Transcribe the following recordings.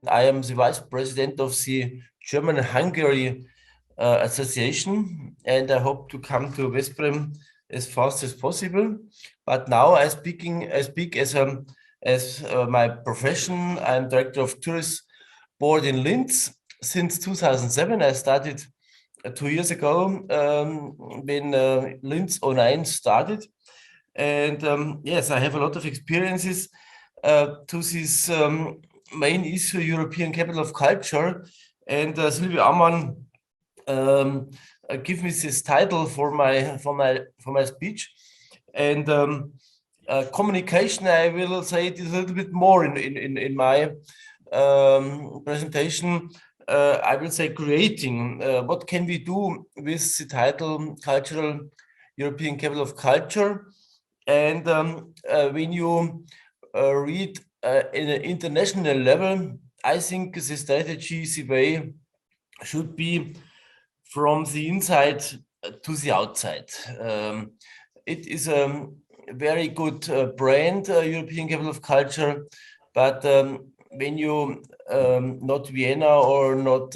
I am the vice president of the German-Hungary Association, and I hope to come to Veszprém as fast as possible. But now I speak as my profession. I'm director of tourist board in Linz since 2007. I started 2 years ago when Linz 09 started. And yes, I have a lot of experiences to this main issue, European Capital of Culture. And Sylvia Ammann give me this title for my speech. And communication, I will say it is a little bit more in my presentation. I will say creating. What can we do with the title Cultural European Capital of Culture? And when you read in an international level, I think the strategy, the way should be from the inside to the outside. It is a very good brand, European Capital of Culture, but when you not Vienna or not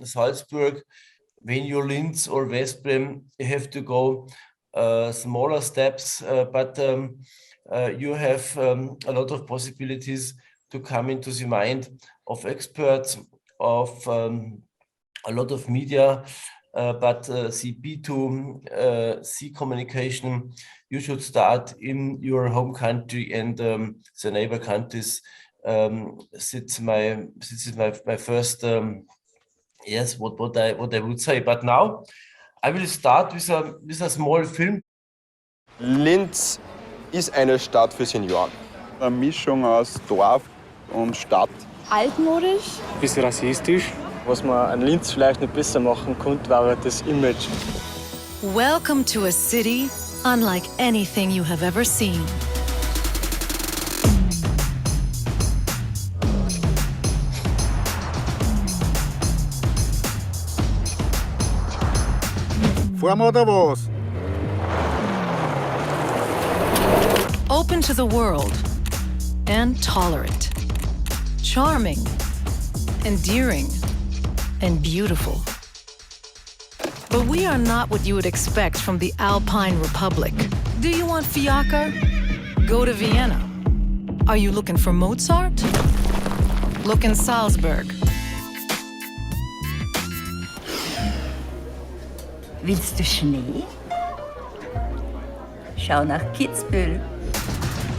Salzburg, when you Linz or Veszprém, you have to go smaller steps, but you have a lot of possibilities to come into the mind of experts, of a lot of media, but the B2C communication, you should start in your home country and the neighbor countries. This is my first yes, what I would say. But now I will start with a small film. Linz ist eine Stadt für Senioren. Eine Mischung aus Dorf und Stadt. Altmodisch. Bisschen rassistisch. Was man an Linz vielleicht nicht besser machen könnte, wäre das Image. Welcome to a city unlike anything you have ever seen. Fahren wir oder was? Open to the world and tolerant. Charming, endearing, and beautiful. But we are not what you would expect from the Alpine Republic. Do you want fiaker? Go to Vienna. Are you looking for Mozart? Look in Salzburg. Willst du Schnee? Schau nach Kitzbühel.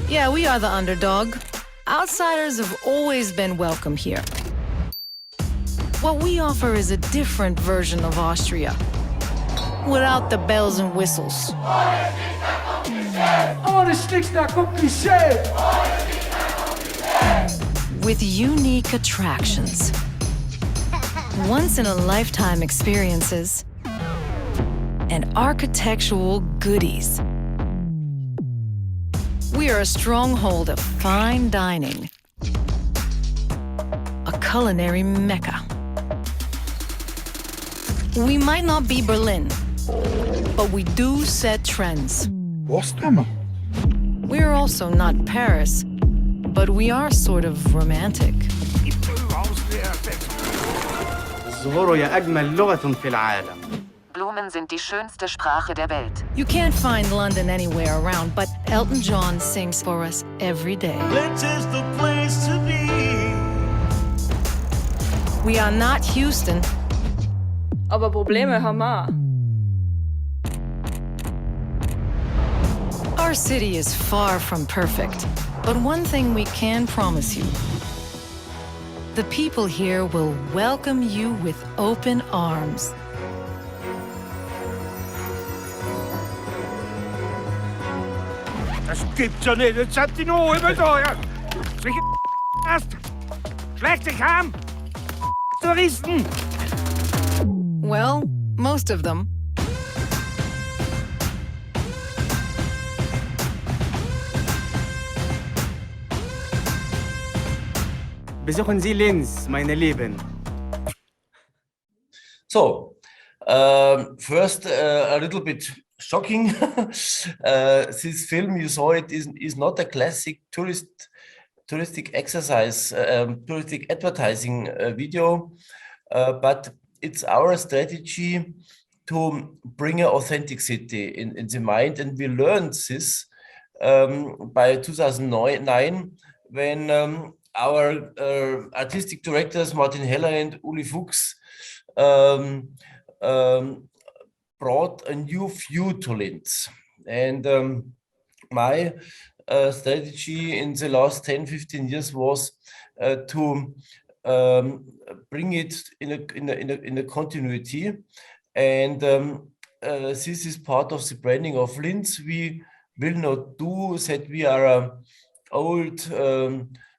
Yeah, we are the underdog. Outsiders have always been welcome here. What we offer is a different version of Austria, without the bells and whistles. With unique attractions, once-in-a-lifetime experiences, and architectural goodies. We are a stronghold of fine dining, a culinary mecca. We might not be Berlin, but we do set trends. We're also not Paris, but we are sort of romantic. Blumen sind die schönste Sprache der Welt. You can't find London anywhere around, but Elton John sings for us every day. Linz is the place to be. We are not Houston. Aber Probleme haben wir. Our city is far from perfect, but one thing we can promise you. The people here will welcome you with open arms. Das gibt's ja nicht, jetzt sind die noch immer da, ja. Solche erst. Schlecht dich haben. Touristen. Well, most of them. Besuchen Sie Linz, meine Lieben. So, first a little bit shocking. This film, you saw it, is not a classic tourist touristic exercise, touristic advertising video, but it's our strategy to bring an authenticity in the mind. And we learned this by 2009 when our artistic directors, Martin Heller and Uli Fuchs, brought a new view to Linz. And my strategy in the last 10-15 years was to bring it in a continuity, and this is part of the branding of Linz. We will not do that we are an old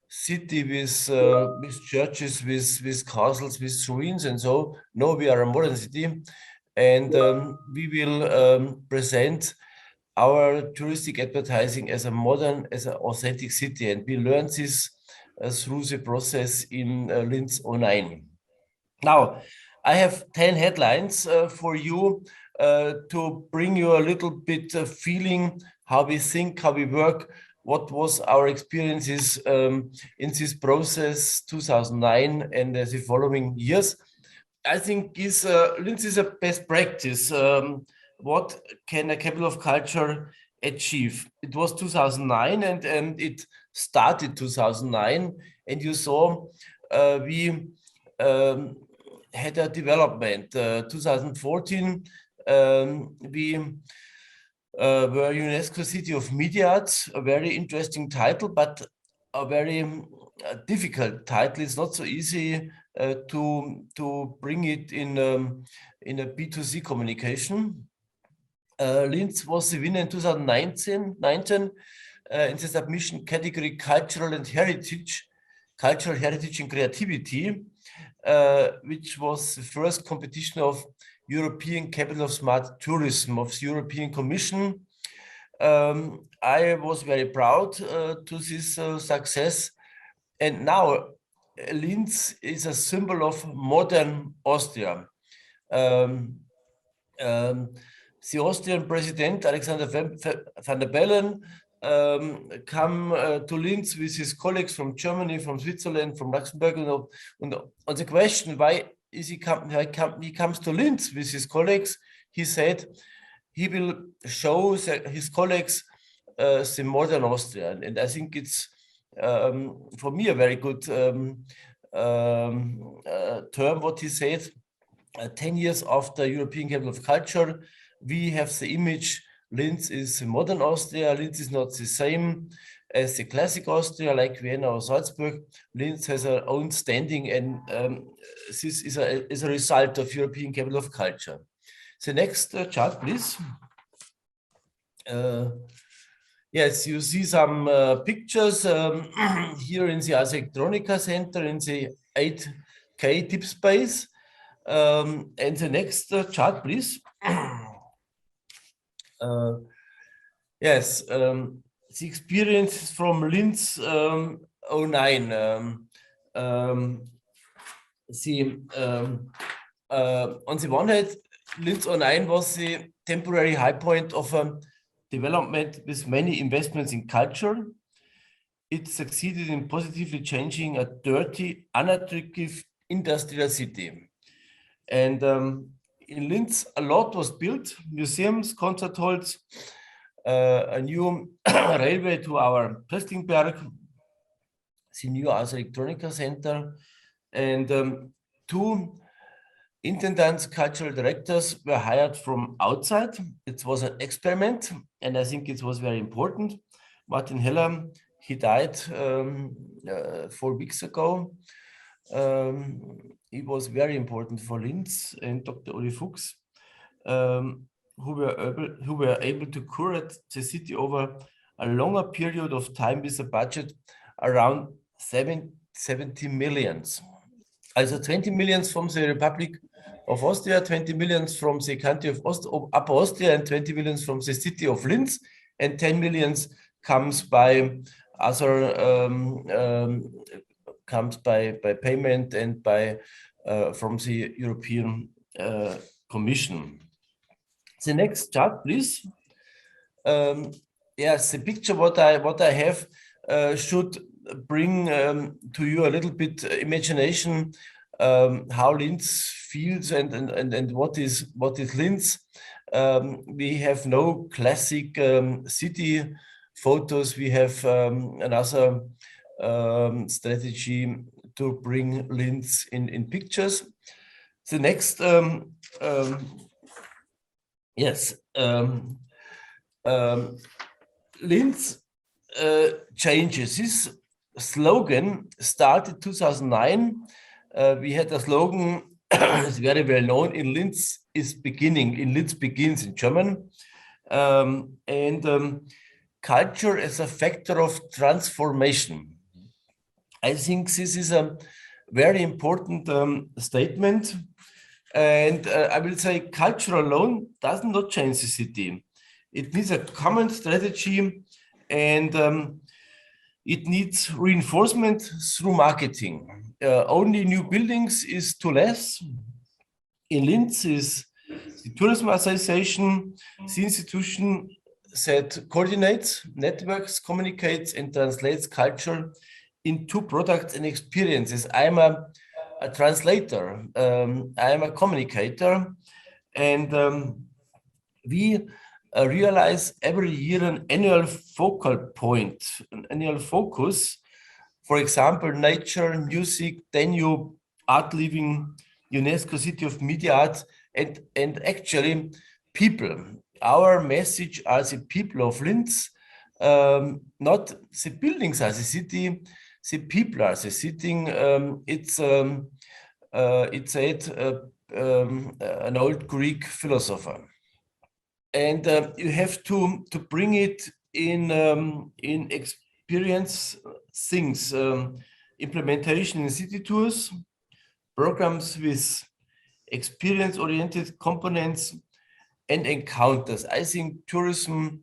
city with churches, with castles, with ruins, and so. No, we are a modern city, and we will present our touristic advertising as a modern, as an authentic city. And we learned this through the process in Linz 09. Now, I have 10 headlines for you to bring you a little bit of feeling how we think, how we work, what was our experiences in this process 2009 and the following years. I think Linz is a best practice. What can a capital of culture achieve? It was 2009 and it started 2009, and you saw we had a development. 2014, we were UNESCO City of Media Arts, a very interesting title, but a very difficult title. It's not so easy to bring it in a B2C communication. Linz was the winner in 2019 in the submission category Cultural Heritage and Creativity, which was the first competition of European Capital of Smart Tourism of the European Commission. I was very proud to this success. And now Linz is a symbol of modern Austria. The Austrian president, Alexander van der Bellen, come to Linz with his colleagues from Germany, from Switzerland, from Luxembourg. And on the question, why he comes to Linz with his colleagues, he said he will show his colleagues the modern Austria. And I think it's, for me, a very good term, what he said. 10 years after European Capital of Culture, we have the image Linz is modern Austria. Linz is not the same as the classic Austria like Vienna or Salzburg. Linz has her own standing, and this is a result of European Capital of Culture. The next chart, please. Yes, you see some pictures here in the Ars Electronica Center in the 8K tip space. And the next chart, please. Yes, the experience from Linz 09. On the one hand, Linz 09 was the temporary high point of development with many investments in culture. It succeeded in positively changing a dirty, unattractive industrial city. And in Linz, a lot was built, museums, concert halls, a new railway to our Prestingberg, the new Ars Electronica Center, and 2 intendants, cultural directors were hired from outside. It was an experiment, and I think it was very important. Martin Heller, he died 4 weeks ago. It was very important for Linz, and Dr. Uli Fuchs, who were able to curate the city over a longer period of time with a budget around 70 millions. Also 20 millions from the Republic of Austria, 20 millions from the country of Upper Austria, and 20 millions from the city of Linz, and 10 millions comes by other comes by payment and by from the European Commission. The next chart, please. Yes, the picture what I have should bring to you a little bit imagination how Linz feels and what is Linz. We have no classic city photos. We have another strategy to bring Linz in pictures. The next, yes, Linz changes. This slogan started 2009. We had a slogan, it's very well known, in Linz is beginning, in Linz begins in German. Culture as a factor of transformation. I think this is a very important statement. And I will say culture alone does not change the city. It needs a common strategy, and it needs reinforcement through marketing. Only new buildings is too less. In Linz is the Tourism Association, the institution that coordinates, networks, communicates, and translates culture into products and experiences. I'm a translator, I'm a communicator, and we realize every year an annual focal point, an annual focus. For example, nature, music, Danube, art living, UNESCO City of Media Arts, and actually people. Our message are the people of Linz, not the buildings are the city, the people are the city. It's said an old Greek philosopher. And you have to bring it in experience things, implementation in city tours, programs with experience-oriented components, and encounters. I think tourism,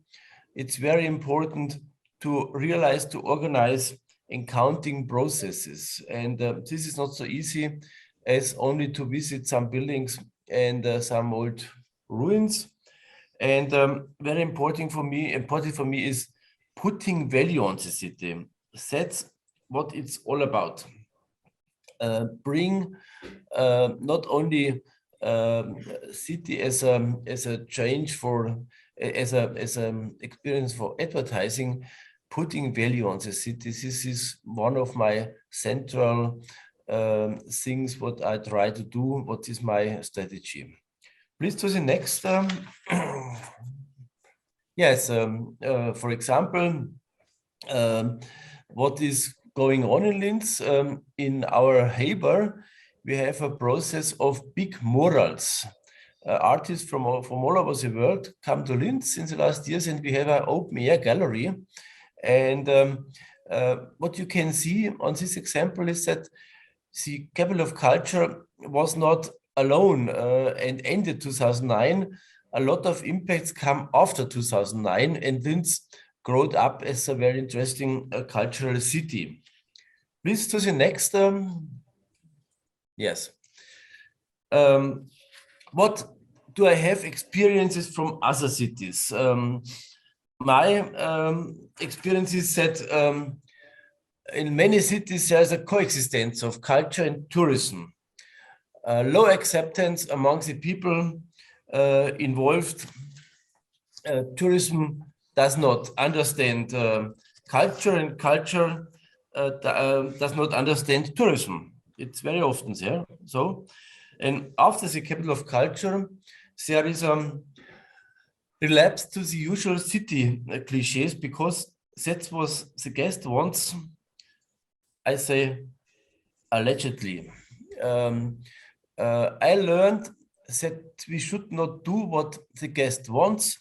it's very important to realize, to organize encountering processes. And this is not so easy as only to visit some buildings and some old ruins. And very important for me is putting value on the city. That's what it's all about. Bring not only city as a change for as an experience for advertising, putting value on the city. This is one of my central things what I try to do. What is my strategy? Please to the next. Yes, for example, what is going on in Linz? In our Haber, we have a process of big murals. Artists from all over the world come to Linz in the last years, and we have an open air gallery. And what you can see on this example is that the capital of culture was not alone and ended 2009. A lot of impacts come after 2009, and Linz grew up as a very interesting cultural city. Please to the next. Yes. What do I have experiences from other cities? My experience is that in many cities there's a coexistence of culture and tourism. Low acceptance among the people involved. Tourism does not understand culture, and culture does not understand tourism. It's very often there. So, and after the capital of culture, there is relapse to the usual city cliches, because that was the guest wants. I say allegedly. I learned that we should not do what the guest wants.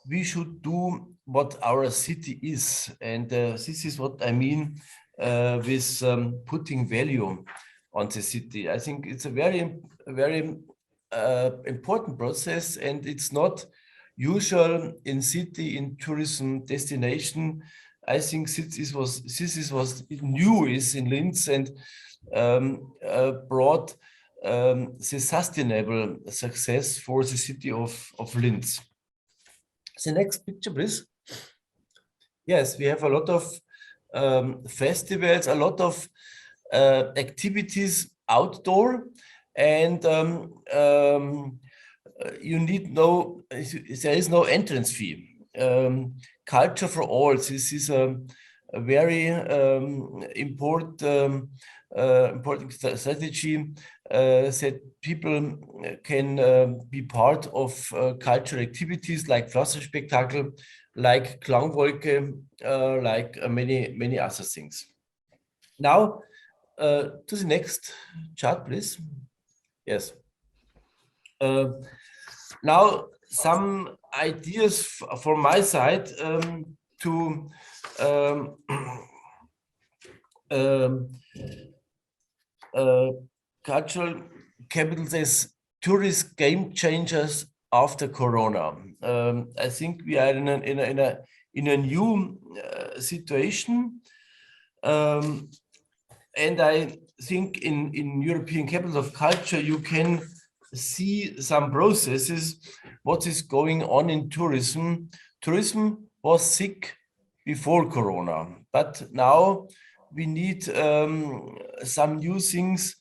We should do what our city is. And this is what I mean with putting value on the city. I think it's a very, very important process, and it's not usual in city, in tourism destination. I think this was new is in Linz, and brought the sustainable success for the city of Linz. The next picture, please. Yes, we have a lot of festivals, a lot of activities outdoor, and you need there is no entrance fee. Culture for all. This is a very important strategy that people can be part of cultural activities like Flassenspektakel, like Klangwolke, like many other things. Now, to the next chart, please. Yes. Now, some ideas from my side to cultural capitals as tourist game changers after Corona. I think we are in a new situation, and I think in European Capital of Culture you can see some processes. What is going on in tourism? Tourism was sick before Corona, but now we need some new things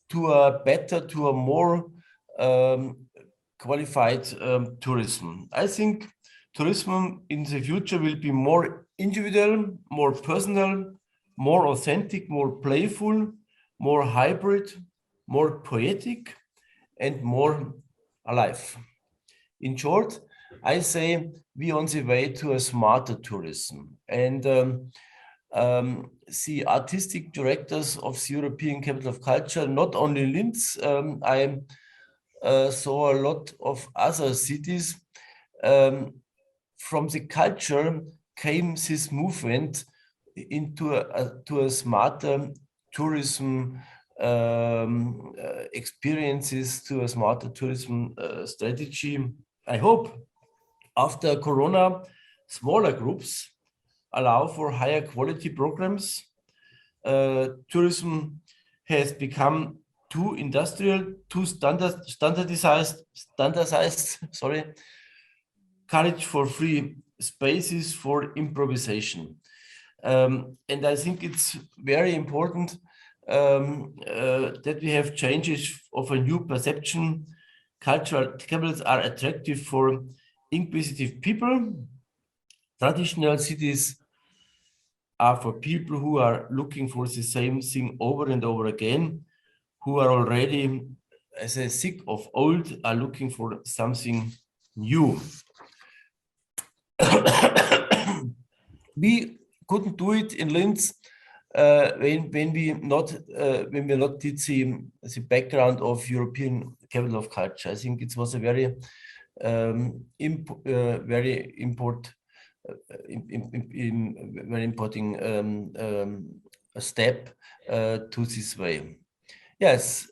to a more qualified tourism. I think tourism in the future will be more individual, more personal, more authentic, more playful, more hybrid, more poetic, and more alive. In short, I say we are on the way to a smarter tourism. And the artistic directors of the European Capital of Culture, not only Linz, I saw a lot of other cities. From the culture came this movement into a smarter tourism experiences, to a smarter tourism strategy. I hope after Corona, smaller groups allow for higher quality programs. Tourism has become too industrial, too standardized. Sorry, courage for free, spaces for improvisation. And I think it's very important that we have changes of a new perception. Cultural capitals are attractive for inquisitive people. Traditional cities are for people who are looking for the same thing over and over again, who are already, as I sick of old, are looking for something new. We couldn't do it in Linz when we not did the background of European Capital of Culture. I think it was a very important step to this way. Yes,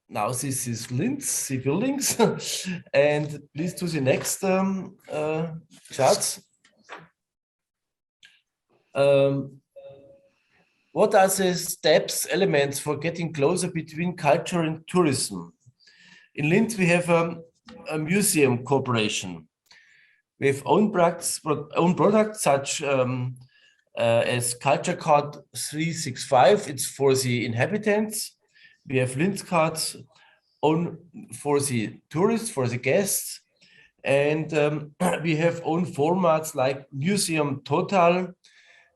now this is Linz, the buildings, and please to the next charts. What are the steps, elements for getting closer between culture and tourism? In Linz, we have a museum cooperation. We have own products such as Culture Card 365. It's for the inhabitants. We have Linz cards own for the tourists, for the guests. And we have own formats like Museum Total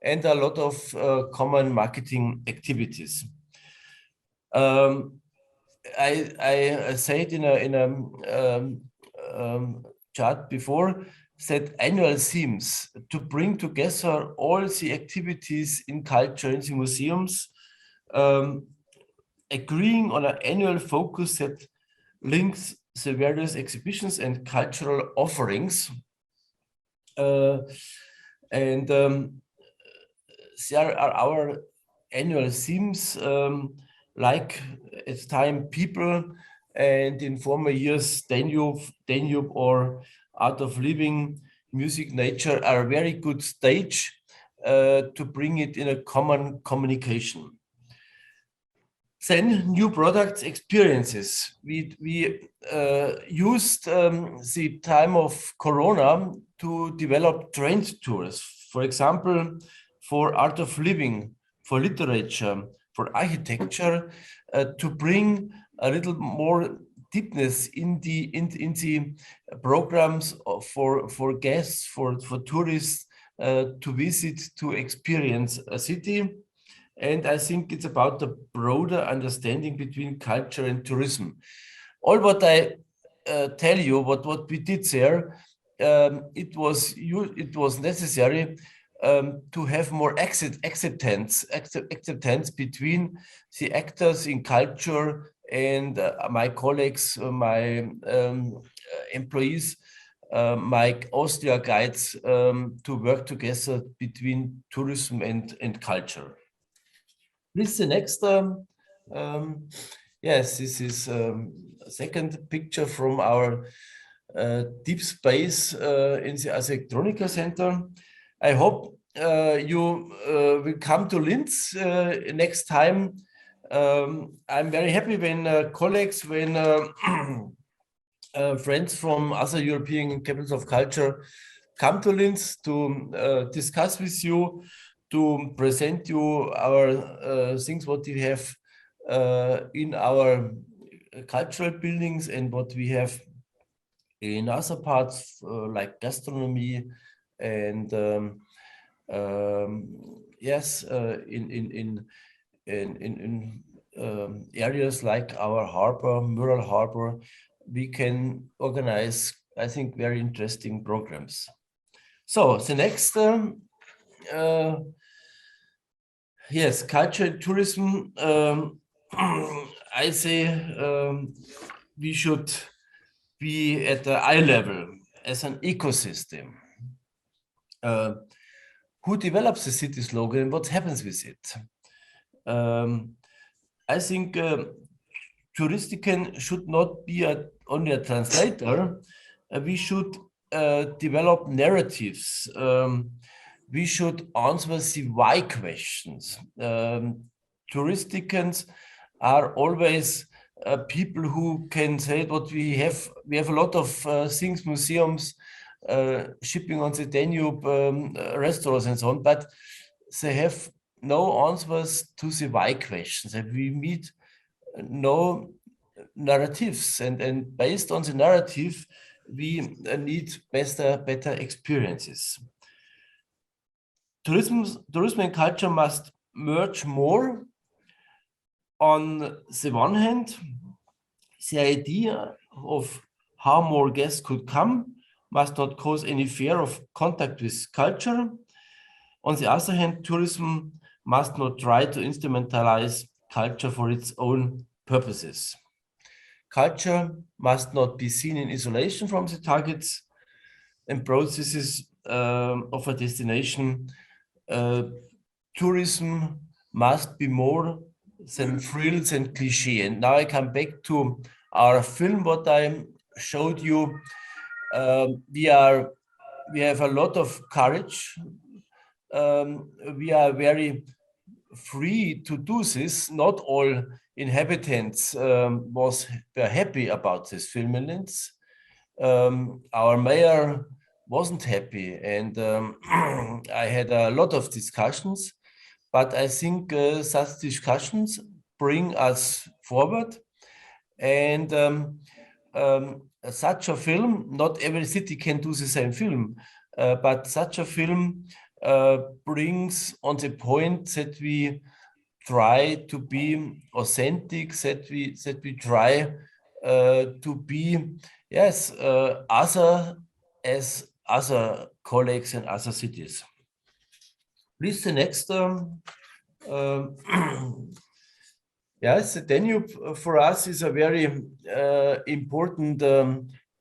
and a lot of common marketing activities. I said in a chart before that annual themes to bring together all the activities in culture in the museums, agreeing on an annual focus that links the various exhibitions and cultural offerings. There are our annual themes, like it's time people, and in former years Danube or Art of Living, Music, Nature are a very good stage to bring it in a common communication. Then new products, experiences. We used the time of Corona to develop trend tours. For example, for art of living, for literature, for architecture, to bring a little more deepness in the programs for guests, for tourists to visit, to experience a city. And I think it's about the broader understanding between culture and tourism. All what I tell you, what we did there, it was necessary to have more acceptance between the actors in culture and my colleagues, my employees, my Austria guides, to work together between tourism and culture. Please, the next. Yes, this is a second picture from our deep space in the Architektronica Center. I hope you will come to Linz next time. I'm very happy when colleagues, when friends from other European capitals of culture come to Linz to discuss with you, to present you our things, what we have in our cultural buildings and what we have in other parts like gastronomy and yes, in areas like our harbor, Mural Harbor, we can organize, I think, very interesting programs. So the next, yes, culture and tourism. I say we should be at the eye level as an ecosystem. Who develops the city slogan and what happens with it? I think Touristiken should not be only a translator. We should develop narratives. We should answer the why questions. Touristikens are always people who can say what we have. We have a lot of things, museums, shipping on the Danube, restaurants and so on, but they have no answers to the why questions. And we meet no narratives, and based on the narrative, we need better experiences. Tourism and culture must merge more. On the one hand, the idea of how more guests could come must not cause any fear of contact with culture. On the other hand, tourism must not try to instrumentalize culture for its own purposes. Culture must not be seen in isolation from the targets and processes of a destination. Tourism must be more than frills and cliché. And now I come back to our film, what I showed you. We have a lot of courage. We are very free to do this. Not all inhabitants were happy about this film in Linz. Our mayor wasn't happy, and I had a lot of discussions, but I think such discussions bring us forward. And such a film, not every city can do the same film, but such a film brings on the point that we try to be authentic, that we try to be, yes, other as other colleagues in other cities. Please, the next. Yes, the Danube for us is a very important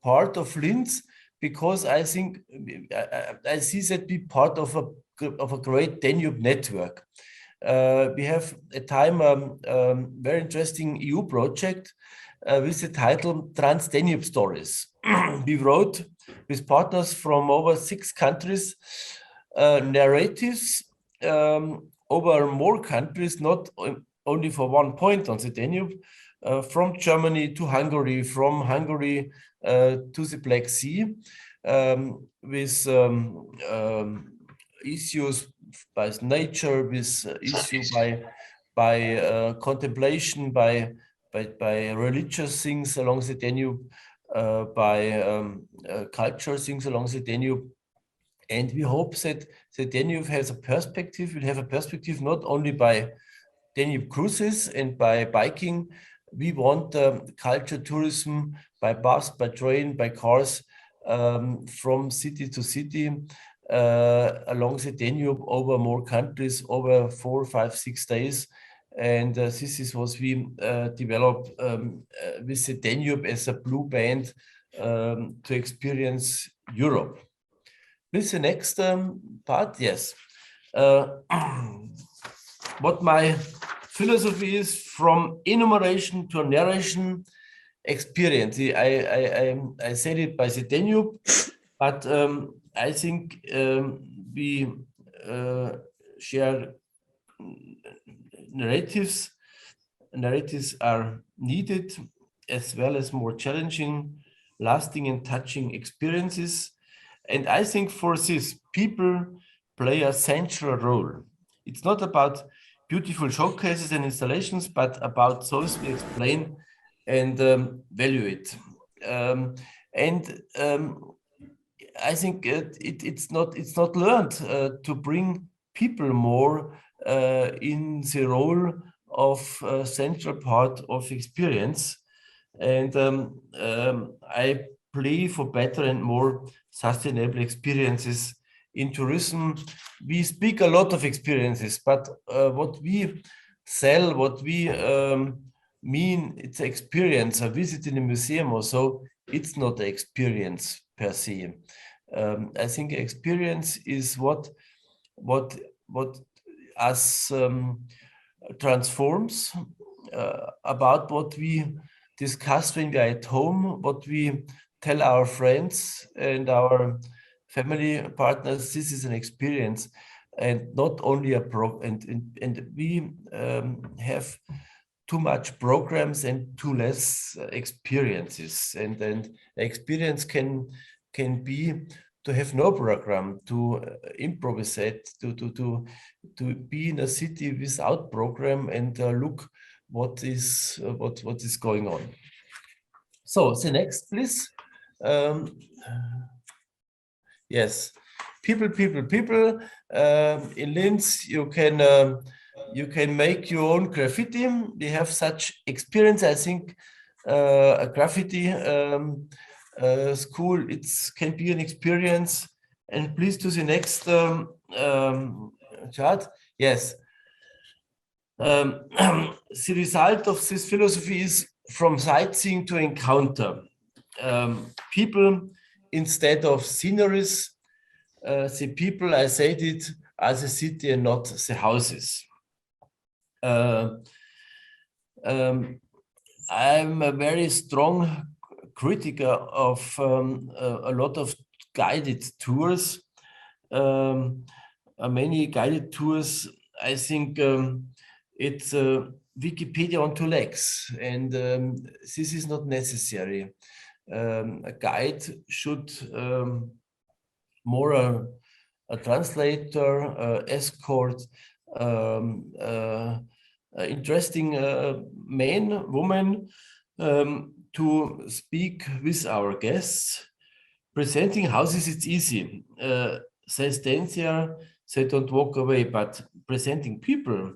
part of Linz, because I think I see that be part of a great Danube network. We have a very interesting EU project with the title Trans-Danube Stories. We wrote with partners from over 6 countries narratives over more countries, not only for one point on the Danube, from Germany to Hungary, from Hungary to the Black Sea, with issues by nature, with issues by contemplation, by religious things along the Danube, by cultural things along the Danube. And we hope that the Danube has a perspective, will have a perspective not only by Danube cruises and by biking. We want culture tourism by bus, by train, by cars, from city to city, along the Danube, over more countries, over 4, 5, 6 days. And this is what we develop with the Danube as a blue band to experience Europe. With the next part, yes. What my philosophy is, from enumeration to narration, experience. I said it by the Danube, but I think we share narratives. Narratives are needed, as well as more challenging, lasting and touching experiences. And I think for this, people play a central role. It's not about beautiful showcases and installations, but about those we explain and value it. I think it's not learned to bring people more in the role of central part of experience. And I plea for better and more sustainable experiences in tourism. We speak a lot of experiences, but what we sell, what we mean, it's experience. A visit in a museum or so, it's not an experience per se. I think experience is what us transforms, about what we discuss when we are at home, what we tell our friends and our family partners. This is an experience, and not only a and we have too much programs and too less experiences. And then experience can be to have no program, to improvise it, to be in a city without program and look what is going on. So the next, please. Yes, people. In Linz, you can make your own graffiti. We have such experience. I think a graffiti school, it can be an experience. And please to the next chart. Yes. The result of this philosophy is from sightseeing to encounter. People instead of sceneries. The people, I said it, are the city and not the houses. I'm a very strong critic of a lot of guided tours. Many guided tours, I think it's Wikipedia on 2 legs, and this is not necessary. A guide should more a translator, escort, interesting man, woman, to speak with our guests. Presenting houses, it's easy. They stand there, they don't walk away, but presenting people,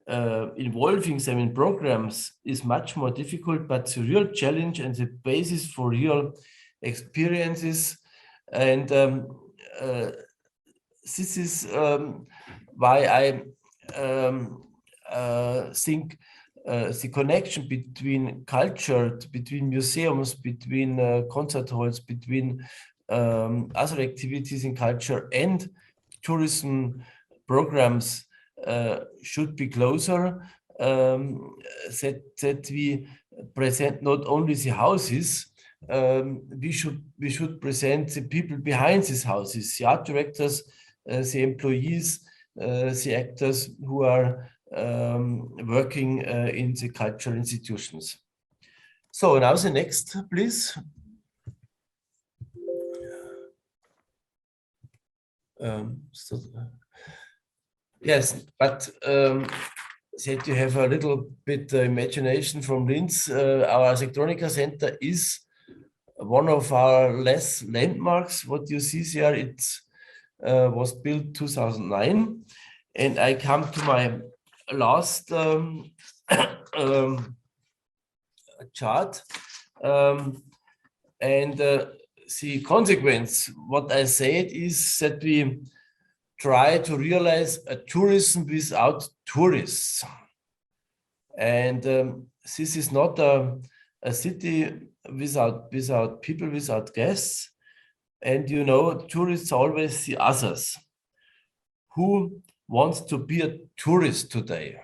involving them in programs is much more difficult, but the real challenge and the basis for real experiences. And this is why I think the connection between culture, between museums, between concert halls, between other activities in culture and tourism programs should be closer, that we present not only the houses, we should present the people behind these houses, the art directors, the employees, the actors who are working in the cultural institutions. So now the next, please. Yes, but that you have a little bit imagination from Linz. Our Sectronica Center is one of our less landmarks. What you see here, it was built 2009, and I come to my last chart, and the consequence, what I said is that we try to realize a tourism without tourists. And this is not a city without people, without guests. And you know, tourists always see others. Who wants to be a tourist today?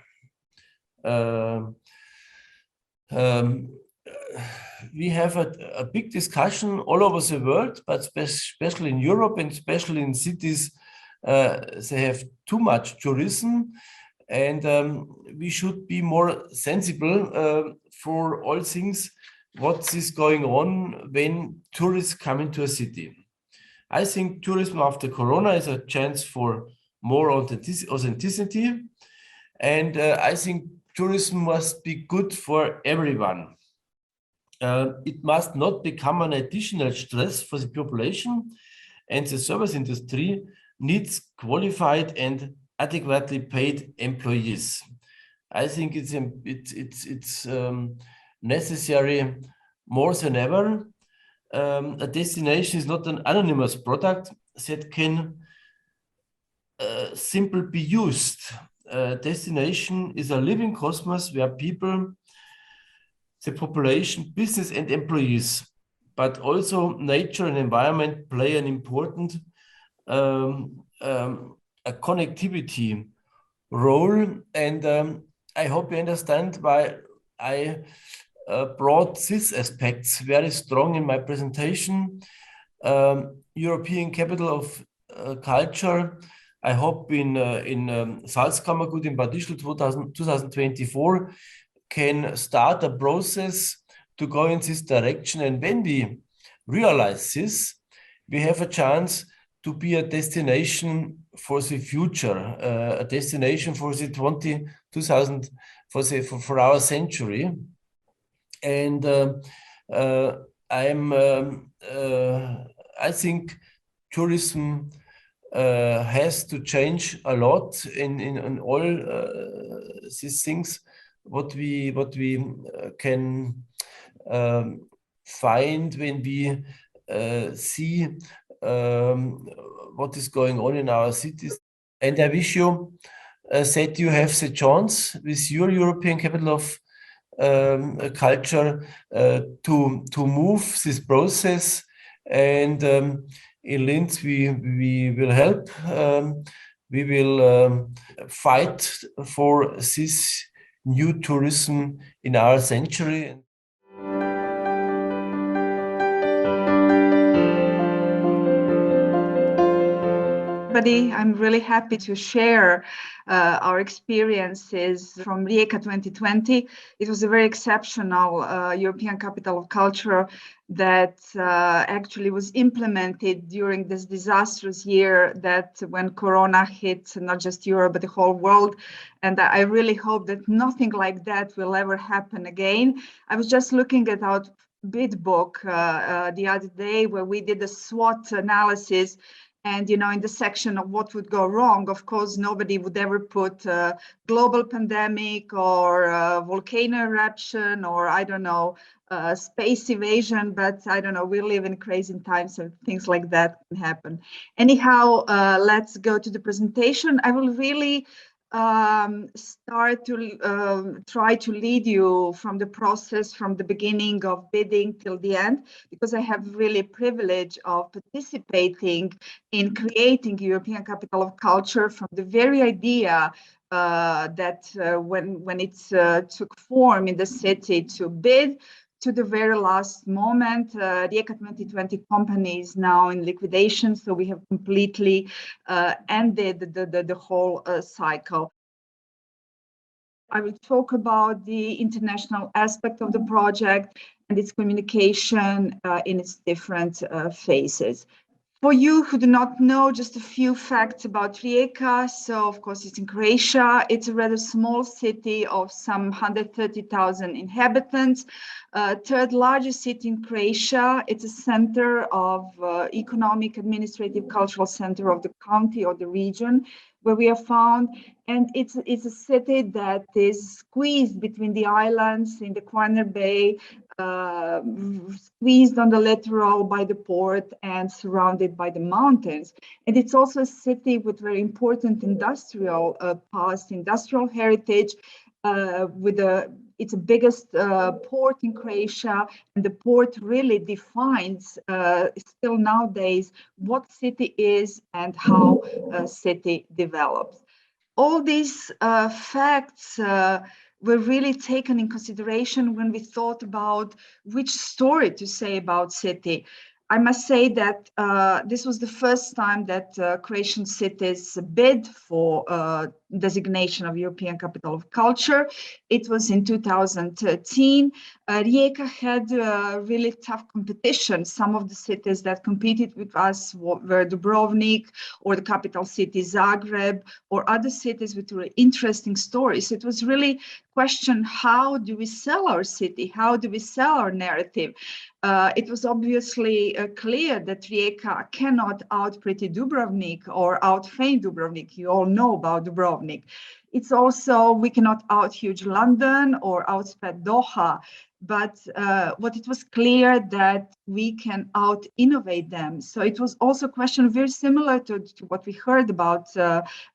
We have a big discussion all over the world, but especially in Europe and especially in cities, they have too much tourism, and we should be more sensible for all things, what is going on when tourists come into a city. I think tourism after Corona is a chance for more authenticity, and I think tourism must be good for everyone. It must not become an additional stress for the population, and the service industry needs qualified and adequately paid employees. I think it's necessary more than ever. A destination is not an anonymous product that can simply be used. Destination is a living cosmos where people, the population, business and employees, but also nature and environment play an important a connectivity role. And I hope you understand why I brought these aspects very strong in my presentation. European Capital of Culture, I hope in Salzkammergut in Bad Ischl 2024 can start a process to go in this direction. And when we realize this, we have a chance to be a destination for the future, a destination for the 2000 for our century. And I think tourism has to change a lot in all these things. What we can find when we see what is going on in our cities. And I wish you that you have the chance with your European Capital of Culture to move this process. And in Linz, we will help. We will fight for this new tourism in our century. I'm really happy to share our experiences from Rijeka 2020. It was a very exceptional European Capital of Culture that actually was implemented during this disastrous year that when Corona hit not just Europe, but the whole world. And I really hope that nothing like that will ever happen again. I was just looking at our bid book the other day where we did a SWOT analysis. And, you know, in the section of what would go wrong, of course, nobody would ever put global pandemic or volcano eruption or, I don't know, space invasion. But I don't know, we live in crazy times, so things like that can happen. Anyhow, let's go to the presentation. I will really start to try to lead you from the process, from the beginning of bidding till the end, because I have really privilege of participating in creating European Capital of Culture from the very idea that when it took form in the city to bid, to the very last moment. Rijeka 2020 company is now in liquidation, so we have completely ended the whole cycle. I will talk about the international aspect of the project and its communication in its different phases. For you who do not know, just a few facts about Rijeka. So, of course, it's in Croatia. It's a rather small city of some 130,000 inhabitants. Third largest city in Croatia. It's a center of economic, administrative, cultural center of the county or the region where we are found. And it's a city that is squeezed between the islands in the Kvarner Bay, squeezed on the littoral by the port and surrounded by the mountains. And it's also a city with very important industrial past, industrial heritage, it's the biggest port in Croatia, and the port really defines still nowadays what city is and how a city develops. All these facts were really taken in consideration when we thought about which story to say about city. I must say that this was the first time that Croatian cities bid for designation of European Capital of Culture. It was in 2013. Rijeka had really tough competition. Some of the cities that competed with us were Dubrovnik or the capital city Zagreb or other cities with really interesting stories. It was really a question, how do we sell our city? How do we sell our narrative? It was obviously clear that Rijeka cannot out-pretty Dubrovnik or out-feign Dubrovnik. You all know about Dubrovnik. It's also, we cannot out-huge London or out-sped Doha. But what it was clear that we can out-innovate them. So it was also a question very similar to what we heard about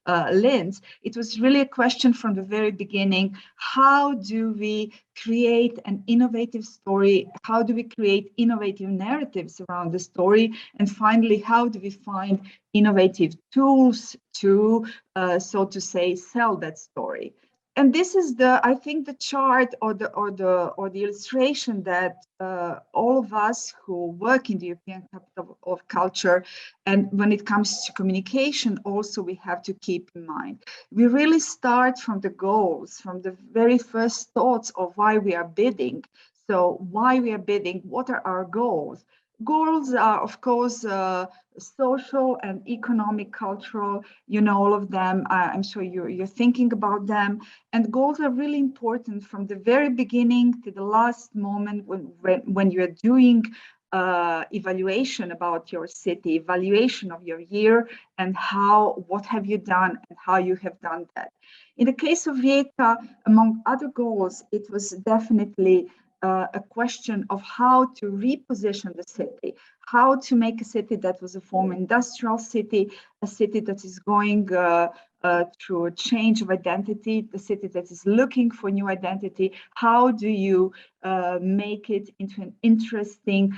Linz. It was really a question from the very beginning, how do we create an innovative story? How do we create innovative narratives around the story? And finally, how do we find innovative tools to, so to say, sell that story? And this is I think the chart or the illustration that all of us who work in the European Capital of Culture, and when it comes to communication, also we have to keep in mind. We really start from the goals, from the very first thoughts of why we are bidding. So why we are bidding, what are our goals? Goals are, of course, social and economic, cultural, you know, all of them. I'm sure you're thinking about them. And goals are really important from the very beginning to the last moment when you're doing evaluation about your city, evaluation of your year, and what have you done and how you have done that. In the case of Rijeka, among other goals, it was definitely a question of how to reposition the city, how to make a city that was a former industrial city, a city that is going through a change of identity, the city that is looking for new identity. How do you make it into an interesting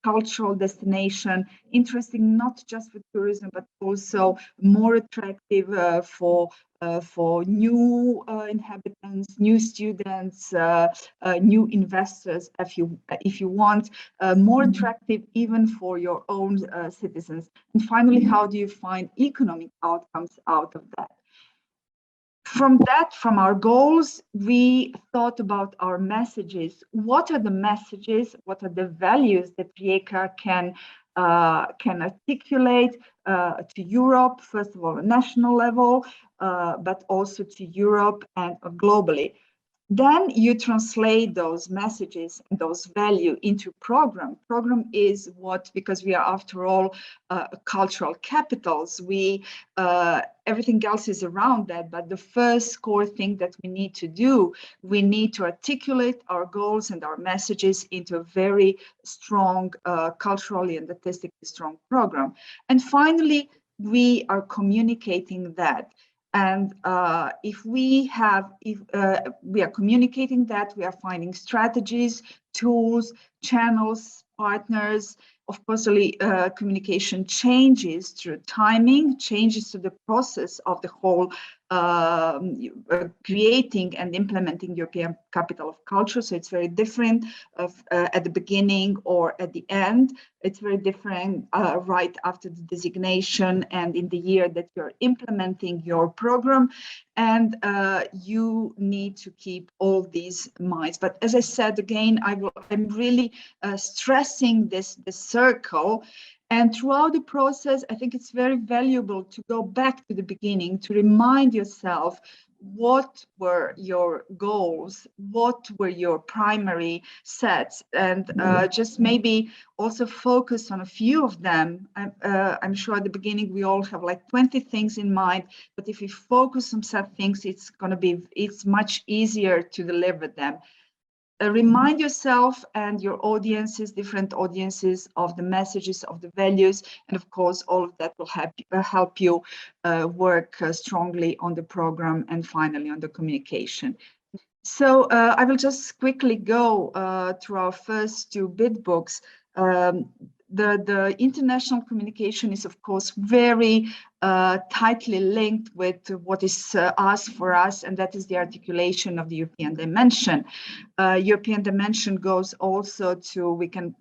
cultural destination, interesting not just for tourism, but also more attractive for new inhabitants, new students, new investors, if you want, more attractive even for your own citizens. And finally, how do you find economic outcomes out of that? From our goals, we thought about our messages. What are the messages? What are the values that Rijeka can articulate to Europe, first of all, at national level, but also to Europe and globally? Then you translate those messages and those value into program. Program is because we are, after all, cultural capitals. Everything else is around that, but the first core thing that we need to do, we need to articulate our goals and our messages into a very strong, culturally and artistically strong program. And finally, we are communicating that. And if we are communicating that, we are finding strategies, tools, channels, partners. Of course, communication changes through timing, changes to the process of the whole creating and implementing European Capital of Culture. So it's very different at the beginning or at the end. It's very different right after the designation and in the year that you're implementing your program. And you need to keep all these in mind. But as I said, again, I'm really stressing this circle. And throughout the process, I think it's very valuable to go back to the beginning, to remind yourself what were your goals, what were your primary sets, and just maybe also focus on a few of them. I'm sure at the beginning we all have like 20 things in mind, but if we focus on some things, it's much easier to deliver them. Remind yourself and your audiences, different audiences, of the messages, of the values, and of course, all of that will help you work strongly on the program and finally on the communication. So I will just quickly go through our first two bid books. The international communication is, of course, very tightly linked with what is asked for us, and that is the articulation of the European dimension. European dimension goes also to, we can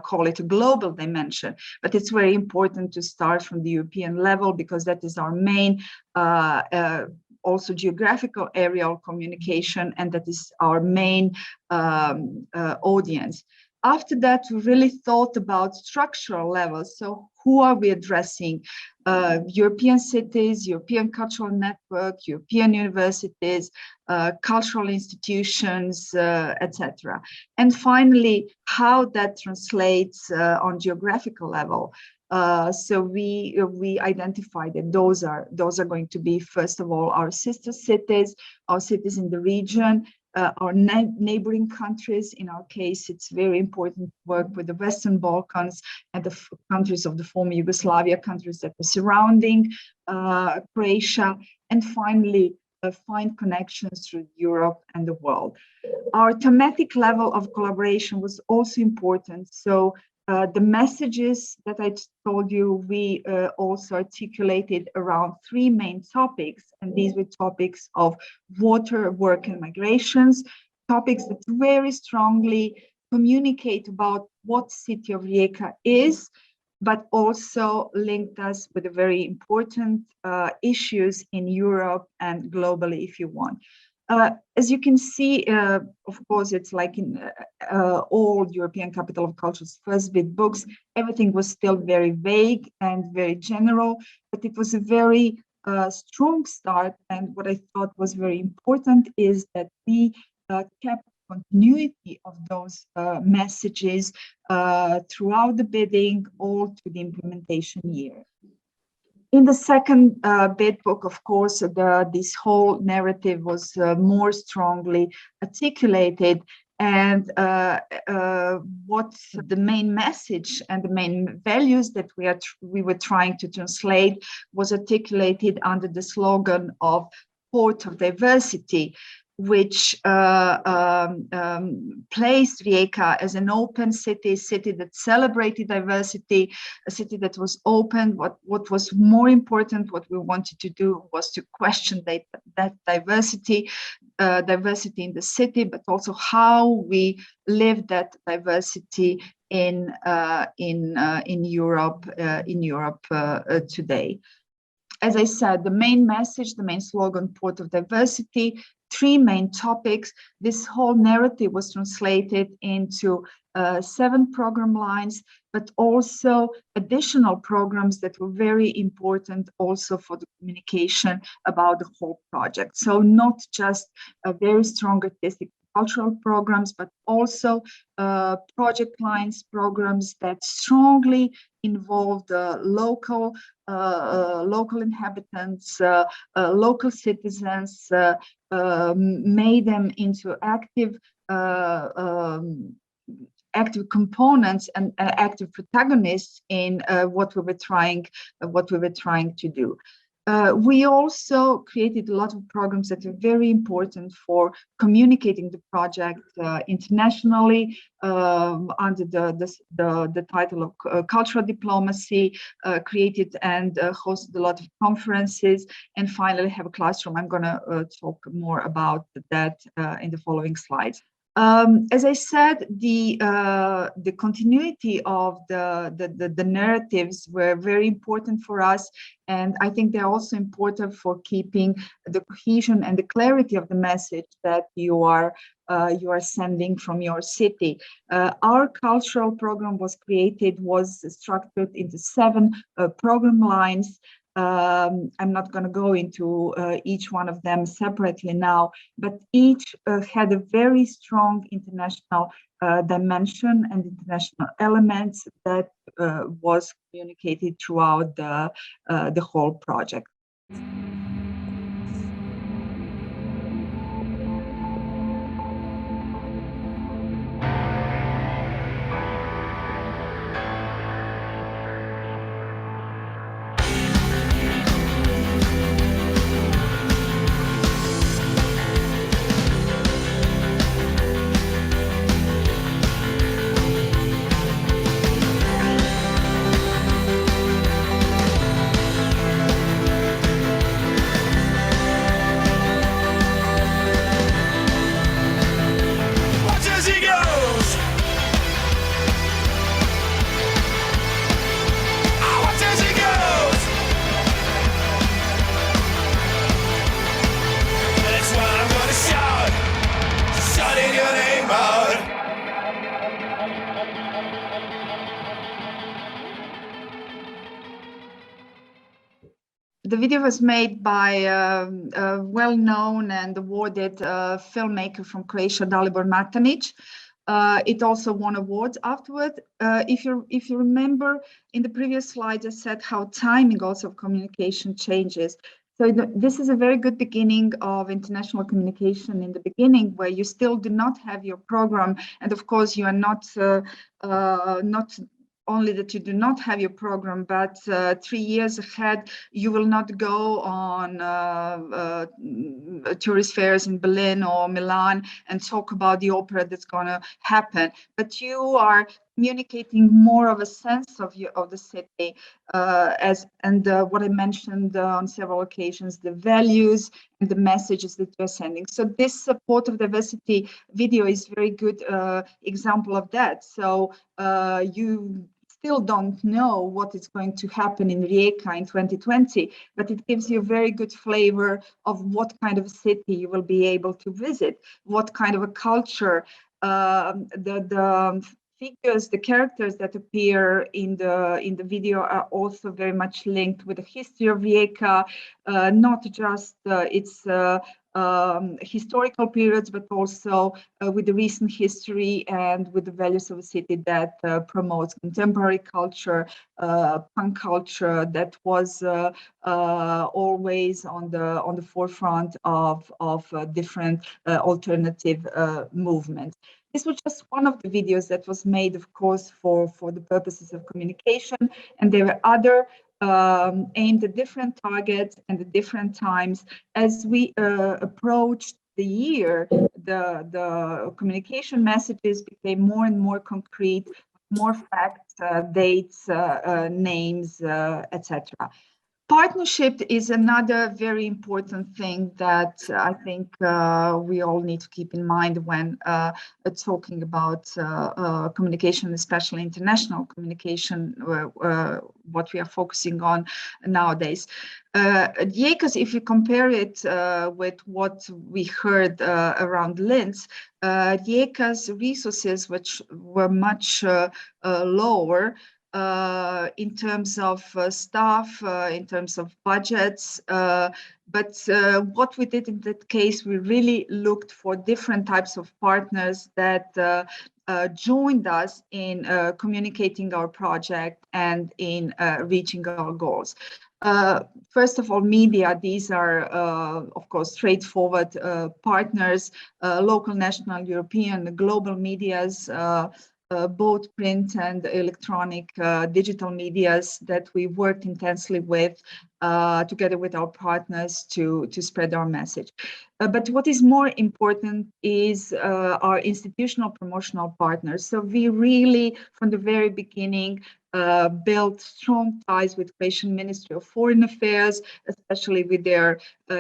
call it a global dimension, but it's very important to start from the European level because that is our main also geographical aerial communication, and that is our main audience. After that, we really thought about structural levels. So who are we addressing? European cities, European cultural network, European universities, cultural institutions, etc. And finally, how that translates on geographical level. So we identified that those are going to be, first of all, our sister cities, our cities in the region, our neighboring countries. In our case, it's very important to work with the Western Balkans and the countries of the former Yugoslavia, countries that were surrounding Croatia, and finally find connections through Europe and the world. Our thematic level of collaboration was also important. So the messages that I told you, we also articulated around three main topics, and these were topics of water, work, and migrations, topics that very strongly communicate about what city of Rijeka is, but also linked us with the very important issues in Europe and globally, if you want. As you can see, of course, it's like in all European Capital of Culture's first bid books, everything was still very vague and very general, but it was a very strong start. And what I thought was very important is that we kept continuity of those messages throughout the bidding, all to the implementation year. In the second bid book, of course, this whole narrative was more strongly articulated, and what the main message and the main values that we were trying to translate was articulated under the slogan of Port of Diversity, which placed Rijeka as an open city, that celebrated diversity, a city that was open. What was more important, what we wanted to do was to question that diversity, diversity in the city, but also how we live that diversity in Europe today. As I said, the main message, the main slogan, Port of Diversity, three main topics. This whole narrative was translated into 7 program lines, but also additional programs that were very important also for the communication about the whole project. So not just a very strong artistic cultural programs, but also project lines, programs that strongly involve the local inhabitants, local citizens, made them into active components and active protagonists in what we were trying to do. We also created a lot of programs that are very important for communicating the project internationally under the title of cultural diplomacy, created and hosted a lot of conferences, and finally have a classroom. I'm going to talk more about that in the following slides. As I said, the continuity of the narratives were very important for us, and I think they're also important for keeping the cohesion and the clarity of the message that you are you are sending from your city. Our cultural program was structured into 7 program lines. I'm not going to go into each one of them separately now, but each had a very strong international dimension and international elements that was communicated throughout the whole project. The video was made by a well-known and awarded filmmaker from Croatia, Dalibor Matanic. It also won awards afterward. If you remember, in the previous slides, I said how timing also of communication changes. So this is a very good beginning of international communication in the beginning, where you still do not have your program, and of course you are not only that you do not have your program, but 3 years ahead, you will not go on tourist fairs in Berlin or Milan and talk about the opera that's going to happen. But you are communicating more of a sense of the city, what I mentioned on several occasions, the values and the messages that you're sending. So this support of diversity video is very good example of that. So you still don't know what is going to happen in Rijeka in 2020, but it gives you a very good flavor of what kind of a city you will be able to visit, what kind of a culture. The figures, the characters that appear in the video are also very much linked with the history of Rijeka, not just its historical periods, but also with the recent history and with the values of a city that promotes contemporary culture, punk culture that was always on the forefront of different alternative movements. This was just one of the videos that was made, of course, for the purposes of communication, and there were other aimed at different targets and at different times. As we approached the year, the communication messages became more and more concrete, more facts, dates, names, etc. Partnership is another very important thing that I think we all need to keep in mind when talking about communication, especially international communication, what we are focusing on nowadays. ECoCs, if you compare it with what we heard around Linz, ECoCs resources, which were much lower, in terms of staff, in terms of budgets. But what we did in that case, we really looked for different types of partners that joined us in communicating our project and in reaching our goals. First of all, media. These are, of course, straightforward partners, local, national, European, global medias, both print and electronic digital medias that we worked intensely with together with our partners to spread our message. But what is more important is our institutional promotional partners. So we really, from the very beginning, built strong ties with Croatian Ministry of Foreign Affairs, especially with their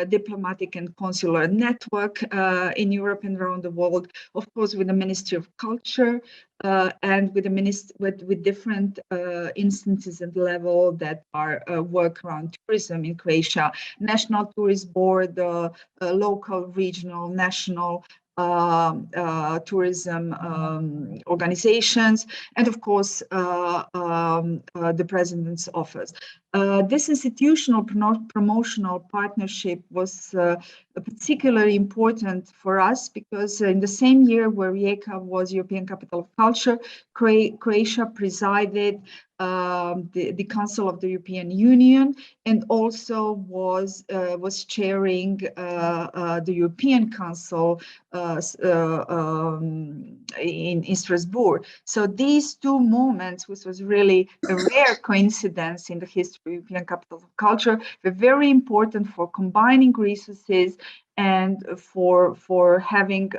diplomatic and consular network in Europe and around the world. Of course, with the Ministry of Culture and with the with different instances and level that are work around tourism in Croatia, National Tourist Board, local, regional, national tourism organizations, and of course the President's Office. This institutional promotional partnership was particularly important for us because in the same year where Rijeka was European Capital of Culture, Croatia presided the Council of the European Union and also was chairing the European Council in Strasbourg. So these two moments, which was really a rare coincidence in the history of European Capital of Culture, were very important for combining resources and for having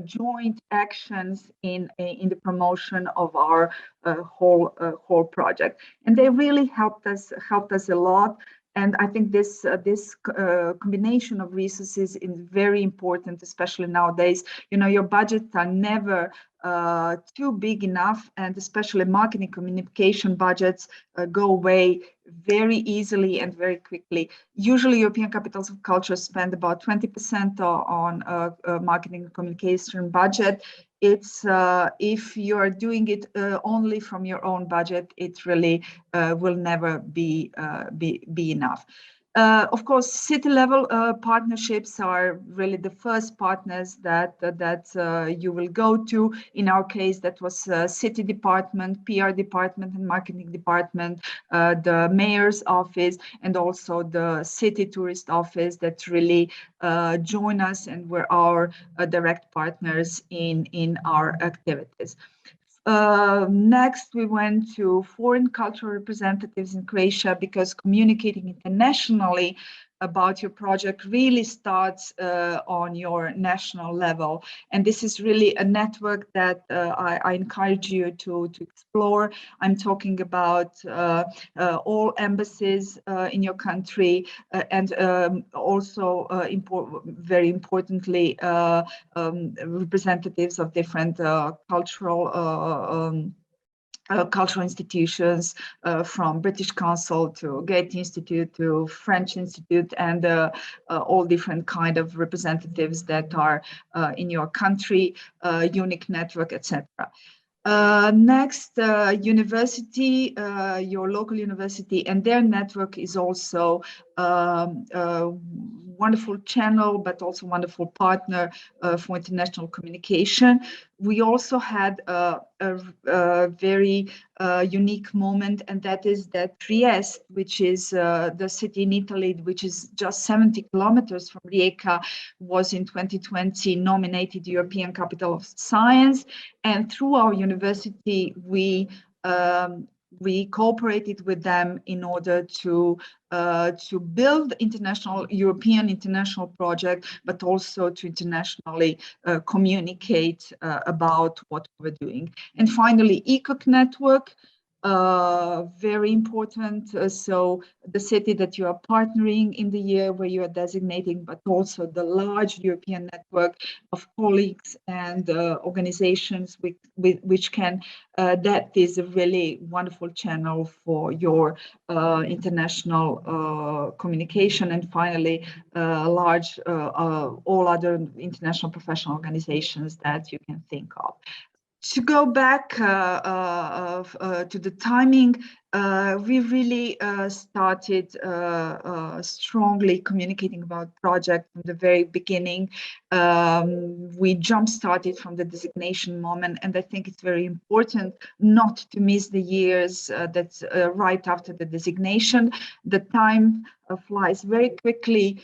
joint actions in the promotion of our whole project, and they really helped us a lot. And I think this combination of resources is very important, especially nowadays. You know, your budgets are never too big enough, and especially marketing communication budgets go away very easily and very quickly. Usually European Capitals of Culture spend about 20% on marketing communication budget. It's if you are doing it only from your own budget, it really will never be enough. Of course, city-level partnerships are really the first partners that you will go to. In our case, that was city department, PR department, and marketing department, the mayor's office, and also the city tourist office that really join us and were our direct partners in our activities. Next, we went to foreign cultural representatives in Croatia because communicating internationally about your project really starts on your national level. And this is really a network that I encourage you to explore. I'm talking about all embassies in your country and also very importantly, representatives of different cultural institutions, from British Council to Goethe Institute to French Institute, and all different kind of representatives that are in your country, unique network, etc. Next, university, your local university and their network is also a wonderful channel, but also wonderful partner for international communication. We also had a very unique moment, and that is that Trieste, which is the city in Italy, which is just 70 kilometers from Rijeka, was in 2020 nominated European Capital of Science. And through our university, we cooperated with them in order to build European international project, but also to internationally communicate about what we're doing. And finally, ECoC network, very important. So the city that you are partnering in the year where you are designating, but also the large European network of colleagues and organizations which can, that is a really wonderful channel for your international communication. And finally, large, all other international professional organizations that you can think of. To go back to the timing, we really started strongly communicating about project from the very beginning. We jump-started from the designation moment, and I think it's very important not to miss the years that's right after the designation. The time flies very quickly.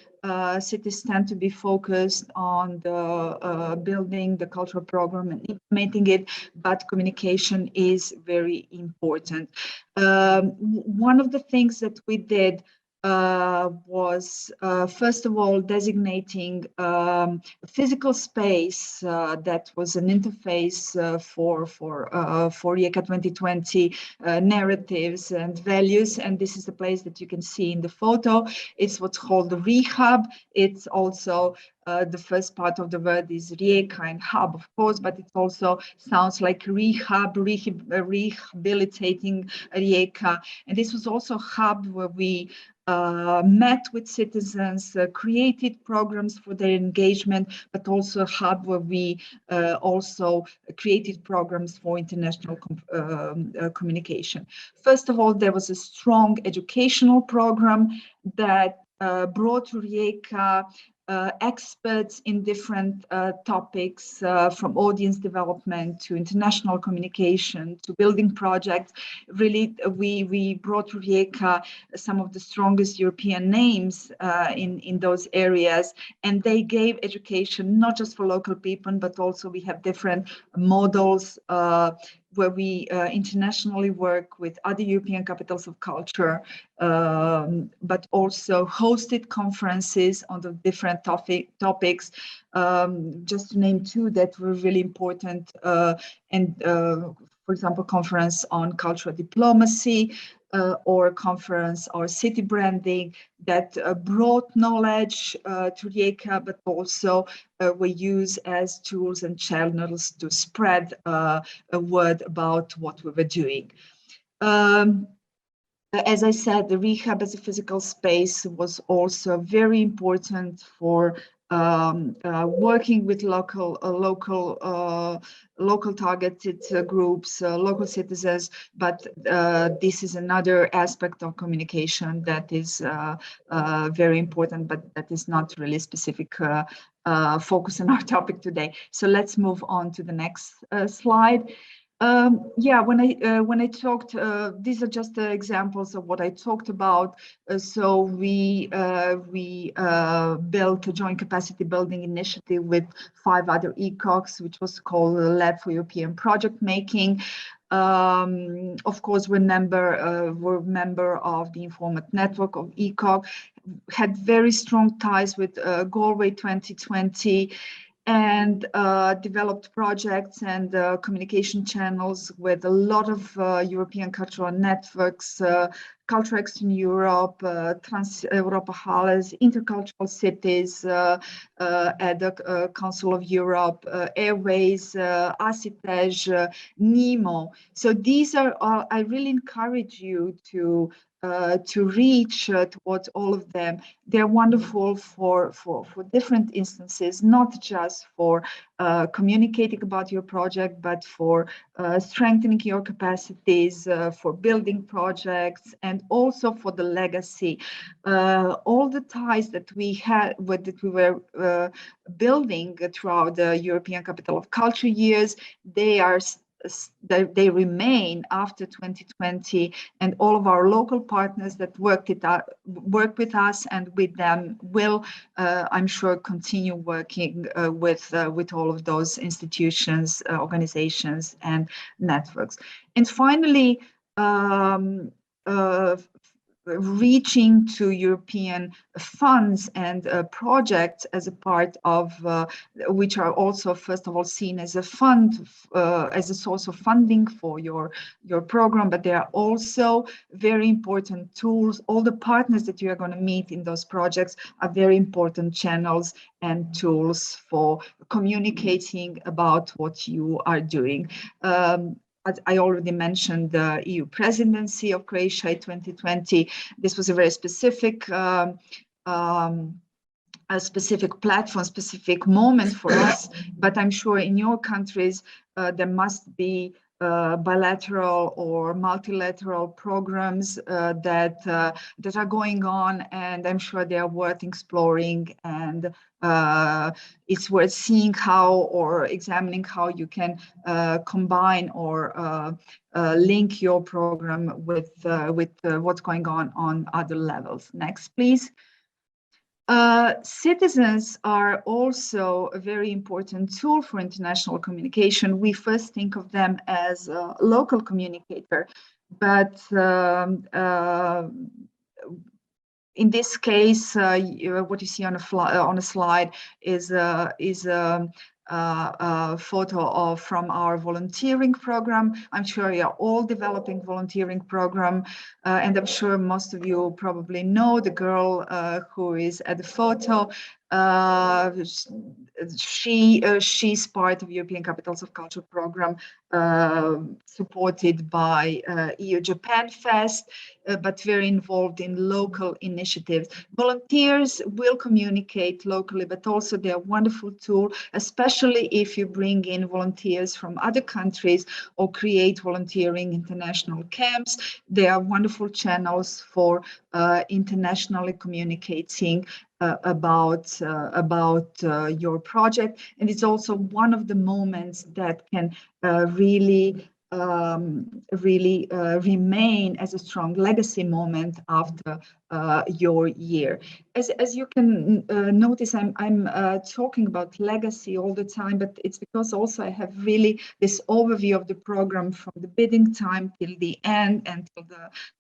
Cities tend to be focused on the building the cultural program and implementing it, but communication is very important. One of the things that we did was first of all designating a physical space that was an interface for Rijeka 2020 narratives and values, and this is the place that you can see in the photo. It's what's called the Rehab. It's also the first part of the word is Rijeka and hub, of course, but it also sounds like rehab, rehabilitating Rijeka. And this was also a hub where we met with citizens, created programs for their engagement, but also a hub where we also created programs for international communication. First of all, there was a strong educational program that brought to Rijeka experts in different topics, from audience development to international communication to building projects. Really, we brought to Rijeka some of the strongest European names in those areas, and they gave education not just for local people, but also we have different models where we internationally work with other European capitals of culture, but also hosted conferences on the different topics. Just to name two that were really important, for example, conference on cultural diplomacy, or conference or city branding that brought knowledge to Rijeka, but also were used as tools and channels to spread a word about what we were doing. As I said, the rehab as a physical space was also very important for working with local targeted groups, local citizens, but this is another aspect of communication that is very important, but that is not really specific focus on our topic today. So let's move on to the next slide. Yeah, when I talked, these are just examples of what I talked about. So we built a joint capacity building initiative with 5 other ECoCs, which was called Lab for European Project Making. Of course, we're member of the Informat network of ECoC, had very strong ties with Galway 2020. And developed projects and communication channels with a lot of European cultural networks, Culture Extern Europe, Trans Europa Halles, Intercultural Cities, at the Council of Europe, Airways, ACITEJ, NEMO. So these are, I really encourage you to reach towards all of them. They're wonderful for different instances, not just for communicating about your project, but for strengthening your capacities, for building projects, and also for the legacy. All the ties that we had, that we were building throughout the European Capital of Culture years, they remain after 2020, and all of our local partners that work with us and with them will, I'm sure, continue working with all of those institutions, organizations, and networks. And finally, reaching to European funds and projects as a part of, which are also, first of all, seen as a fund, as a source of funding for your program, but they are also very important tools. All the partners that you are going to meet in those projects are very important channels and tools for communicating about what you are doing. I already mentioned the EU presidency of Croatia 2020. This was a very specific platform, specific moment for us, but I'm sure in your countries there must be bilateral or multilateral programs that are going on, and I'm sure they are worth exploring, and it's worth seeing how, or examining how you can combine or link your program with what's going on other levels. Next, please. Citizens are also a very important tool for international communication. We first think of them as a local communicator, but in this case, what you see on a slide is a photo from our volunteering program. I'm sure you're all developing volunteering program, and I'm sure most of you probably know the girl who is at the photo. She's part of European Capitals of Culture program, supported by EU Japan Fest, but very involved in local initiatives. Volunteers will communicate locally, but also they're a wonderful tool, especially if you bring in volunteers from other countries or create volunteering international camps. They are wonderful channels for internationally communicating about your project, and it's also one of the moments that can really remain as a strong legacy moment after your year. As you can notice, I'm talking about legacy all the time, but it's because also I have really this overview of the program from the bidding time till the end and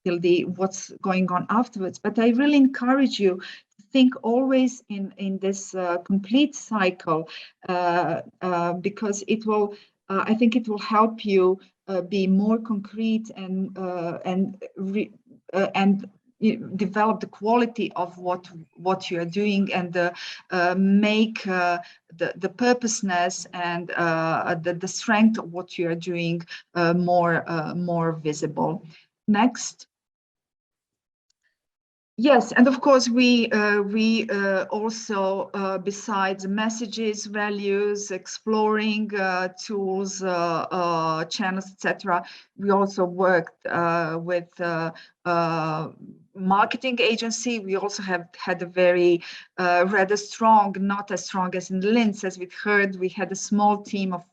till the what's going on afterwards. But I really encourage you to think always in this complete cycle, because it will. I think it will help you be more concrete and develop the quality of what you are doing, and make the purposeness and the strength of what you are doing more visible. Next. Yes, and of course we also, besides messages, values, exploring tools, channels, etc., we also worked with marketing agency. We also have had a very rather strong, not as strong as in Linz, as we've heard. We had a small team of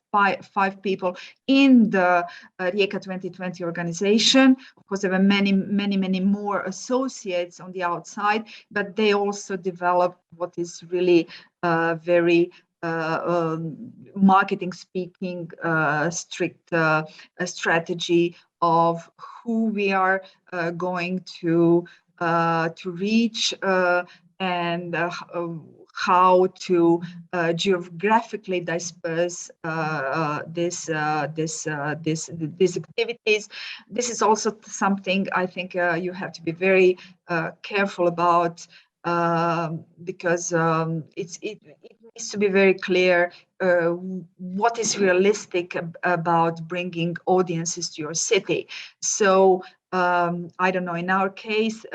five people in the Rijeka 2020 organization. Of course, there were many more associates on the outside, but they also developed what is really very marketing speaking, strict strategy of who we are going to reach, and how to geographically disperse these activities. This is also something I think you have to be very careful about, because it needs to be very clear what is realistic about bringing audiences to your city. So I don't know, in our case,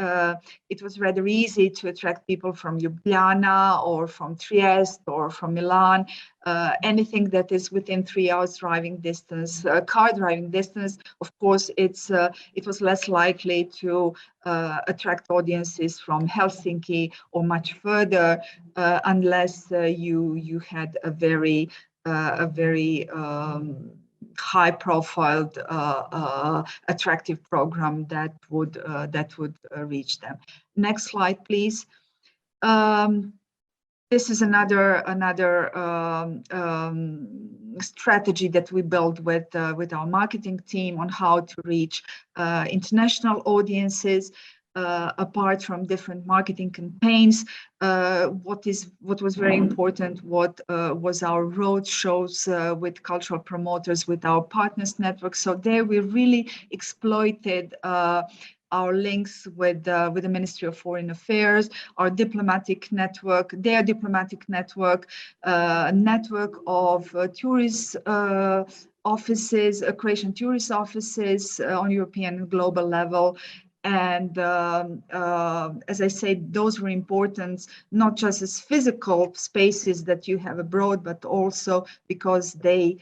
it was rather easy to attract people from Ljubljana or from Trieste or from Milan, anything that is within 3 hours driving distance, car driving distance. Of course, it was less likely to attract audiences from Helsinki or much further, unless you had a very high-profiled, attractive program that would reach them. Next slide, please. This is another strategy that we built with our marketing team on how to reach international audiences. Apart from different marketing campaigns, what was very important, was our road shows with cultural promoters, with our partners network. So there we really exploited our links with the Ministry of Foreign Affairs, our diplomatic network, their diplomatic network, network of tourist offices, Croatian tourist offices on European and global level. And as I said, those were important, not just as physical spaces that you have abroad, but also because they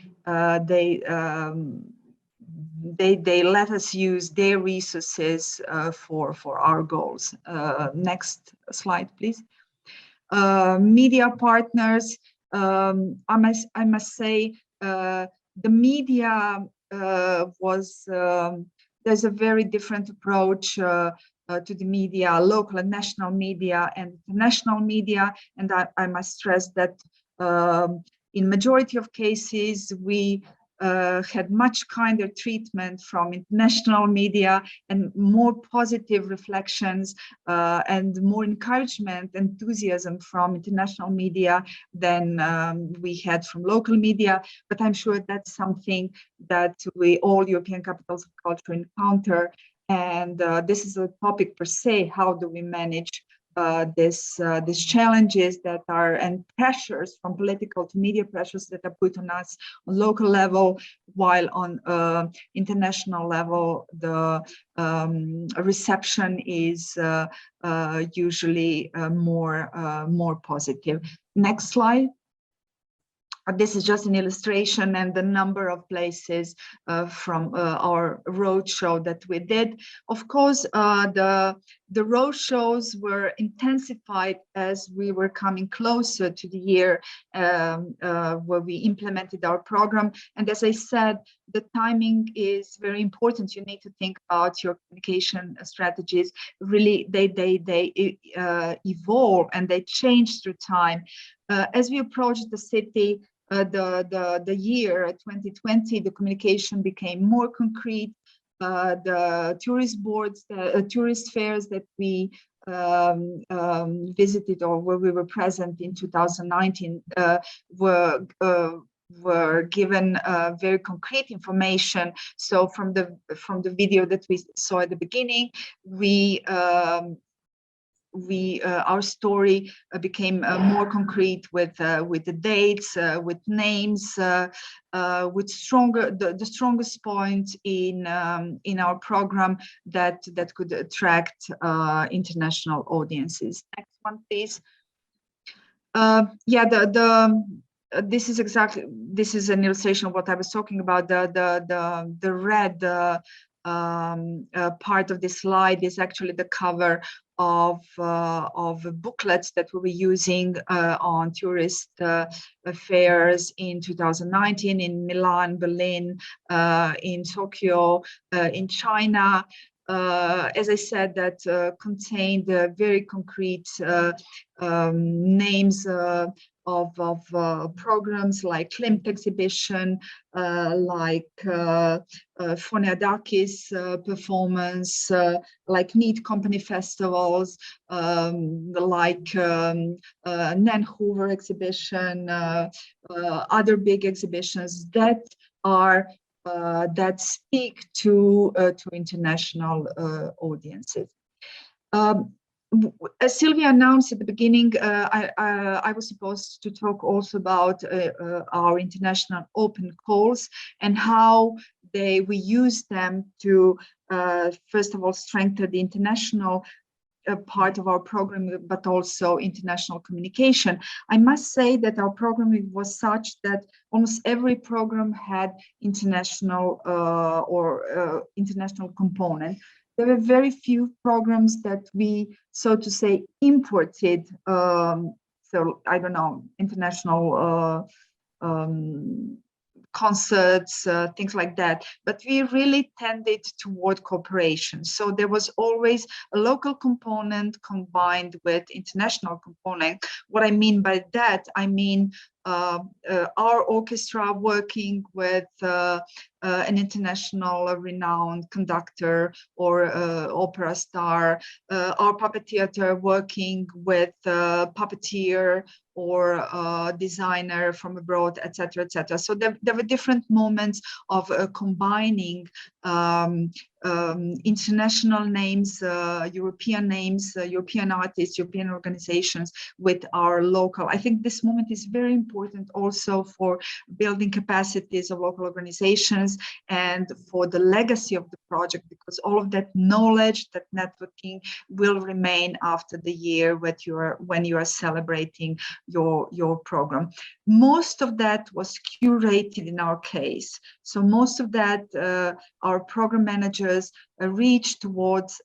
let us use their resources for our goals. Next slide, please. Media partners. I must say, the media was. There's a very different approach to the media, local and national media and international media. And I must stress that in majority of cases, we had much kinder treatment from international media and more positive reflections and more encouragement, enthusiasm from international media than we had from local media. But I'm sure that's something that we all European capitals of culture encounter. And this is a topic per se, how do we manage these challenges that are and pressures from political to media pressures that are put on us on local level, while on international level the reception is usually more positive. Next slide. This is just an illustration and the number of places from our roadshow that we did. Of course, the roadshows were intensified as we were coming closer to the year where we implemented our program. And as I said, the timing is very important. You need to think about your communication strategies. Really, they evolve and they change through time. As we approach the city, the year 2020, the communication became more concrete. The tourist boards, the tourist fairs that we visited or where we were present in 2019 were given very concrete information. So from the video that we saw at the beginning, our story became more concrete with the dates, with names, with the strongest point in our program that could attract international audiences. Next one, please. This is an illustration of what I was talking about. The red part of this slide is actually the cover of booklets that we were using on tourist fairs in 2019 in Milan, Berlin, in Tokyo, in China. As I said, that contained very concrete names of programs like Klimt exhibition, like Phoniadakis performance, like Neat Company festivals, like Nan Hoover exhibition, other big exhibitions that are that speak to international audiences. As Sylvia announced at the beginning, I was supposed to talk also about our international open calls and how we use them to, first of all, strengthen the international part of our program, but also international communication. I must say that our programming was such that almost every program had international international component. There were very few programs that we, so to say, imported. So I don't know, international concerts, things like that. But we really tended toward cooperation. So there was always a local component combined with international component. What I mean by that, I mean our orchestra working with an international renowned conductor or opera star, our puppet theater working with a puppeteer or designer from abroad, etc., etc. So there were different moments of combining international names, European names, European artists, European organizations with our local. I think this moment is very important also for building capacities of local organizations and for the legacy of the project, because all of that knowledge, that networking will remain after the year when you are celebrating your program. Most of that was curated in our case. So most of that, our program managers reached towards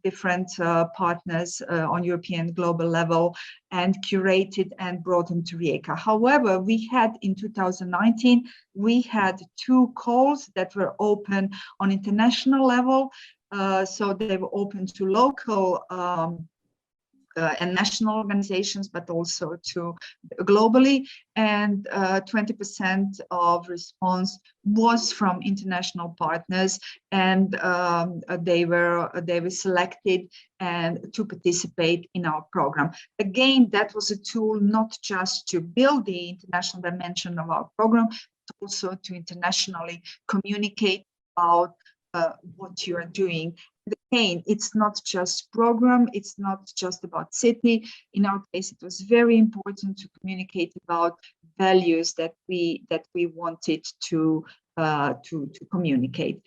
different partners on European global level and curated and brought them to Rijeka. However, we had in 2019, we had 2 calls that were open on international level. So they were open to local and national organizations, but also to globally, and 20% of response was from international partners, and they were selected and to participate in our program. Again, that was a tool not just to build the international dimension of our program, but also to internationally communicate about what you are doing. Again, it's not just program, it's not just about city. In our case, it was very important to communicate about values that we wanted to communicate.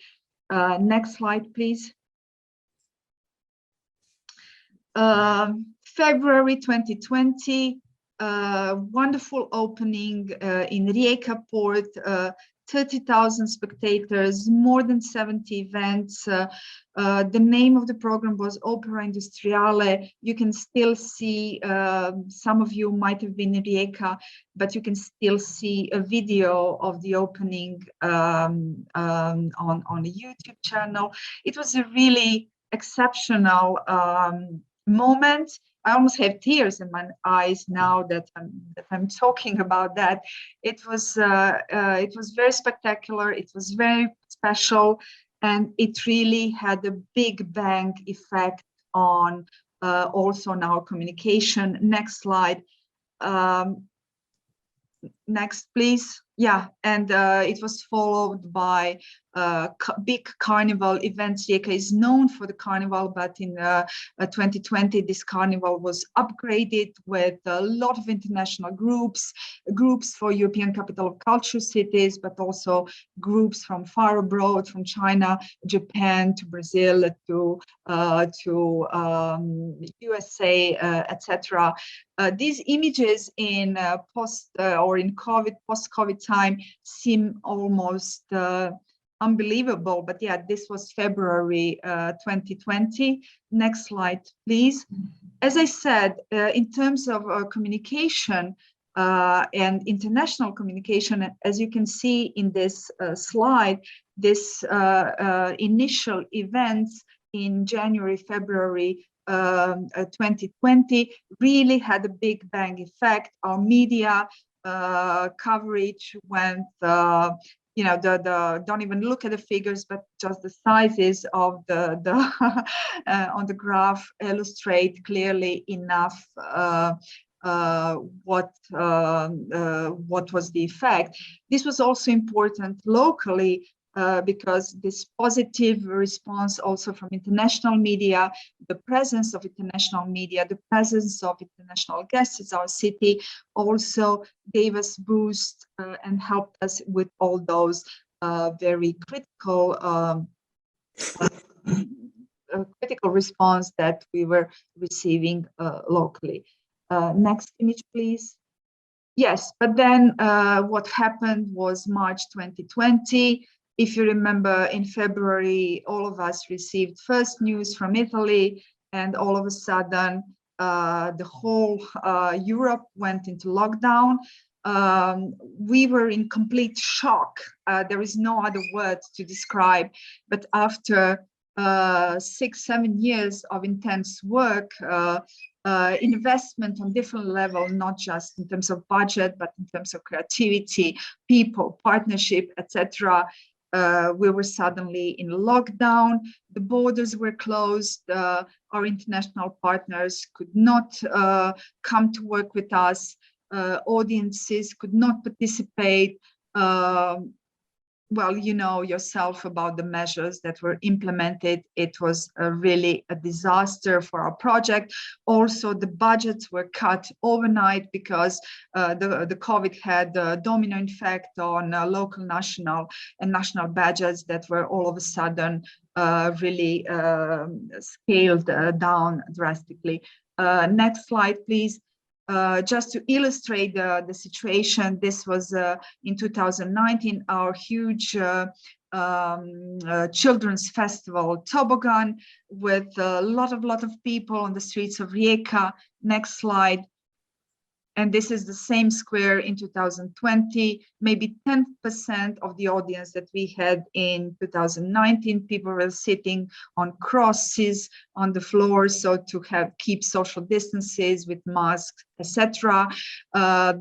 Next slide, please. February 2020, wonderful opening in Rijeka port, 30,000 spectators, more than 70 events. The name of the program was Opera Industriale. You can still see, some of you might have been in Rijeka, but you can still see a video of the opening on a YouTube channel. It was a really exceptional moment. I almost have tears in my eyes now that I'm talking about that. It was very spectacular. It was very special, and it really had a big bang effect on also on our communication. Next slide. Next, please. Yeah, and it was followed by big carnival events. Rijeka is known for the carnival, but in 2020, this carnival was upgraded with a lot of international groups for European Capital of Culture cities, but also groups from far abroad, from China, Japan, to Brazil, to USA, etc. These images in post-COVID time seem almost unbelievable, but yeah, this was February 2020. Next slide, please. As I said, in terms of communication and international communication, as you can see in this slide, this initial events in January, February 2020 really had a big bang effect. Our media coverage went, you know, don't even look at the figures, but just the sizes of the on the graph illustrate clearly enough what was the effect. This was also important locally because this positive response also from international media, the presence of international media, the presence of international guests in our city also gave us boost and helped us with all those very critical critical response that we were receiving locally. Next image, please. Yes, but then what happened was March 2020. If you remember, in February, all of us received first news from Italy, and all of a sudden, the whole Europe went into lockdown. We were in complete shock. There is no other word to describe, but after 6-7 years of intense work, investment on different levels, not just in terms of budget, but in terms of creativity, people, partnership, etc. We were suddenly in lockdown. The borders were closed. Our international partners could not come to work with us. Audiences could not participate. Well, you know yourself about the measures that were implemented. It was really a disaster for our project. Also, the budgets were cut overnight because the COVID had a domino effect on local, national, and national budgets that were all of a sudden really scaled down drastically. Next slide, please. Just to illustrate the situation, this was in 2019, our huge children's festival Toboggan, with a lot of people on the streets of Rijeka. Next slide. And this is the same square in 2020, maybe 10% of the audience that we had in 2019. People were sitting on crosses on the floor, so to keep social distances with masks, etc. A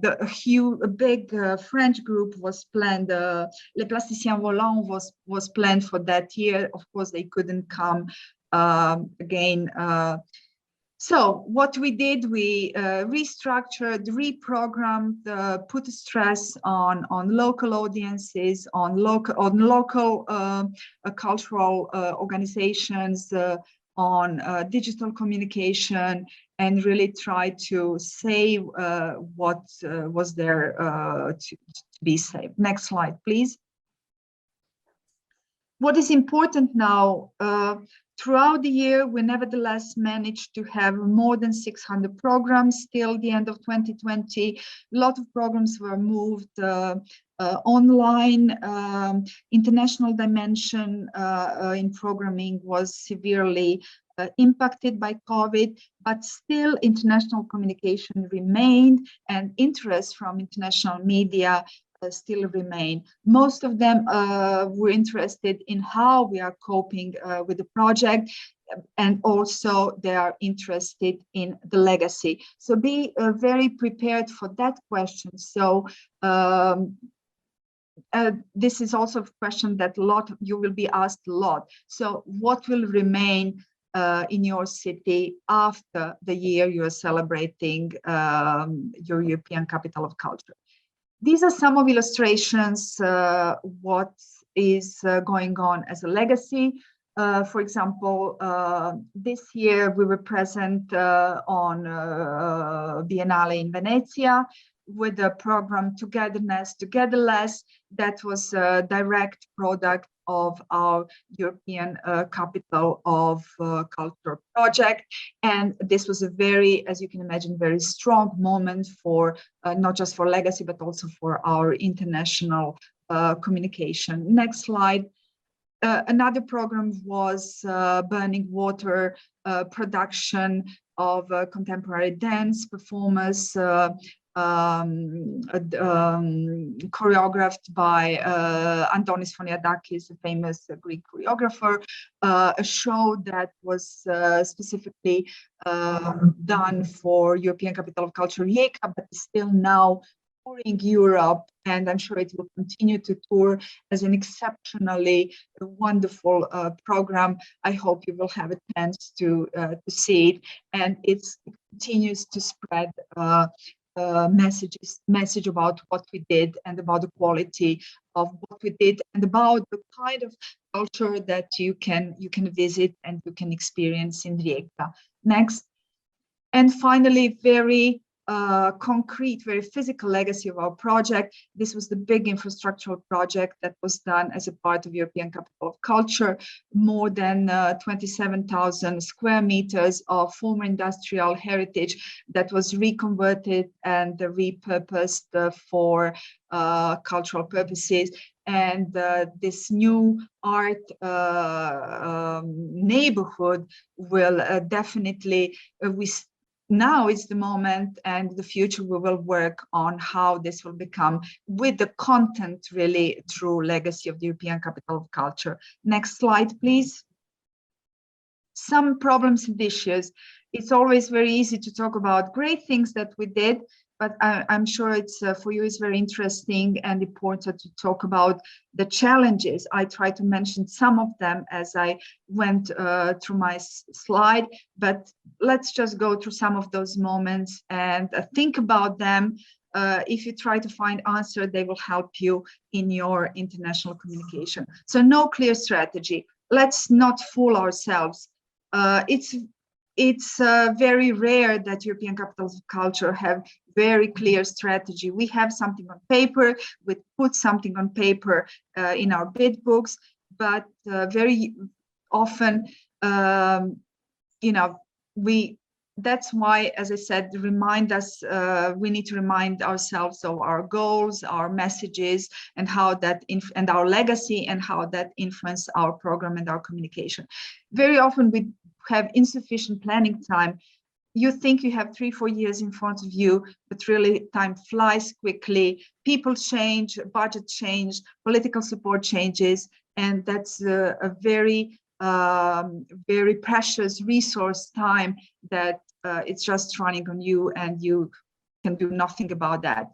big French group was planned. Les Plasticiens Volants was planned for that year. Of course, they couldn't come again. So what we did, we restructured, reprogrammed, put stress on local audiences, on local cultural organizations, on digital communication, and really try to save what was there to be saved. Next slide, please. What is important now, throughout the year, we nevertheless managed to have more than 600 programs till the end of 2020. A lot of programs were moved online. International dimension in programming was severely impacted by COVID, but still international communication remained, and interest from international media still remain. Most of them were interested in how we are coping with the project, and also they are interested in the legacy. So be very prepared for that question. So this is also a question that you will be asked a lot. So what will remain in your city after the year you are celebrating your European Capital of Culture? These are some of illustrations, what is going on as a legacy. For example, this year we were present on Biennale in Venezia with the program Togetherness, Togetherless. That was a direct product of our European Capital of Culture project. And this was a very, as you can imagine, very strong moment for not just for legacy, but also for our international communication. Next slide. Another program was Burning Water, production of contemporary dance performers, choreographed by Antonis Phoniadakis, a famous Greek choreographer, a show that was specifically done for European Capital of Culture Rijeka, but is still now touring Europe, and I'm sure it will continue to tour as an exceptionally wonderful program. I hope you will have a chance to see it, and it continues to spread message about what we did and about the quality of what we did and about the kind of culture that you can visit and you can experience in Rijeka. Next. And finally, very concrete, very physical legacy of our project. This was the big infrastructural project that was done as a part of European Capital of Culture. More than 27,000 square meters of former industrial heritage that was reconverted and repurposed for cultural purposes. And this new art neighborhood will definitely, now is the moment, and the future we will work on how this will become with the content really true legacy of the European Capital of Culture. Next slide, please. Some problems and issues. It's always very easy to talk about great things that we did, but I'm sure it's for you it's very interesting and important to talk about the challenges. I tried to mention some of them as I went through my slide, but let's just go through some of those moments and think about them. If you try to find answer, they will help you in your international communication. So no clear strategy. Let's not fool ourselves. It's very rare that European Capitals of Culture have very clear strategy. We have something on paper, we put something on paper in our bid books, but very often, that's why, as I said, we need to remind ourselves of our goals, our messages, and how that and our legacy, and how that influence our program and our communication. Very often we have insufficient planning time. You think you have 3-4 years in front of you, but really time flies quickly. People change, budget change, political support changes, and that's a very, very precious resource time that it's just running on you, and you can do nothing about that.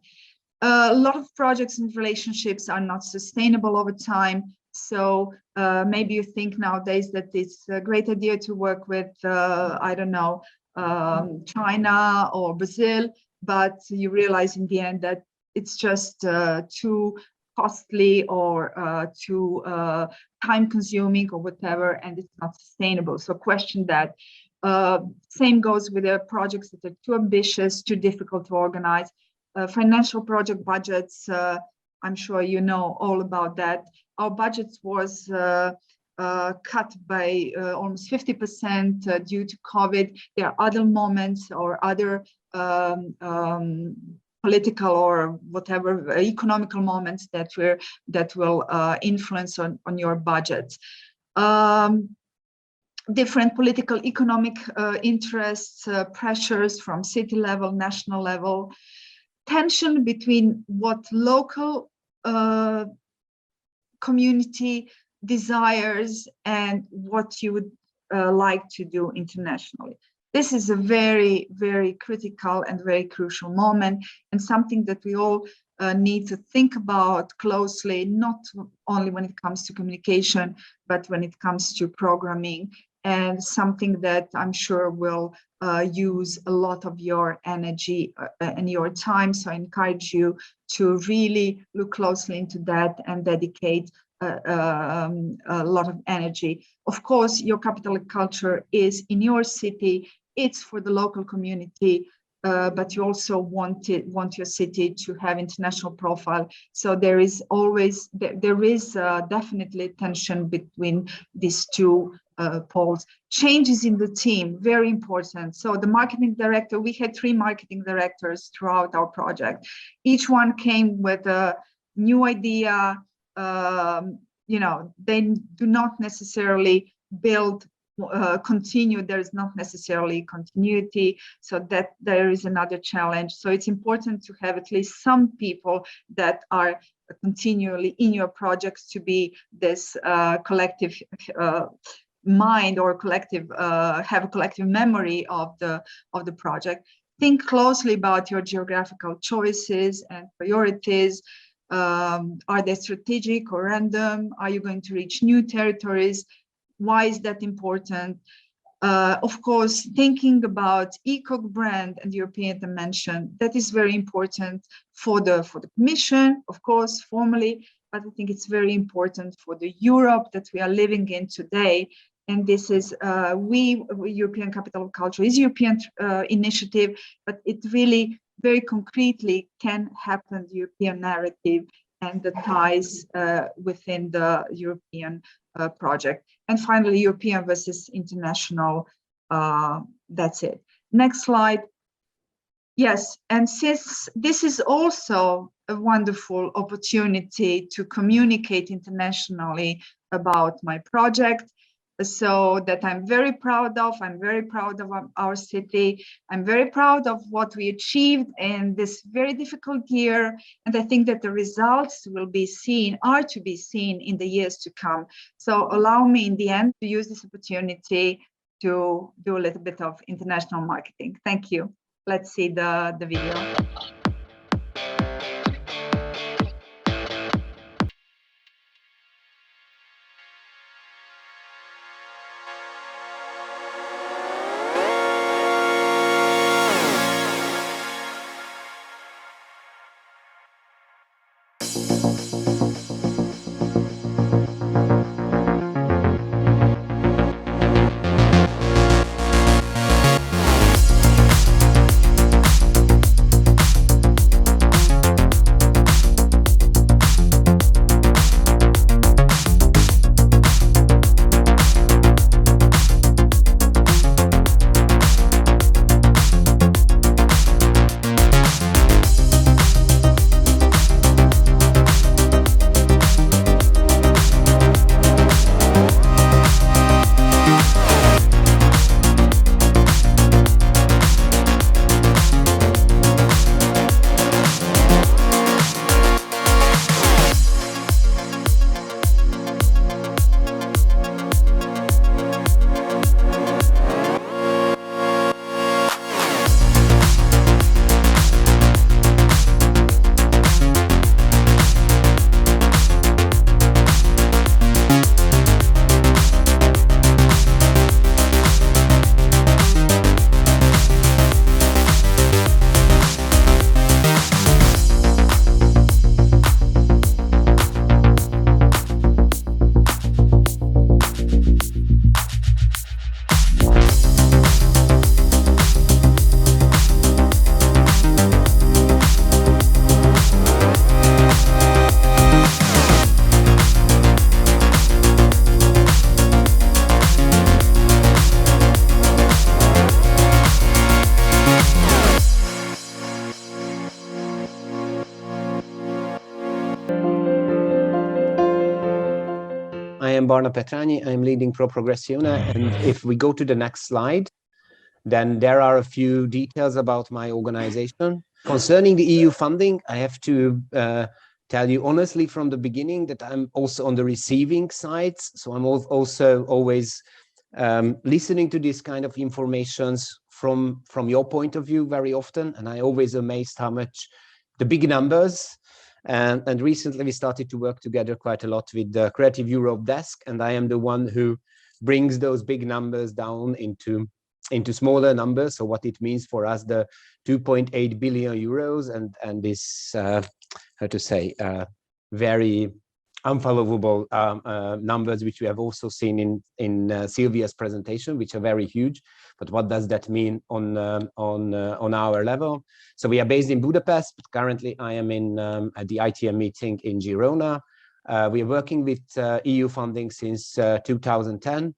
A lot of projects and relationships are not sustainable over time. So maybe you think nowadays that it's a great idea to work with, I don't know, China or Brazil, but you realize in the end that it's just too costly or too time-consuming or whatever, and it's not sustainable. So question that. Same goes with the projects that are too ambitious, too difficult to organize. Financial project budgets, I'm sure you know all about that. Our budgets was cut by almost 50% due to COVID. There are other moments or other political or whatever economical moments that will influence on your budgets. Different political economic interests, pressures from city level, national level, tension between what local community desires and what you would like to do internationally. This is a very, very critical and very crucial moment, and something that we all need to think about closely, not only when it comes to communication, but when it comes to programming, and something that I'm sure will use a lot of your energy and your time. So I encourage you to really look closely into that and dedicate a lot of energy. Of course, your capital of culture is in your city, it's for the local community, but you also want your city to have international profile. So there is always, there is definitely tension between these two poles. Changes in the team, very important. So the marketing director, we had 3 marketing directors throughout our project. Each one came with a new idea. You know, they do not necessarily build continue, there is not necessarily continuity, so that there is another challenge. So it's important to have at least some people that are continually in your projects to be this collective mind or collective have a collective memory of the project. Think closely about your geographical choices and priorities. Are they strategic or random? Are you going to reach new territories? Why is that important? Of course, thinking about ECoC brand and European dimension, that is very important for the Commission, of course, formally, but I think it's very important for the Europe that we are living in today. And this is, European Capital of Culture is a European initiative, but it really very concretely can happen, the European narrative and the ties within the European project. And finally, European versus international, that's it. Next slide. Yes, and since this is also a wonderful opportunity to communicate internationally about my project, so that I'm very proud of. I'm very proud of our city. I'm very proud of what we achieved in this very difficult year. And I think that the results are to be seen in the years to come. So allow me in the end to use this opportunity to do a little bit of international marketing. Thank you. Let's see the video. am Barna Petrányi. I'm leading Pro Progressione. And if we go to the next slide, then there are a few details about my organization. Concerning the EU funding, I have to tell you honestly from the beginning that I'm also on the receiving side. So I'm also always listening to this kind of informations from your point of view very often. And I always amazed how much the big numbers. And recently we started to work together quite a lot with the Creative Europe desk. And I am the one who brings those big numbers down into smaller numbers. So what it means for us, the 2.8 billion euros and this, how to say, very unfollowable numbers, which we have also seen in Sylvia's presentation, which are very huge. But what does that mean on our level? So we are based in Budapest, but currently I am in at the ITM meeting in Girona. We are working with EU funding since 2010.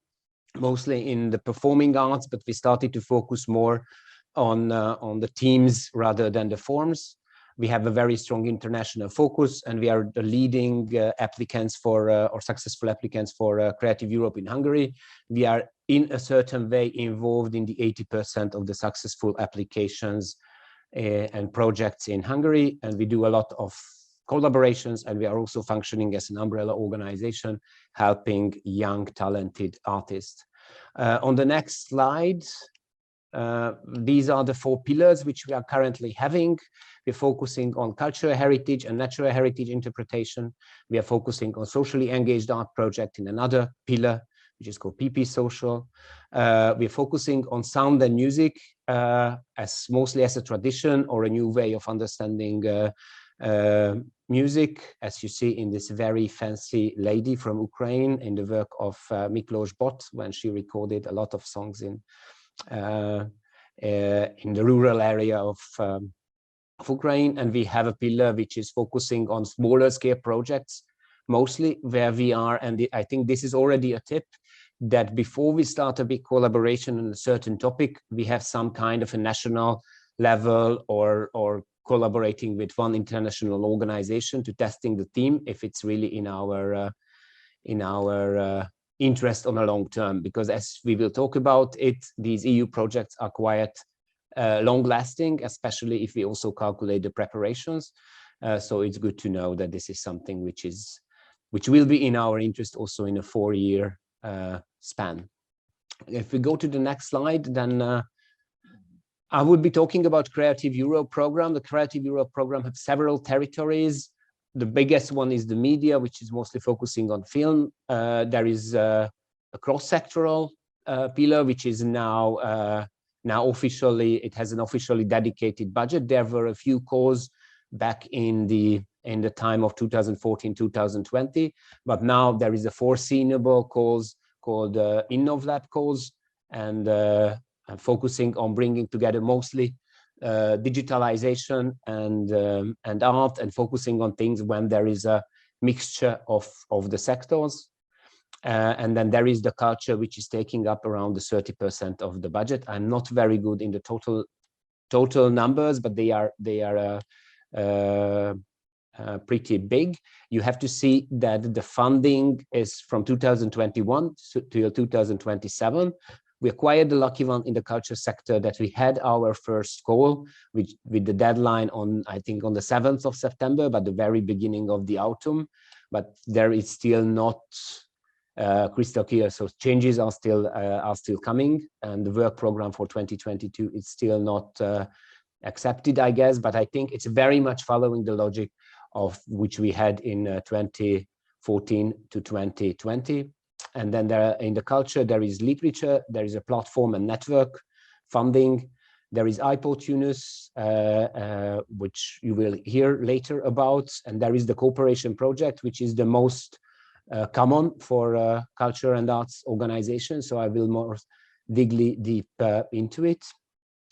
Mostly in the performing arts, but we started to focus more on the teams rather than the forms. We have a very strong international focus, and we are the leading applicants for or successful applicants for Creative Europe in Hungary. We are in a certain way involved in the 80% of the successful applications and projects in Hungary, and we do a lot of collaborations, and we are also functioning as an umbrella organization, helping young, talented artists. On the next slide, these are the 4 pillars which we are currently having. We're focusing on cultural heritage and natural heritage interpretation. We are focusing on socially engaged art project in another pillar, which is called PP Social. We're focusing on sound and music as mostly as a tradition or a new way of understanding music, as you see in this very fancy lady from Ukraine in the work of Miklós Bot, when she recorded a lot of songs in the rural area of Ukraine. And we have a pillar which is focusing on smaller scale projects, mostly where we are. And I think this is already a tip that before we start a big collaboration on a certain topic, we have some kind of a national level or collaborating with one international organization to testing the theme if it's really in our interest on a long term, because as we will talk about it, these EU projects are quite long lasting, especially if we also calculate the preparations. So it's good to know that this is something which will be in our interest also in a 4-year span. If we go to the next slide, then I would be talking about Creative Europe program. The Creative Europe program has several territories. The biggest one is the media, which is mostly focusing on film. There is a cross-sectoral pillar, which is now officially, it has an officially dedicated budget. There were a few calls back in the time of 2014-2020, but now there is a foreseeable cause called InnovLab calls, and focusing on bringing together mostly digitalization and art, and focusing on things when there is a mixture of the sectors. And then there is the culture, which is taking up around the 30% of the budget. I'm not very good in the total numbers, but they are pretty big. You have to see that the funding is from 2021 to 2027. We are quite the lucky one in the culture sector that we had our first call with the deadline on, I think, on the 7th of September, but the very beginning of the autumn. But there is still not crystal clear, so changes are still coming, and the work program for 2022 is still not accepted, I guess. But I think it's very much following the logic of which we had in 2014 to 2020. And then there, in the culture, there is literature, there is a platform and network funding, there is i-Portunus, which you will hear later about, and there is the cooperation project, which is the most common for culture and arts organizations. So I will more dig deep into it.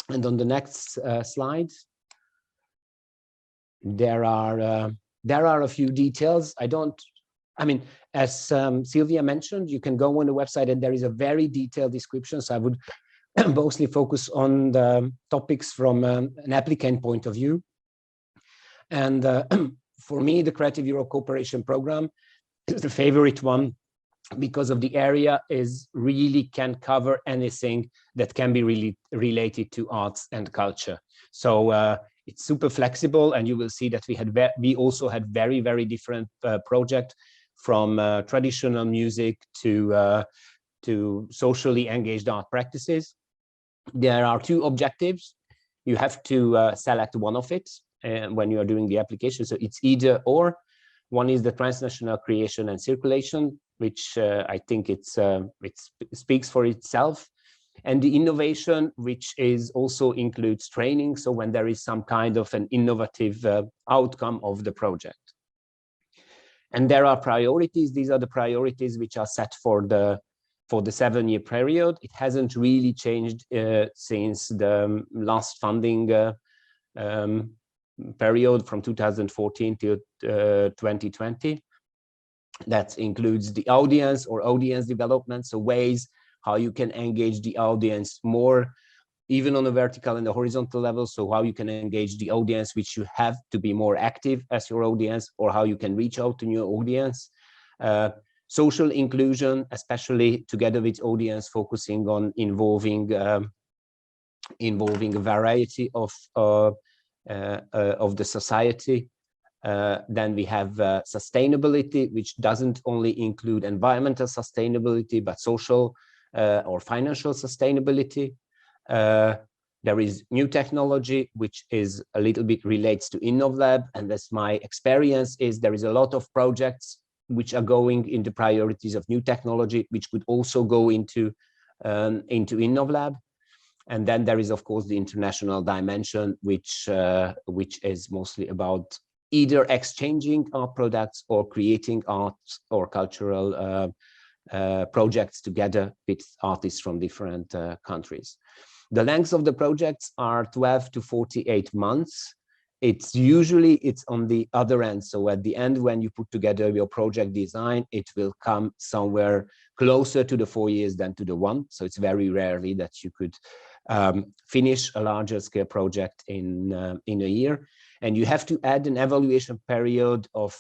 And on the next slide, there are a few details. I mean, as Sylvia mentioned, you can go on the website and there is a very detailed description. So I would mostly focus on the topics from an applicant point of view. And for me, the Creative Europe Cooperation Program is the favorite one because of the area is really can cover anything that can be really related to arts and culture. So it's super flexible, and you will see that we also had very, very different projects, from traditional music to socially engaged art practices. There are two objectives. You have to select one of it when you are doing the application. So it's either or. One is the transnational creation and circulation, which I think it speaks for itself, and the innovation, which is also includes training. So when there is some kind of an innovative outcome of the project. And there are priorities. These are the priorities which are set for the 7-year period. It hasn't really changed since the last funding period from 2014 to 2020. That includes the audience or audience development, so ways how you can engage the audience more, even on a vertical and a horizontal level. So how you can engage the audience, which you have to be more active as your audience, or how you can reach out to new audience. Social inclusion, especially together with audience, focusing on involving a variety of the society. Then we have sustainability, which doesn't only include environmental sustainability, but social or financial sustainability. There is new technology, which is a little bit relates to InnovLab, and that's my experience is there is a lot of projects which are going into priorities of new technology, which could also go into InnovLab. And then there is, of course, the international dimension, which is mostly about either exchanging our products or creating art or cultural projects together with artists from different countries. The lengths of the projects are 12 to 48 months. It's on the other end. So at the end, when you put together your project design, it will come somewhere closer to the 4 years than to the 1. So it's very rarely that you could finish a larger scale project in a year. And you have to add an evaluation period of,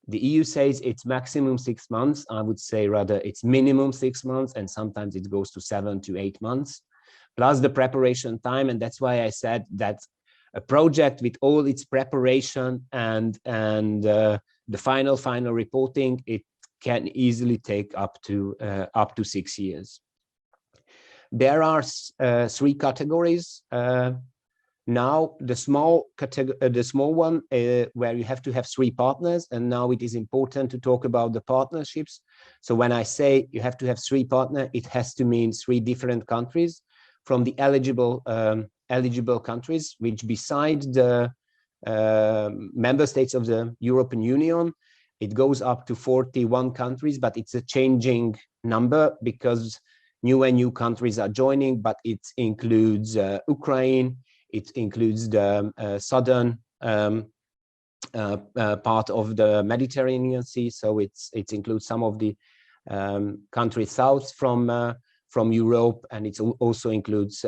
the EU says it's maximum 6 months. I would say rather it's minimum 6 months, and sometimes it goes to 7 to 8 months, plus the preparation time. And that's why I said that a project with all its preparation and the final reporting, it can easily take up to 6 years. There are 3 categories. Now the small one where you have to have 3 partners, and now it is important to talk about the partnerships. So when I say you have to have 3 partners, it has to mean 3 different countries from the eligible countries, which beside the member states of the European Union, it goes up to 41 countries, but it's a changing number because new countries are joining, but it includes Ukraine, it includes the southern part of the Mediterranean Sea, so it includes some of the countries south from Europe, and it also includes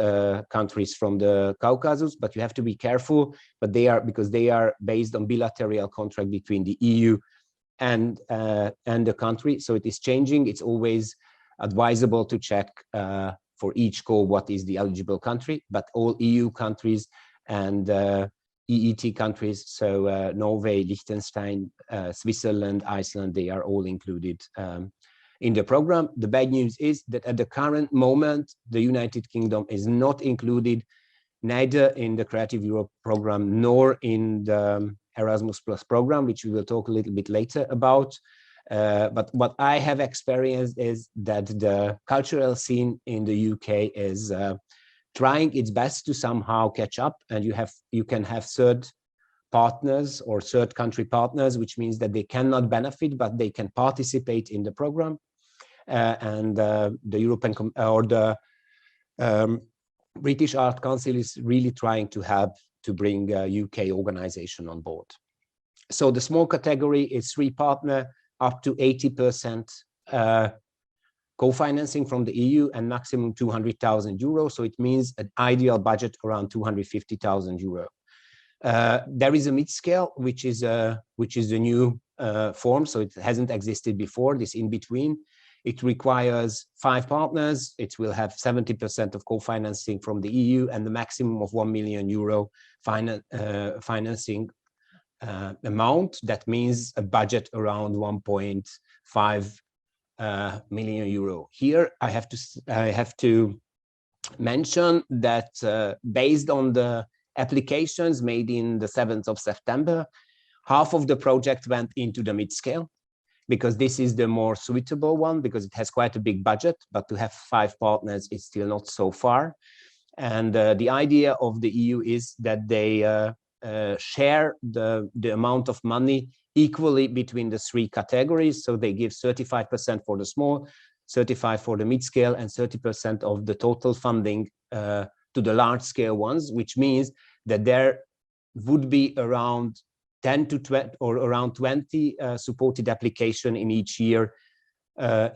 countries from the Caucasus. But you have to be careful. But because they are based on bilateral contract between the EU and the country, so it is changing. It's always advisable to check for each call what is the eligible country, but all EU countries and EET countries, so Norway, Liechtenstein, Switzerland, Iceland, they are all included in the program. The bad news is that at the current moment, the United Kingdom is not included neither in the Creative Europe program nor in the Erasmus Plus program, which we will talk a little bit later about. But what I have experienced is that the cultural scene in the UK is trying its best to somehow catch up, and you can have third partners or third country partners, which means that they cannot benefit, but they can participate in the program. And the European or the British Art Council is really trying to help to bring a UK organization on board. So the small category is 3 partner, up to 80% co-financing from the EU and maximum 200,000 euros. So it means an ideal budget around 250,000 euros. There is a mid-scale, which is the new form, so it hasn't existed before, this in between. It requires 5 partners. It will have 70% of co-financing from the EU and the maximum of 1 million euro financing amount. That means a budget around 1.5 million euro. Here I have to mention that based on the applications made in the 7th of September, half of the project went into the mid-scale, because this is the more suitable one, because it has quite a big budget, but to have 5 partners is still not so far. And the idea of the EU is that they share the amount of money equally between the 3 categories. So they give 35% for the small, 35% for the mid-scale, and 30% of the total funding to the large-scale ones, which means that there would be around 10 to 20 or around 20 supported application in each year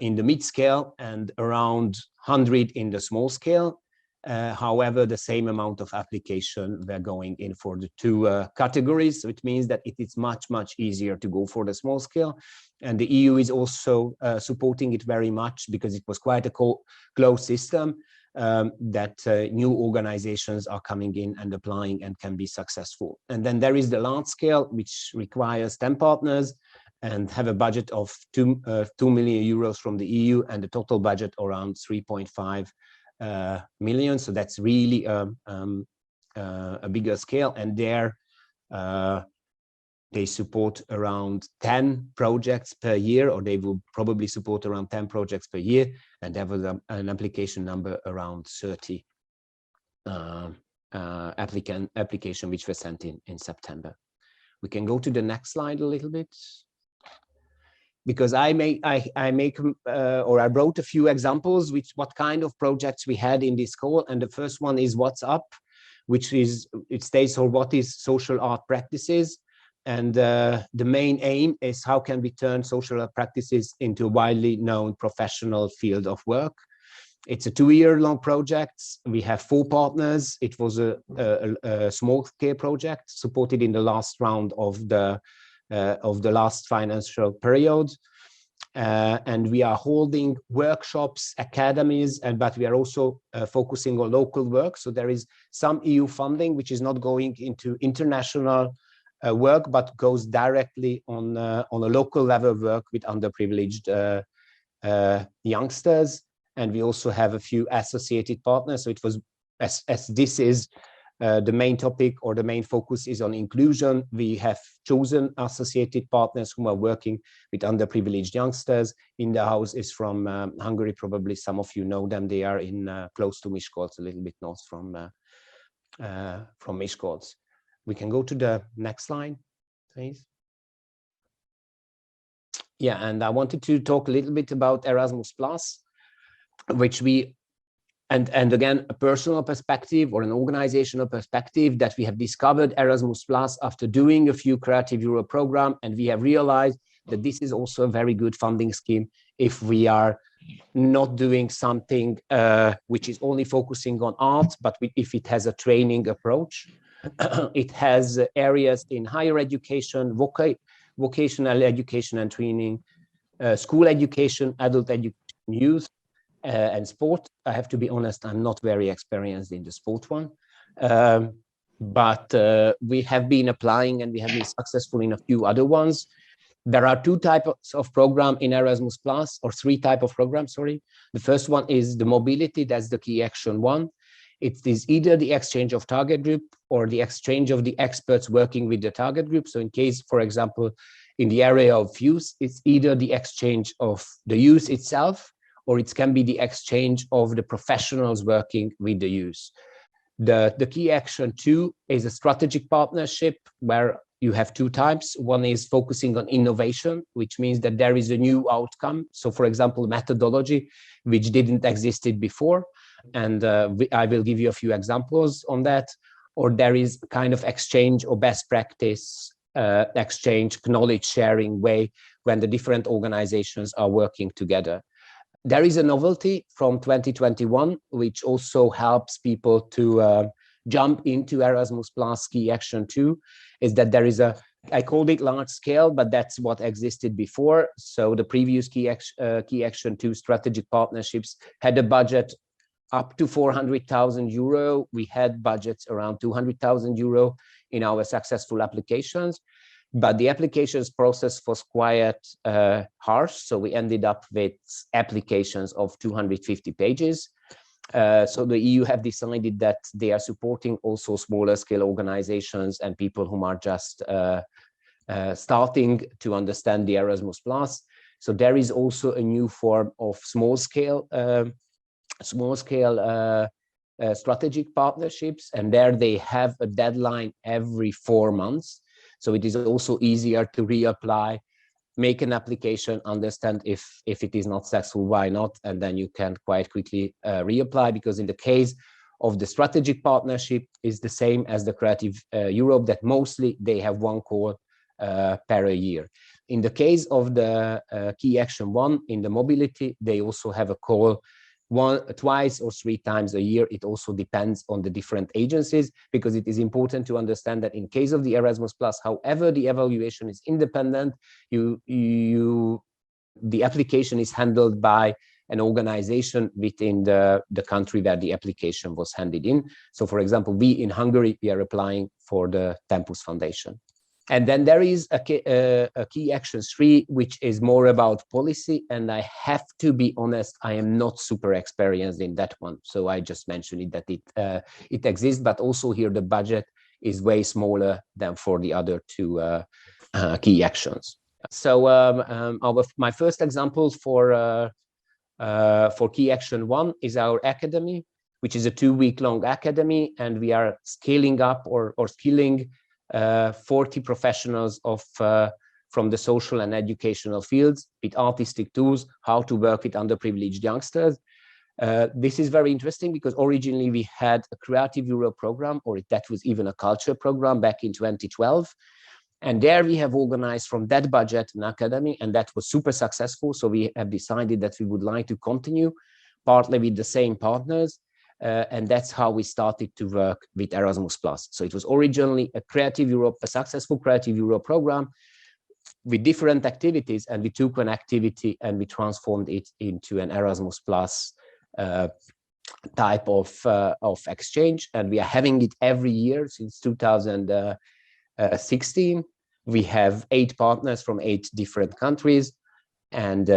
in the mid-scale and around 100 in the small scale. However, the same amount of application were going in for the 2 categories. So it means that it is much, much easier to go for the small scale. And the EU is also supporting it very much, because it was quite a closed system that new organizations are coming in and applying and can be successful. And then there is the large scale, which requires 10 partners and have a budget of 2 million euros from the EU and the total budget around 3.5 million. So that's really a bigger scale, and there they support around 10 projects per year, or they will probably support around 10 projects per year, and there was an application number around 30 application which were sent in September. We can go to the next slide a little bit, because I wrote a few examples which what kind of projects we had in this call. And the first one is What's Up, which is, it states for what is social art practices. And the main aim is how can we turn social art practices into a widely known professional field of work. It's a 2-year-long project. We have 4 partners. It was a small scale project supported in the last round of the last financial period. And we are holding workshops, academies, but we are also focusing on local work. So there is some EU funding which is not going into international work, but goes directly on a local level work with underprivileged youngsters. And we also have a few associated partners. So it was, as this is the main topic, or the main focus is on inclusion, we have chosen associated partners who are working with underprivileged youngsters. In the house is from Hungary. Probably some of you know them. They are in close to Miskolc, a little bit north from Miskolc. We can go to the next slide, please. Yeah, and I wanted to talk a little bit about Erasmus+, which we, and again, a personal perspective or an organizational perspective, that we have discovered Erasmus+ after doing a few Creative Europe program, and we have realized that this is also a very good funding scheme if we are not doing something which is only focusing on art, but if it has a training approach. It has areas in higher education, vocational education and training, school education, adult education, youth, and sport. I have to be honest, I'm not very experienced in the sport one, but we have been applying and we have been successful in a few other ones. There are 2 types of program in Erasmus+, or 3 types of programs, sorry. The first one is the mobility, that's the key action 1. It is either the exchange of target group or the exchange of the experts working with the target group. So in case, for example, in the area of youth, it's either the exchange of the youth itself, or it can be the exchange of the professionals working with the youth. The key action 2 is a strategic partnership, where you have 2 types. One is focusing on innovation, which means that there is a new outcome. So for example, methodology, which didn't existed before. And I will give you a few examples on that. Or there is kind of exchange or best practice exchange, knowledge sharing way when the different organizations are working together. There is a novelty from 2021, which also helps people to jump into Erasmus+ key action 2, is that there is a I called it large scale, but that's what existed before. So the previous Key Action 2 strategic partnerships had a budget up to 400,000 euro. We had budgets around 200,000 euro in our successful applications, but the applications process was quite harsh. So we ended up with applications of 250 pages. So the EU have decided that they are supporting also smaller scale organizations and people who are just starting to understand the Erasmus+. So there is also a new form of small scale strategic partnerships, and there they have a deadline every 4 months. So it is also easier to reapply, make an application, understand if it is not successful, why not, and then you can quite quickly reapply, because in the case of the strategic partnership is the same as the Creative Europe, that mostly they have one call per year. In the case of the Key Action 1 in the mobility, they also have a call twice or 3 times a year. It also depends on the different agencies, because it is important to understand that in case of the Erasmus+, however the evaluation is independent, the application is handled by an organization within the country where the application was handed in. So for example, we in Hungary, we are applying for the Tempus Foundation. And then there is a Key Action 3, which is more about policy. And I have to be honest, I am not super experienced in that one. So I just mentioned it, that it exists, but also here the budget is way smaller than for the other 2 key actions. So my first example for Key Action 1 is our academy, which is a 2-week-long academy, and we are scaling up or skilling 40 professionals from the social and educational fields with artistic tools, how to work with underprivileged youngsters. This is very interesting because originally we had a Creative Europe program, or that was even a culture program back in 2012. And there we have organized from that budget an academy, and that was super successful. So we have decided that we would like to continue, partly with the same partners. And that's how we started to work with Erasmus+. So it was originally a successful Creative Europe program with different activities, and we took an activity and we transformed it into an Erasmus+ type of exchange. And we are having it every year since 2016. We have 8 partners from 8 different countries, and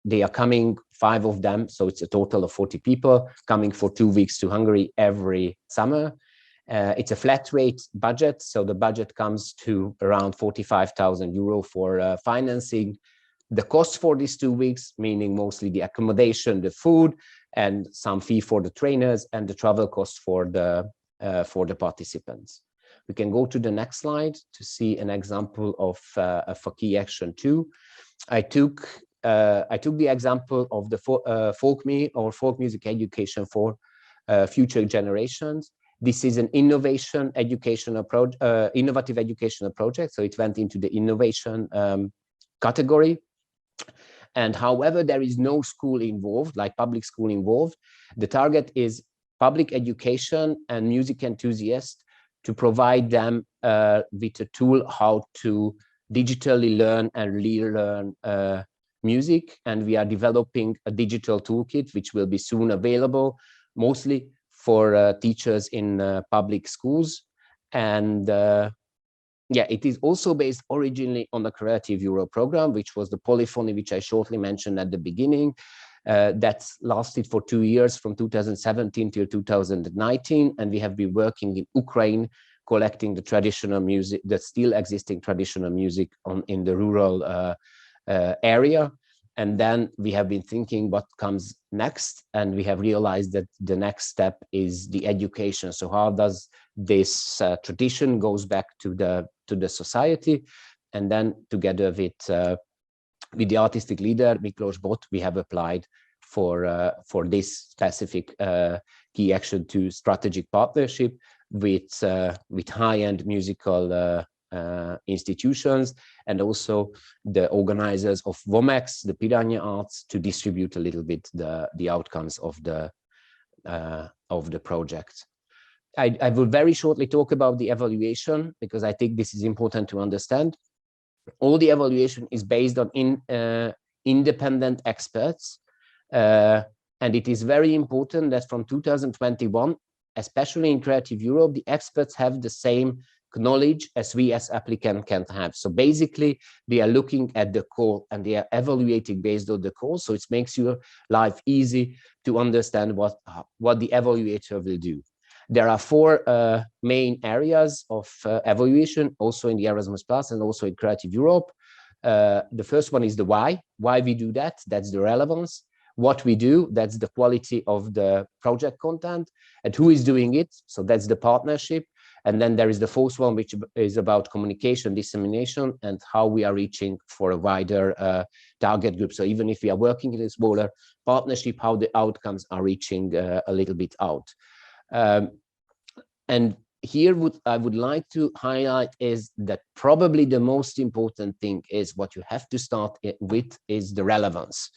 they are coming, 5 of them, so it's a total of 40 people coming for 2 weeks to Hungary every summer. It's a flat rate budget, so the budget comes to around 45,000 euro for financing the cost for these 2 weeks, meaning mostly the accommodation, the food, and some fee for the trainers, and the travel cost for the participants. We can go to the next slide to see an example of Key Action 2. I took the example of the folk music education for future generations. This is an innovative educational project, so it went into the innovation category. And however, there is no school involved, like public school involved. The target is public education and music enthusiasts to provide them with a tool how to digitally learn and relearn music. And we are developing a digital toolkit, which will be soon available, mostly for teachers in public schools. And yeah, it is also based originally on the Creative Europe program, which was the polyphony, which I shortly mentioned at the beginning. That's lasted for 2 years, from 2017 to 2019. And we have been working in Ukraine, collecting the traditional music, the still existing traditional music in the rural area. And then we have been thinking what comes next, and we have realized that the next step is the education. So how does this tradition goes back to the society? And then together with the artistic leader Miklós Bot, we have applied for this specific Key Action 2 strategic partnership with high-end musical institutions, and also the organizers of WOMEX, the Piranha Arts, to distribute a little bit the outcomes of the project. I will very shortly talk about the evaluation because I think this is important to understand. All the evaluation is based on independent experts. And it is very important that from 2021, especially in Creative Europe, the experts have the same knowledge as we as applicant can have. So basically, they are looking at the call and they are evaluating based on the call. So it makes your life easy to understand what the evaluator will do. There are 4 main areas of evaluation, also in the Erasmus Plus and also in Creative Europe. The first one is the why we do that. That's the relevance. What we do, that's the quality of the project content, and who is doing it. So that's the partnership. And then there is the 4th one, which is about communication, dissemination, and how we are reaching for a wider target group. So even if we are working in a smaller partnership, how the outcomes are reaching a little bit out. And here I would like to highlight is that probably the most important thing is what you have to start with is the relevance.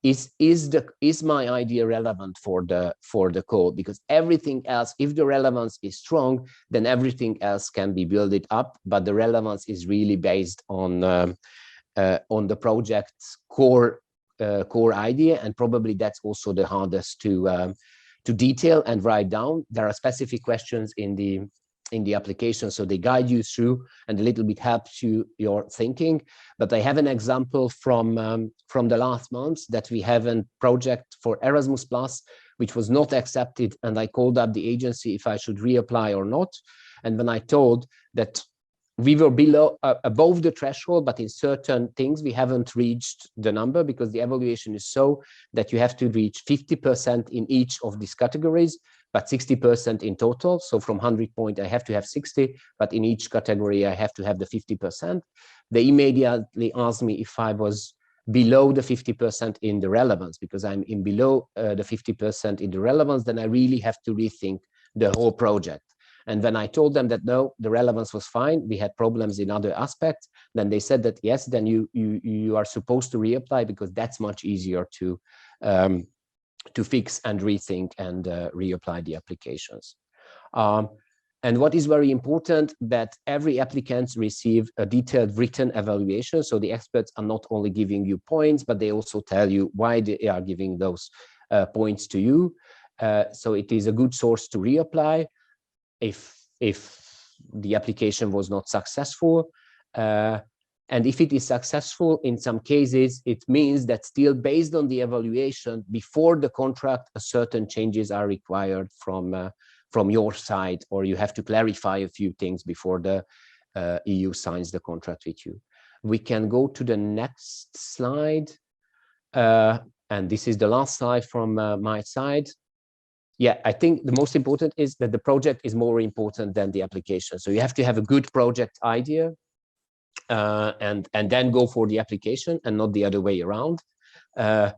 Is my idea relevant for the code? Because everything else, if the relevance is strong, then everything else can be built up. But the relevance is really based on the project's core idea, and probably that's also the hardest to detail and write down. There are specific questions in the application, so they guide you through and a little bit help you your thinking. But I have an example from the last month that we have a project for Erasmus Plus, which was not accepted, and I called up the agency if I should reapply or not. And when I told that we were above the threshold, but in certain things we haven't reached the number because the evaluation is so that you have to reach 50% in each of these categories, but 60% in total. So from 100 points, I have to have 60, but in each category, I have to have the 50%. They immediately asked me if I was below the 50% in the relevance, because I'm in below the 50% in the relevance, then I really have to rethink the whole project. And when I told them that no, the relevance was fine, we had problems in other aspects, then they said that yes, then you are supposed to reapply because that's much easier to fix and rethink and reapply the applications. And what is very important, that every applicant receive a detailed written evaluation. So the experts are not only giving you points, but they also tell you why they are giving those points to you. So it is a good source to reapply if the application was not successful. And if it is successful, in some cases, it means that still based on the evaluation before the contract, certain changes are required from your side, or you have to clarify a few things before the EU signs the contract with you. We can go to the next slide. And this is the last slide from my side. Yeah, I think the most important is that the project is more important than the application. So you have to have a good project idea and then go for the application and not the other way around. The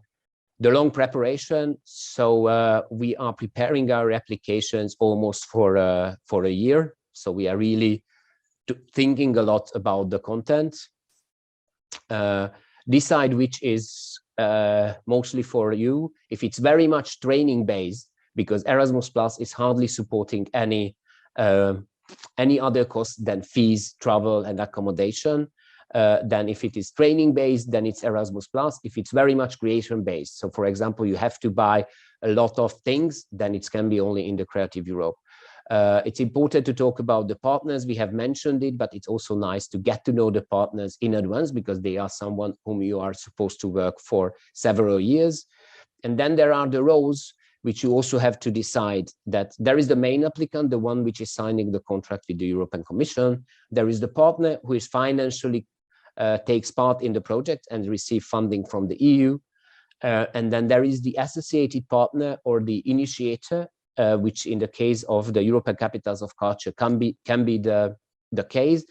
long preparation. So we are preparing our applications almost for a year. So we are really thinking a lot about the content. Decide which is mostly for you. If it's very much training based, because Erasmus Plus is hardly supporting any other costs than fees, travel, and accommodation. Then if it is training based, then it's Erasmus Plus. If it's very much creation based, so for example, you have to buy a lot of things, then it can be only in the Creative Europe. It's important to talk about the partners. We have mentioned it, but it's also nice to get to know the partners in advance because they are someone whom you are supposed to work for several years. And then there are the roles which you also have to decide. That there is the main applicant, the one which is signing the contract with the European Commission. There is the partner who is financially takes part in the project and receive funding from the EU. And then there is the associated partner or the initiator, which in the case of the European Capitals of Culture can be the case,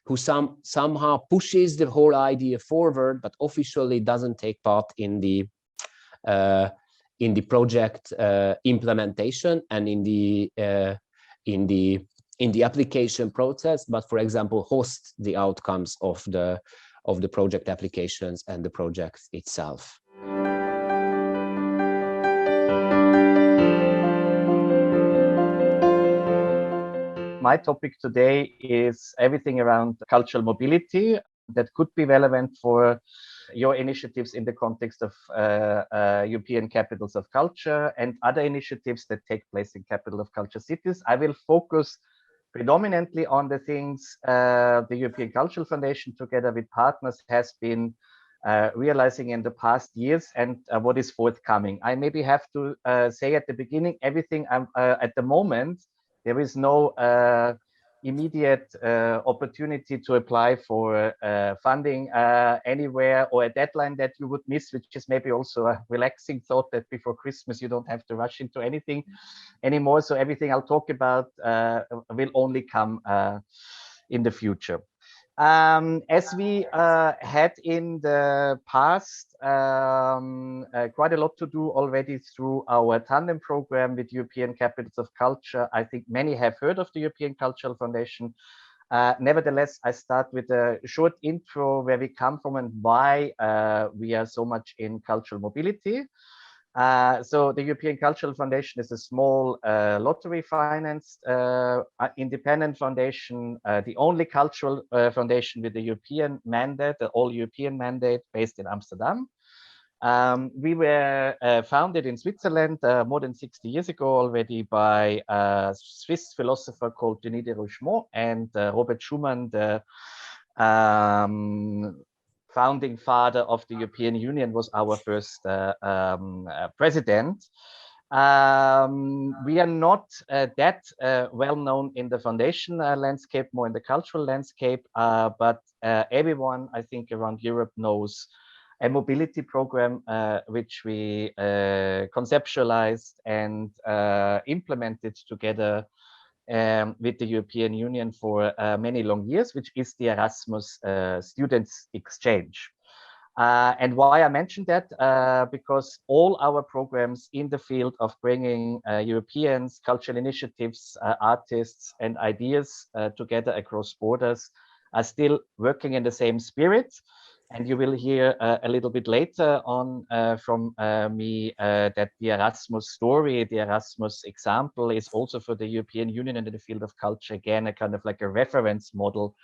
who somehow pushes the whole idea forward, but officially doesn't take part in the project implementation and in the application process, but for example, host the outcomes of the project applications and the project itself. my topic today is everything around cultural mobility that could be relevant for your initiatives in the context of European capitals of culture and other initiatives that take place in capital of culture cities. I will focus predominantly on the things the European Cultural Foundation, together with partners, has been realizing in the past years and what is forthcoming. I maybe have to say at the beginning, everything at the moment, there is no immediate opportunity to apply for funding anywhere, or a deadline that you would miss, which is maybe also a relaxing thought that before Christmas you don't have to rush into anything anymore. So everything I'll talk about will only come in the future. As we had in the past quite a lot to do already through our tandem program with European Capitals of Culture. I think many have heard of the European Cultural Foundation. Nevertheless, I start with a short intro where we come from and why we are so much in cultural mobility. So the European Cultural Foundation is a small lottery financed independent foundation, the only cultural foundation with a European mandate, the all European mandate, based in Amsterdam. We were founded in Switzerland more than 60 years ago already by a Swiss philosopher called Denis de Rougemont, and Robert Schuman, the founding father of the European Union, was our first president. We are not that well known in the foundation landscape, more in the cultural landscape, but everyone, I think, around Europe knows a mobility program which we conceptualized and implemented together with the European Union for many long years, which is the Erasmus Students Exchange. And why I mentioned that, because all our programs in the field of bringing Europeans, cultural initiatives, artists and ideas together across borders are still working in the same spirit. And you will hear a little bit later on from me that the Erasmus story, the Erasmus example, is also for the European Union and in the field of culture, again, a kind of like a reference model.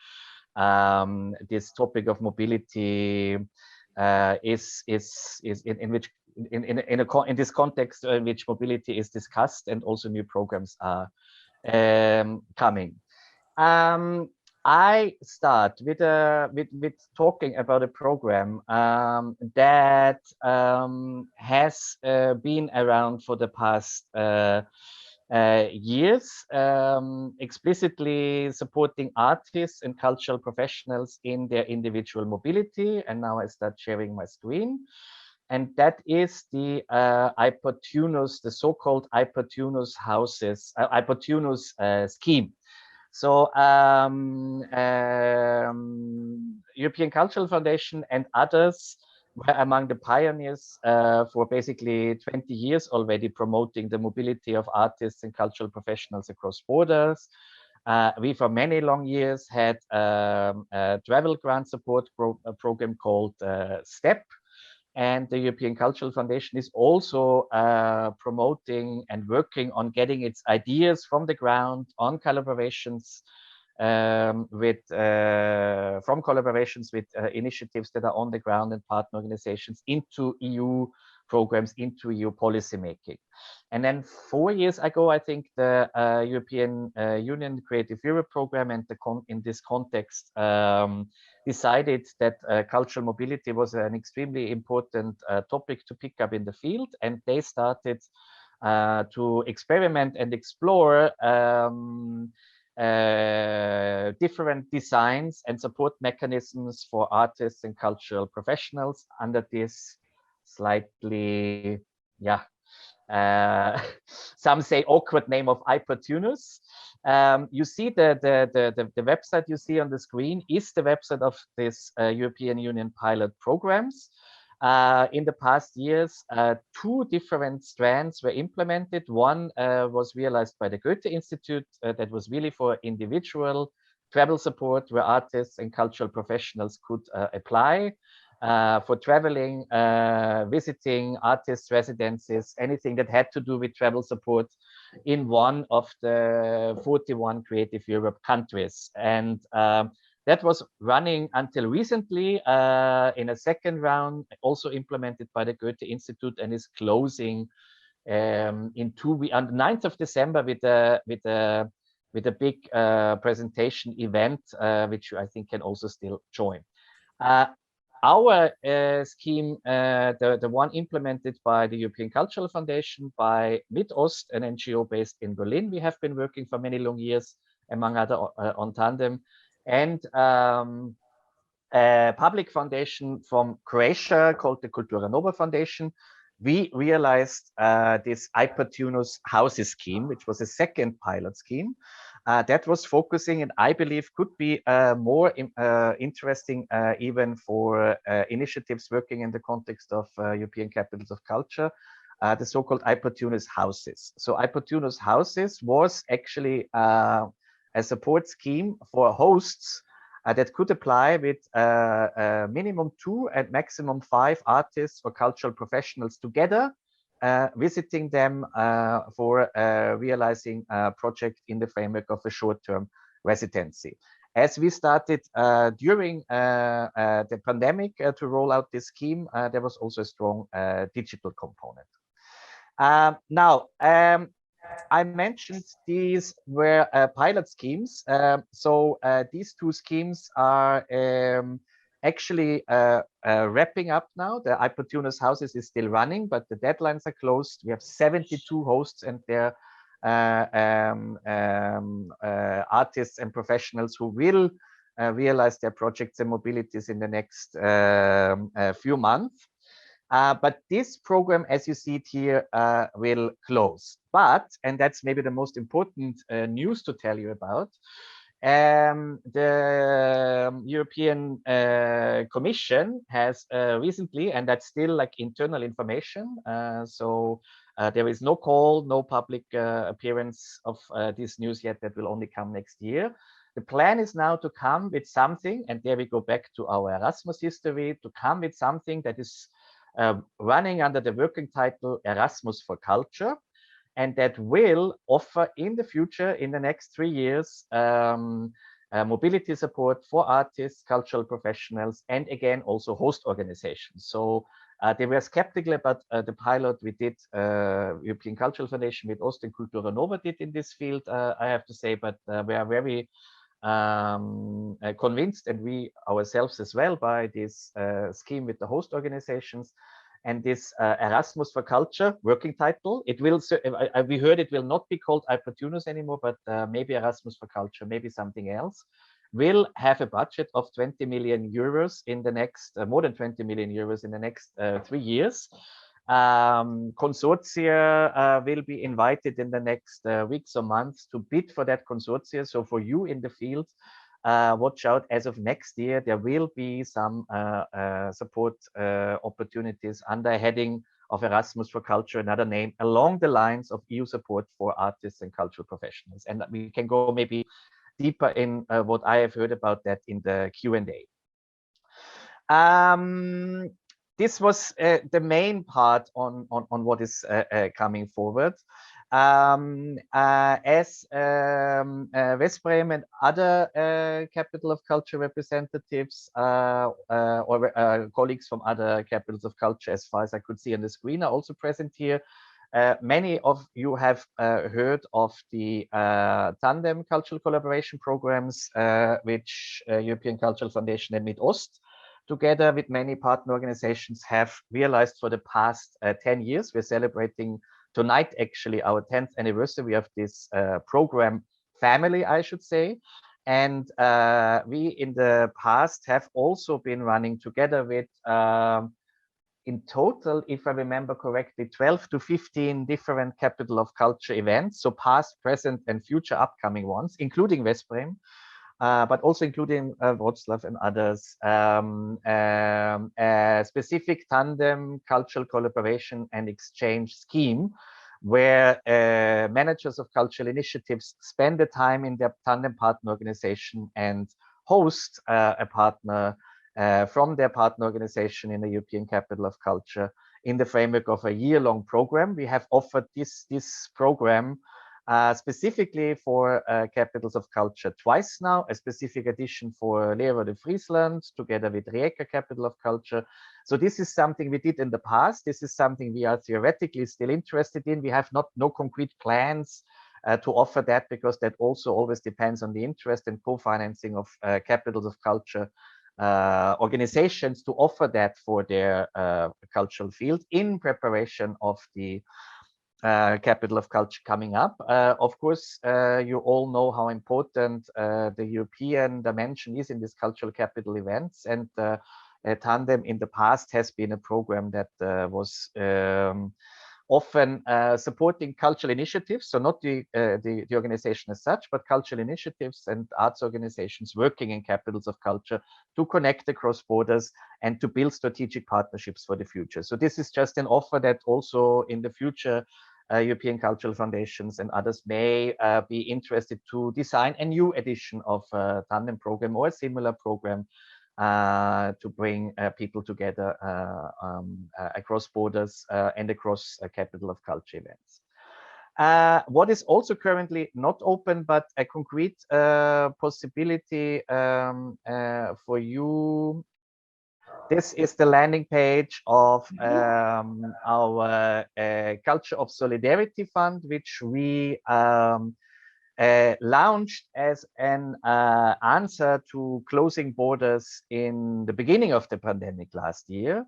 This topic of mobility is in which in this context in which mobility is discussed, and also new programs are coming. I start with talking about a program that has been around for the past years, explicitly supporting artists and cultural professionals in their individual mobility. And now I start sharing my screen. And that is the i-Portunus, the so-called i-Portunus houses, i-Portunus scheme. So European Cultural Foundation and others were among the pioneers for basically 20 years already, promoting the mobility of artists and cultural professionals across borders. We for many long years had a travel grant support program called STEP. And the European Cultural Foundation is also promoting and working on getting its ideas from the ground on collaborations with initiatives that are on the ground and partner organizations into EU programs, into EU policymaking. And then 4 years ago, I think the European Union Creative Europe program and in this context decided that cultural mobility was an extremely important topic to pick up in the field, and they started to experiment and explore different designs and support mechanisms for artists and cultural professionals under this slightly, some say awkward name of i-Portunus. You see the website you see on the screen is the website of this European Union pilot programs. In the past years, 2 different strands were implemented. One was realized by the Goethe Institute that was really for individual travel support, where artists and cultural professionals could apply for traveling, visiting artists' residences, anything that had to do with travel support in one of the 41 Creative Europe countries. And that was running until recently in a second round, also implemented by the Goethe Institute, and is closing in 2 weeks on the 9th of December with a big presentation event, which I think can also still join. Our scheme, the one implemented by the European Cultural Foundation, by Midost, an NGO based in Berlin, we have been working for many long years, among other on Tandem, and a public foundation from Croatia called the Kultura Nova Foundation. We realized this i-Portunus houses scheme, which was a second pilot scheme that was focusing, and I believe could be more interesting even for initiatives working in the context of European Capitals of Culture, the so-called i-Portunus houses. So i-Portunus houses was actually a support scheme for hosts that could apply with minimum 2 and maximum 5 artists or cultural professionals together, visiting them for realizing a project in the framework of a short-term residency. As we started during the pandemic to roll out this scheme, there was also a strong digital component. Now, I mentioned these were pilot schemes. So these 2 schemes are actually wrapping up now. The i-Portunus houses is still running, but the deadlines are closed. We have 72 hosts and their artists and professionals who will realize their projects and mobilities in the next few months. But this program, as you see it here, will close. But, and that's maybe the most important news to tell you about, the European Commission has recently, and that's still like internal information, so there is no call, no public appearance of this news yet. That will only come next year. The plan is now to come with something, and there we go back to our Erasmus history, to come with something that is running under the working title Erasmus for Culture, and that will offer in the future, in the next 3 years, mobility support for artists, cultural professionals, and again, also host organizations. So they were skeptical about the pilot we did, European Cultural Foundation with Ost and Kultura Nova did in this field, I have to say, but we are very convinced, and we ourselves as well, by this scheme with the host organizations and this Erasmus for Culture working title. It will, we heard it will not be called i-Portunus anymore, but maybe Erasmus for Culture, maybe something else, will have a budget of 20 million euros in the next, more than 20 million euros in the next 3 years. Consortia will be invited in the next weeks or months to bid for that consortia. So for you in the field, watch out. As of next year, there will be some support opportunities under a heading of Erasmus for Culture, another name, along the lines of EU support for artists and cultural professionals. And we can go maybe deeper in what I have heard about that in the Q&A. This was the main part on what is coming forward. As West-Bremen and other Capital of Culture representatives or colleagues from other capitals of culture, as far as I could see on the screen, are also present here. Many of you have heard of the Tandem cultural collaboration programs, which European Cultural Foundation and Midost, together with many partner organizations, have realized for the past 10 years. We're celebrating tonight, actually, our 10th anniversary of this program family, I should say. And we, in the past, have also been running together with, in total, if I remember correctly, 12 to 15 different Capital of Culture events, so past, present, and future upcoming ones, including West-Bremen. But also including Wroclaw and others, a specific Tandem cultural collaboration and exchange scheme, where managers of cultural initiatives spend the time in their Tandem partner organization and host a partner from their partner organization in the European Capital of Culture in the framework of a year-long program. We have offered this program specifically for capitals of culture twice now, a specific edition for Leeuwarden, Friesland, together with Rijeka, capital of culture. So this is something we did in the past. This is something we are theoretically still interested in. We have no concrete plans to offer that, because that also always depends on the interest and co-financing of capitals of culture organizations to offer that for their cultural field in preparation of the capital of culture coming up. Of course, you all know how important the European dimension is in these cultural capital events, and Tandem in the past has been a program that was often supporting cultural initiatives, so not the organization as such, but cultural initiatives and arts organizations working in capitals of culture to connect across borders and to build strategic partnerships for the future. So this is just an offer that also in the future European cultural foundations and others may be interested to design a new edition of Tandem program or a similar program to bring people together across borders and across capital of culture events. What is also currently not open, but a concrete possibility for you. This is the landing page of our Culture of Solidarity Fund, which we launched as an answer to closing borders in the beginning of the pandemic last year.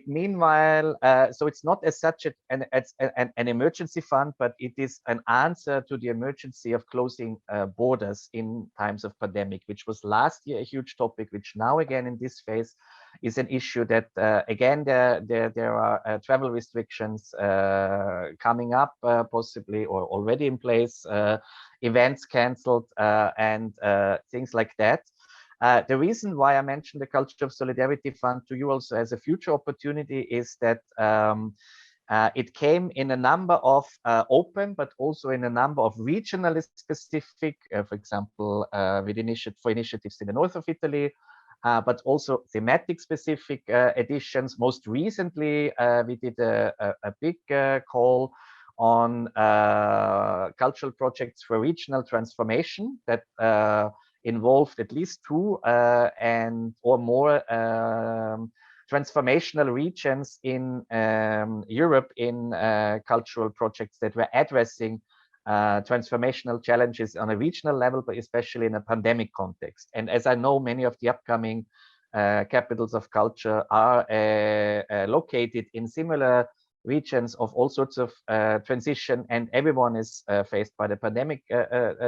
Meanwhile, so it's not as such an emergency fund, but it is an answer to the emergency of closing borders in times of pandemic, which was last year a huge topic, which now again in this phase is an issue that again there are travel restrictions coming up possibly or already in place, events cancelled and things like that. The reason why I mentioned the Culture of Solidarity Fund to you also as a future opportunity is that it came in a number of open, but also in a number of regionally specific, for example, with initiatives in the north of Italy, but also thematic specific editions. Most recently, we did a big call on cultural projects for regional transformation that involved at least two or more transformational regions in Europe in cultural projects that were addressing transformational challenges on a regional level, but especially in a pandemic context. And as I know, many of the upcoming capitals of culture are located in similar regions of all sorts of transition, and everyone is faced by the pandemic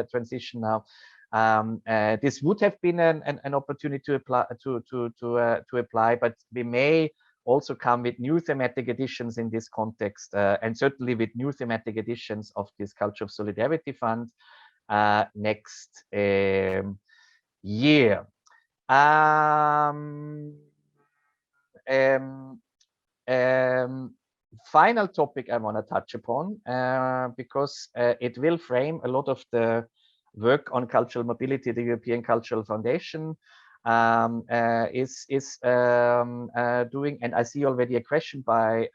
transition now. This would have been an opportunity to apply, but we may also come with new thematic editions in this context, and certainly with new thematic editions of this Culture of Solidarity Fund next year. Final topic I want to touch upon, because it will frame a lot of the work on cultural mobility the European Cultural Foundation is doing. And I see already a question by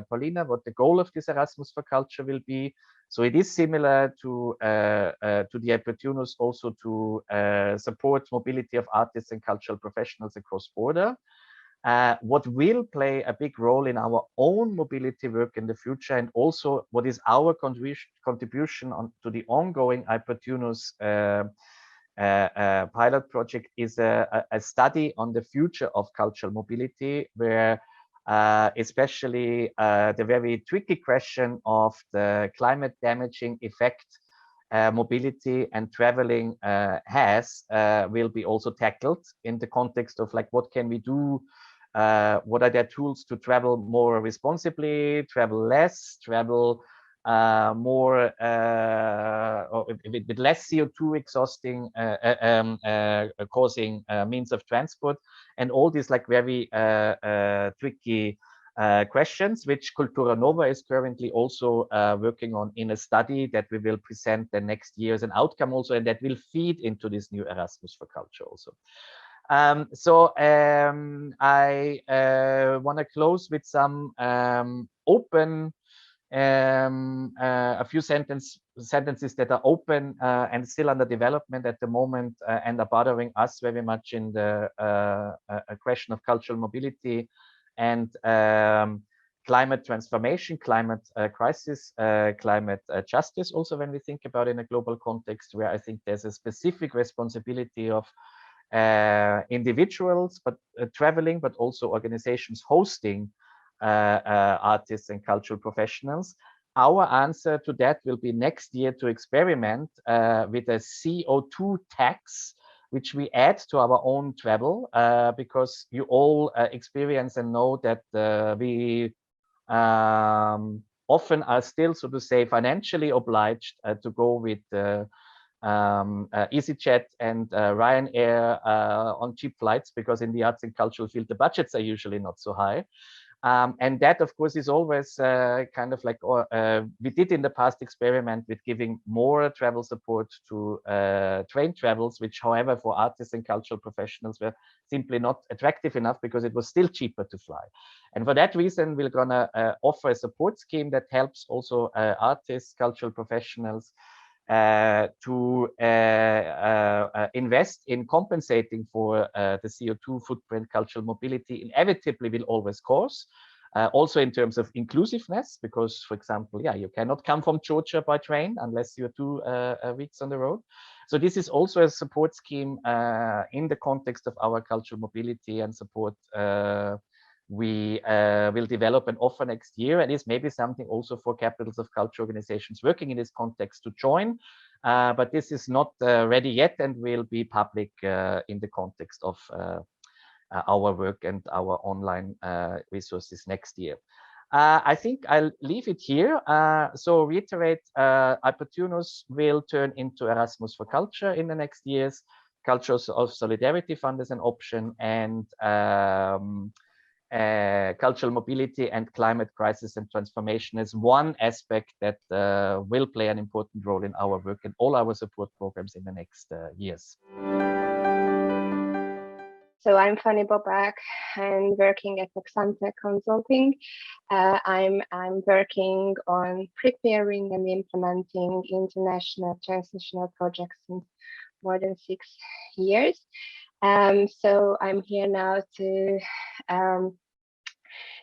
Paulina, what the goal of this Erasmus for Culture will be. So it is similar to the i-Portunus, also to support mobility of artists and cultural professionals across border. What will play a big role in our own mobility work in the future, and also what is our contribution to the ongoing i-Portunus pilot project is a study on the future of cultural mobility, where especially the very tricky question of the climate damaging effect mobility and traveling has will be also tackled in the context of like, what can we do? What are their tools to travel more responsibly, travel less, travel more with less CO2 exhausting causing means of transport, and all these like very tricky questions, which Cultura Nova is currently also working on in a study that we will present the next year as an outcome also, and that will feed into this new Erasmus for Culture also. I want to close with some open, a few sentences that are open and still under development at the moment and are bothering us very much in the question of cultural mobility and climate transformation, climate crisis, climate justice, also when we think about in a global context, where I think there's a specific responsibility of individuals, but traveling, but also organizations hosting artists and cultural professionals. Our answer to that will be next year to experiment with a CO2 tax, which we add to our own travel, because you all experience and know that we often are still, so to say, financially obliged to go with EasyJet and Ryanair on cheap flights, because in the arts and cultural field, the budgets are usually not so high. And that, of course, is always kind of like, we did in the past experiment with giving more travel support to train travels, which, however, for artists and cultural professionals were simply not attractive enough because it was still cheaper to fly. And for that reason, we're going to offer a support scheme that helps also artists, cultural professionals to invest in compensating for the CO2 footprint cultural mobility inevitably will always cause. Also in terms of inclusiveness, because, for example, you cannot come from Georgia by train unless you're 2 weeks on the road. So this is also a support scheme in the context of our cultural mobility and support we will develop and offer next year, and is maybe something also for capitals of culture organizations working in this context to join. But this is not ready yet and will be public in the context of our work and our online resources next year. I think I'll leave it here. So reiterate, i-Portunus will turn into Erasmus for Culture in the next years. Cultures of Solidarity Fund is an option, and cultural mobility and climate crisis and transformation is one aspect that will play an important role in our work and all our support programs in the next years. So I'm Fanni Bobak. I'm working at Exante Consulting. I'm working on preparing and implementing international transnational projects since more than 6 years. So I'm here now to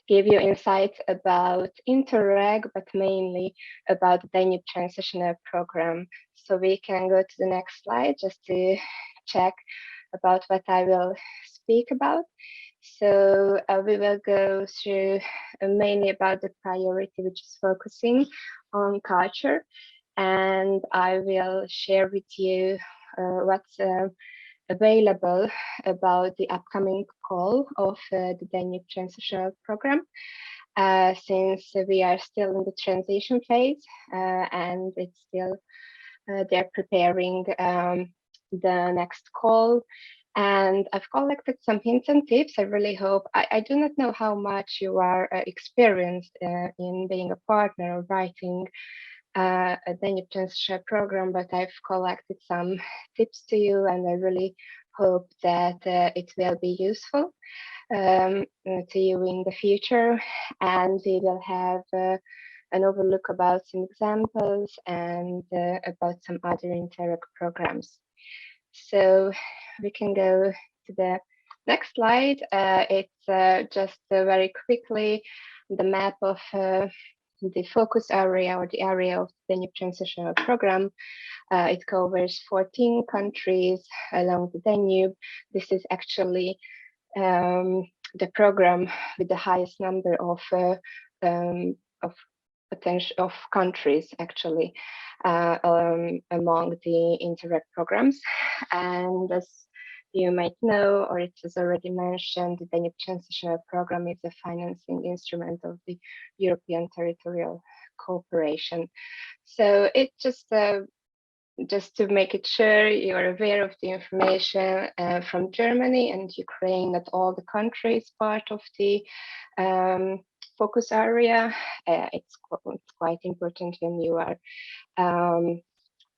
give you insights about INTERREG, but mainly about the Danube Transitional Program. So we can go to the next slide just to check about what I will speak about. So we will go through mainly about the priority, which is focusing on culture. And I will share with you what's available about the upcoming call of the Danube Transitional Program, since we are still in the transition phase and it's still they're preparing the next call. And I've collected some hints and tips. I really hope, I do not know how much you are experienced in being a partner or writing a Danube Transitional Program, but I've collected some tips to you, and I really hope that it will be useful to you in the future. And we will have an overlook about some examples and about some other INTERREG programs. So we can go to the next slide. It's just very quickly the map of the focus area, or the area of the Danube Transitional Program. It covers 14 countries along the Danube. This is actually the program with the highest number of countries actually among the INTERREG programs. And as you might know, or it was already mentioned, the Danube Transitional Program is a financing instrument of the European Territorial Cooperation. So it just to make it sure you're aware of the information from Germany and Ukraine, that all the countries part of the focus area. It's quite important when you are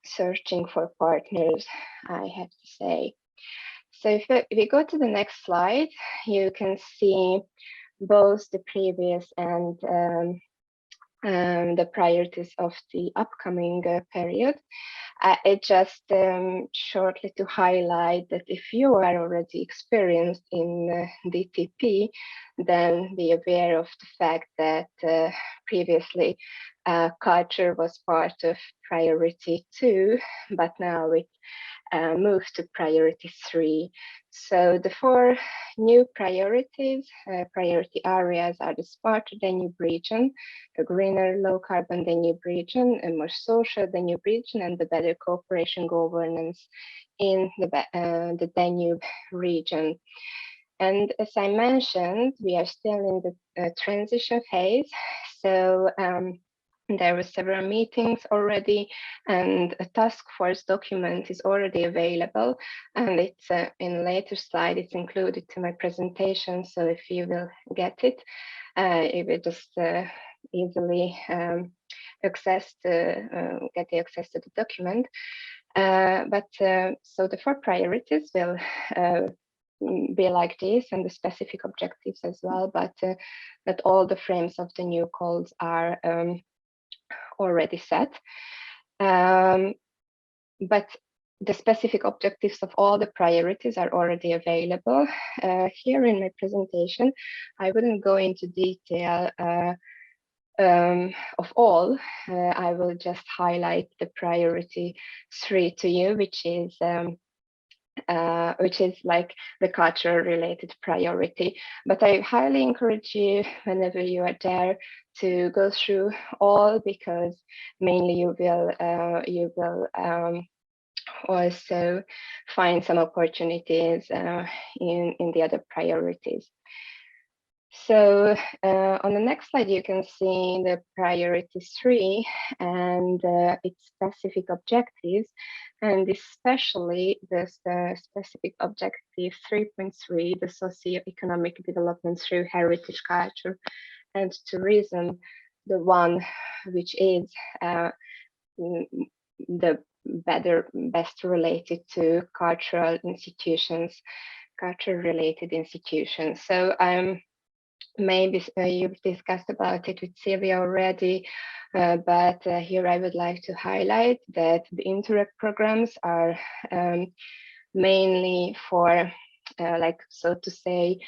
searching for partners, I have to say. So if we go to the next slide, you can see both the previous and the priorities of the upcoming period. It just shortly to highlight that if you are already experienced in DTP, then be aware of the fact that previously culture was part of priority 2, but now it moved to priority 3. So the 4 new priorities, priority areas are the smarter Danube region, a greener low carbon Danube region, a more social Danube region, and the better cooperation governance in the Danube region. And as I mentioned, we are still in the transition phase. So there were several meetings already, and a task force document is already available, and it's in a later slide, it's included to my presentation. So if you will get it, you will just easily get the access to the document. So the 4 priorities will be like this, and the specific objectives as well, but that all the frames of the new calls are already set. But the specific objectives of all the priorities are already available. Here in my presentation, I wouldn't go into detail of all. I will just highlight the priority 3 to you, which is like the culture related priority. But I highly encourage you, whenever you are there, to go through all, because mainly you will also find some opportunities in the other priorities. So on the next slide, you can see the priority 3 and its specific objectives, and especially the specific objective 3.3, the socio-economic development through heritage, culture, and tourism, the one which is the best related to cultural institutions, culture-related institutions. So maybe you've discussed about it with Silvia already, but here I would like to highlight that the INTERREG programs are mainly for, like, so to say,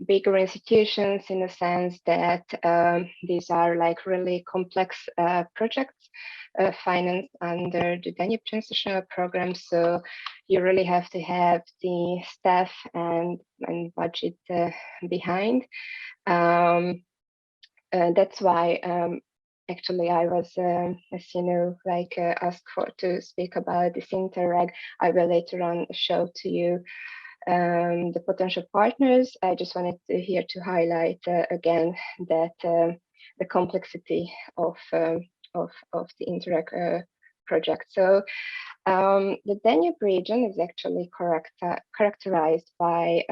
bigger institutions, in the sense that these are like really complex projects financed under the Danube Transitional Program. So you really have to have the staff and budget behind. That's why actually I was, as you know, like asked to speak about this INTERREG. I will later on show to you the potential partners. I just wanted here to highlight again that the complexity of the INTERREG project. So the Danube region is actually characterized by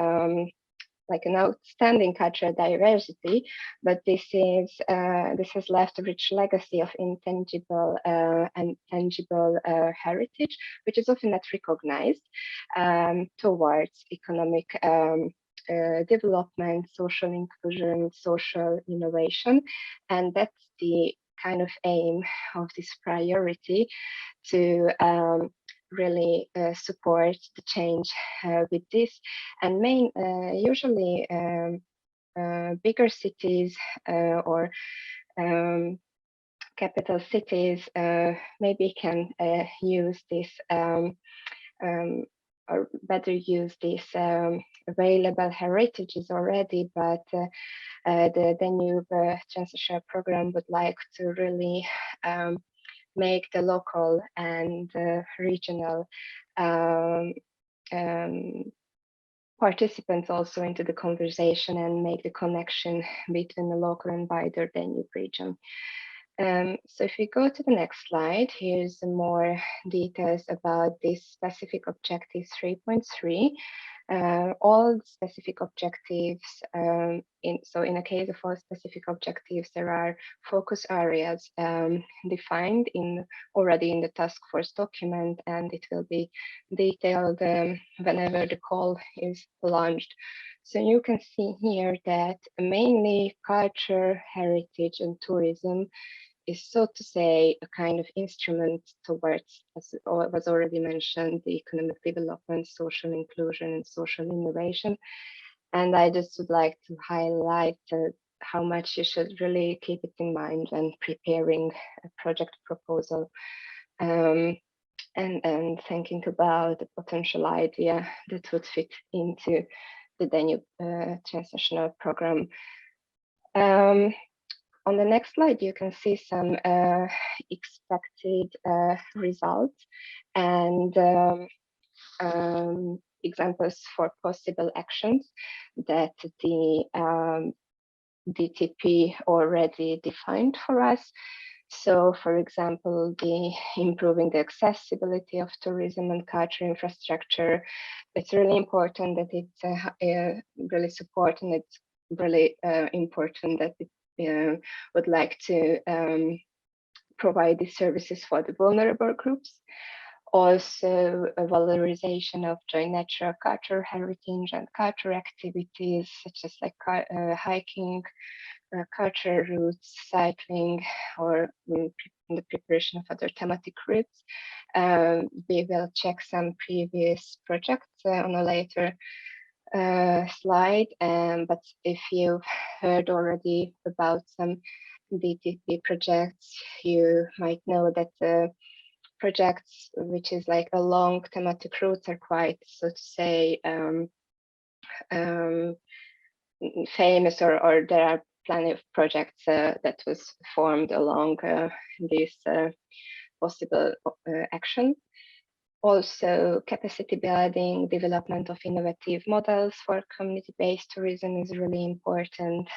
like an outstanding cultural diversity, but this has left a rich legacy of intangible and tangible heritage, which is often not recognized, towards economic development, social inclusion, social innovation, and that's the kind of aim of this priority, to really support the change with this. And usually bigger cities or capital cities maybe can use this or better use these available heritages already, but the Danube Transitional Program would like to really make the local and regional participants also into the conversation and make the connection between the local and wider Danube region. So if we go to the next slide, here's more details about this specific objective 3.3. All specific objectives, in a case of all specific objectives, there are focus areas defined already in the task force document, and it will be detailed whenever the call is launched. So you can see here that mainly culture, heritage, and tourism is, so to say, a kind of instrument towards, as was already mentioned, the economic development, social inclusion, and social innovation. And I just would like to highlight how much you should really keep it in mind when preparing a project proposal and thinking about the potential idea that would fit into the Danube transnational program. On the next slide, you can see some expected results and examples for possible actions that the DTP already defined for us. So, for example, improving the accessibility of tourism and culture infrastructure. It's really important that it's really support, and it's really important that it would like to provide these services for the vulnerable groups. Also, a valorization of joint natural culture, heritage, and culture activities such as like hiking, cultural routes, cycling, or in the preparation of other thematic routes. We will check some previous projects on a later slide, but if you've heard already about some DTP projects, you might know that projects which is like along thematic routes are quite, so to say, famous, or there are plenty of projects that was formed along this possible action. Also, capacity building, development of innovative models for community-based tourism is really important.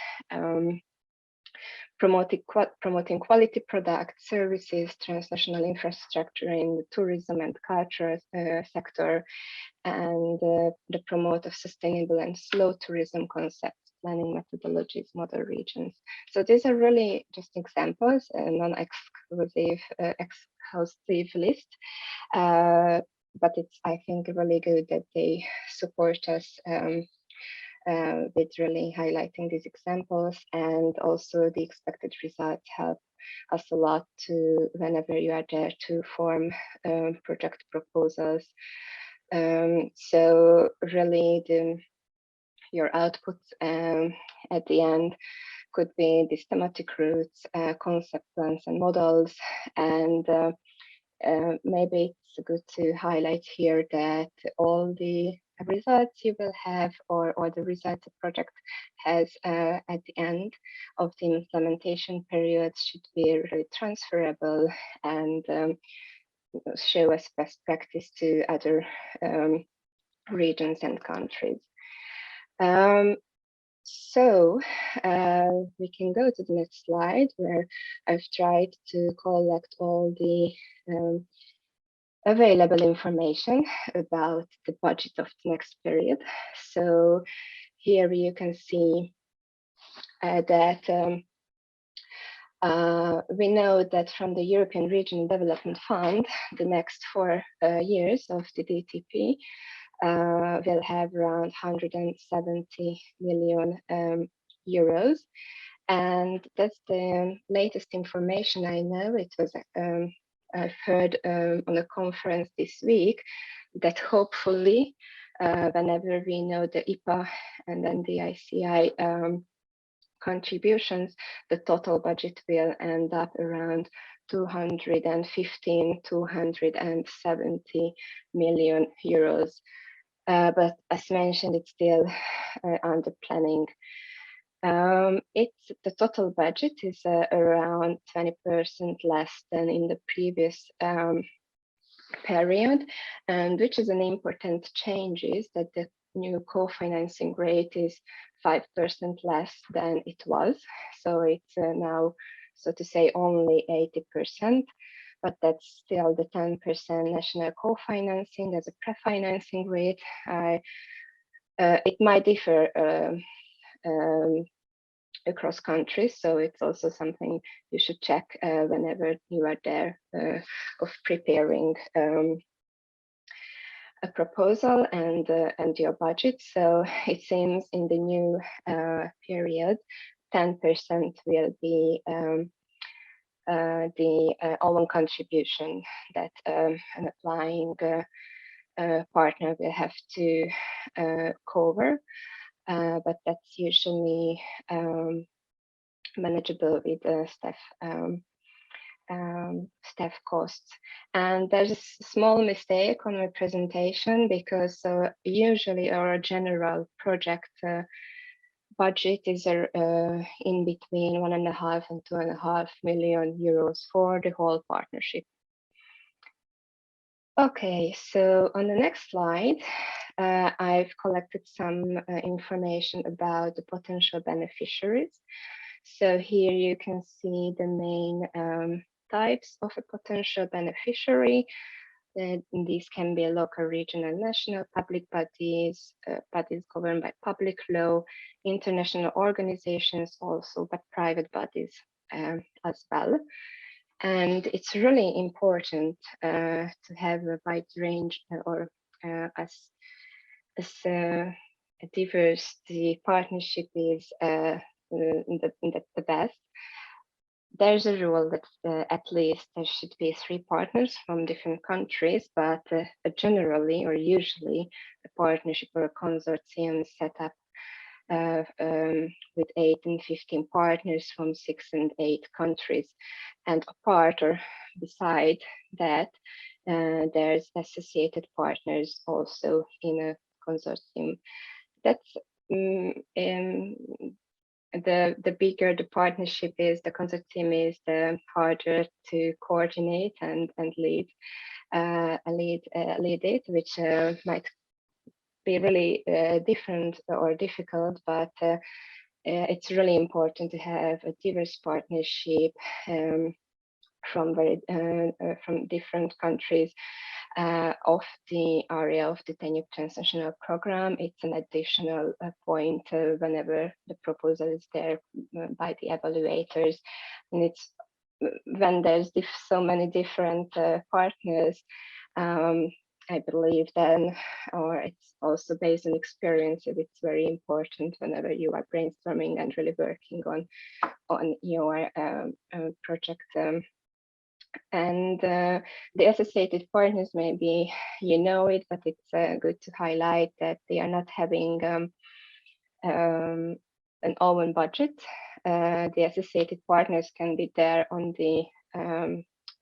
Promoting quality products, services, transnational infrastructure in the tourism and culture sector, and the promote of sustainable and slow tourism concepts, planning methodologies, model regions. So these are really just examples, a non-exclusive, exhaustive list. But it's, I think, really good that they support us with really highlighting these examples, and also the expected results help us a lot to, whenever you are there, to form project proposals. So really your output at the end could be these thematic routes, concept plans and models, and maybe it's good to highlight here that all the results you will have, or the results the project has at the end of the implementation period, should be really transferable and show us best practice to other regions and countries. So we can go to the next slide, where I've tried to collect all the available information about the budget of the next period. So here you can see that we know that from the European Regional Development Fund, the next 4 years of the DTP will have around 170 million euros. And that's the latest information I know. It was I've heard on a conference this week that hopefully whenever we know the IPA and then the ICI contributions, the total budget will end up around 215, 270 million euros. But as mentioned, it's still under planning. The total budget is around 20% less than in the previous period, and which is an important change is that the new co-financing rate is 5% less than it was. So it's now so to say only 80%, but that's still the 10% national co-financing as a pre-financing rate. It might differ across countries, so it's also something you should check whenever you are there of preparing a proposal and your budget. So it seems in the new period, 10% will be the own contribution that an applying partner will have to cover, but that's usually manageable with staff costs. And there's a small mistake on my presentation, because usually our general project budget is in between 1.5 and 2.5 million euros for the whole partnership. Okay, so on the next slide, I've collected some information about the potential beneficiaries. So here you can see the main types of a potential beneficiary. These can be local, regional, national, public bodies, bodies governed by public law, international organizations also, but private bodies as well. And it's really important to have a wide range or as diverse the partnership is the best. There's a rule that at least there should be 3 partners from different countries, but generally or usually a partnership or a consortium is set up with 8 and 15 partners from 6 and 8 countries. And apart or beside that, there's associated partners also in a consortium. That's the bigger the partnership is, the consortium is, the harder to coordinate and lead it, which might be really different or difficult, but it's really important to have a diverse partnership from different countries of the area of the 10-year transnational program. It's an additional point whenever the proposal is there by the evaluators, and it's when there's so many different partners. I believe then, or it's also based on experiences, it's very important whenever you are brainstorming and really working on your project. And the associated partners, maybe you know it, but it's good to highlight that they are not having an own budget. The associated partners can be there on the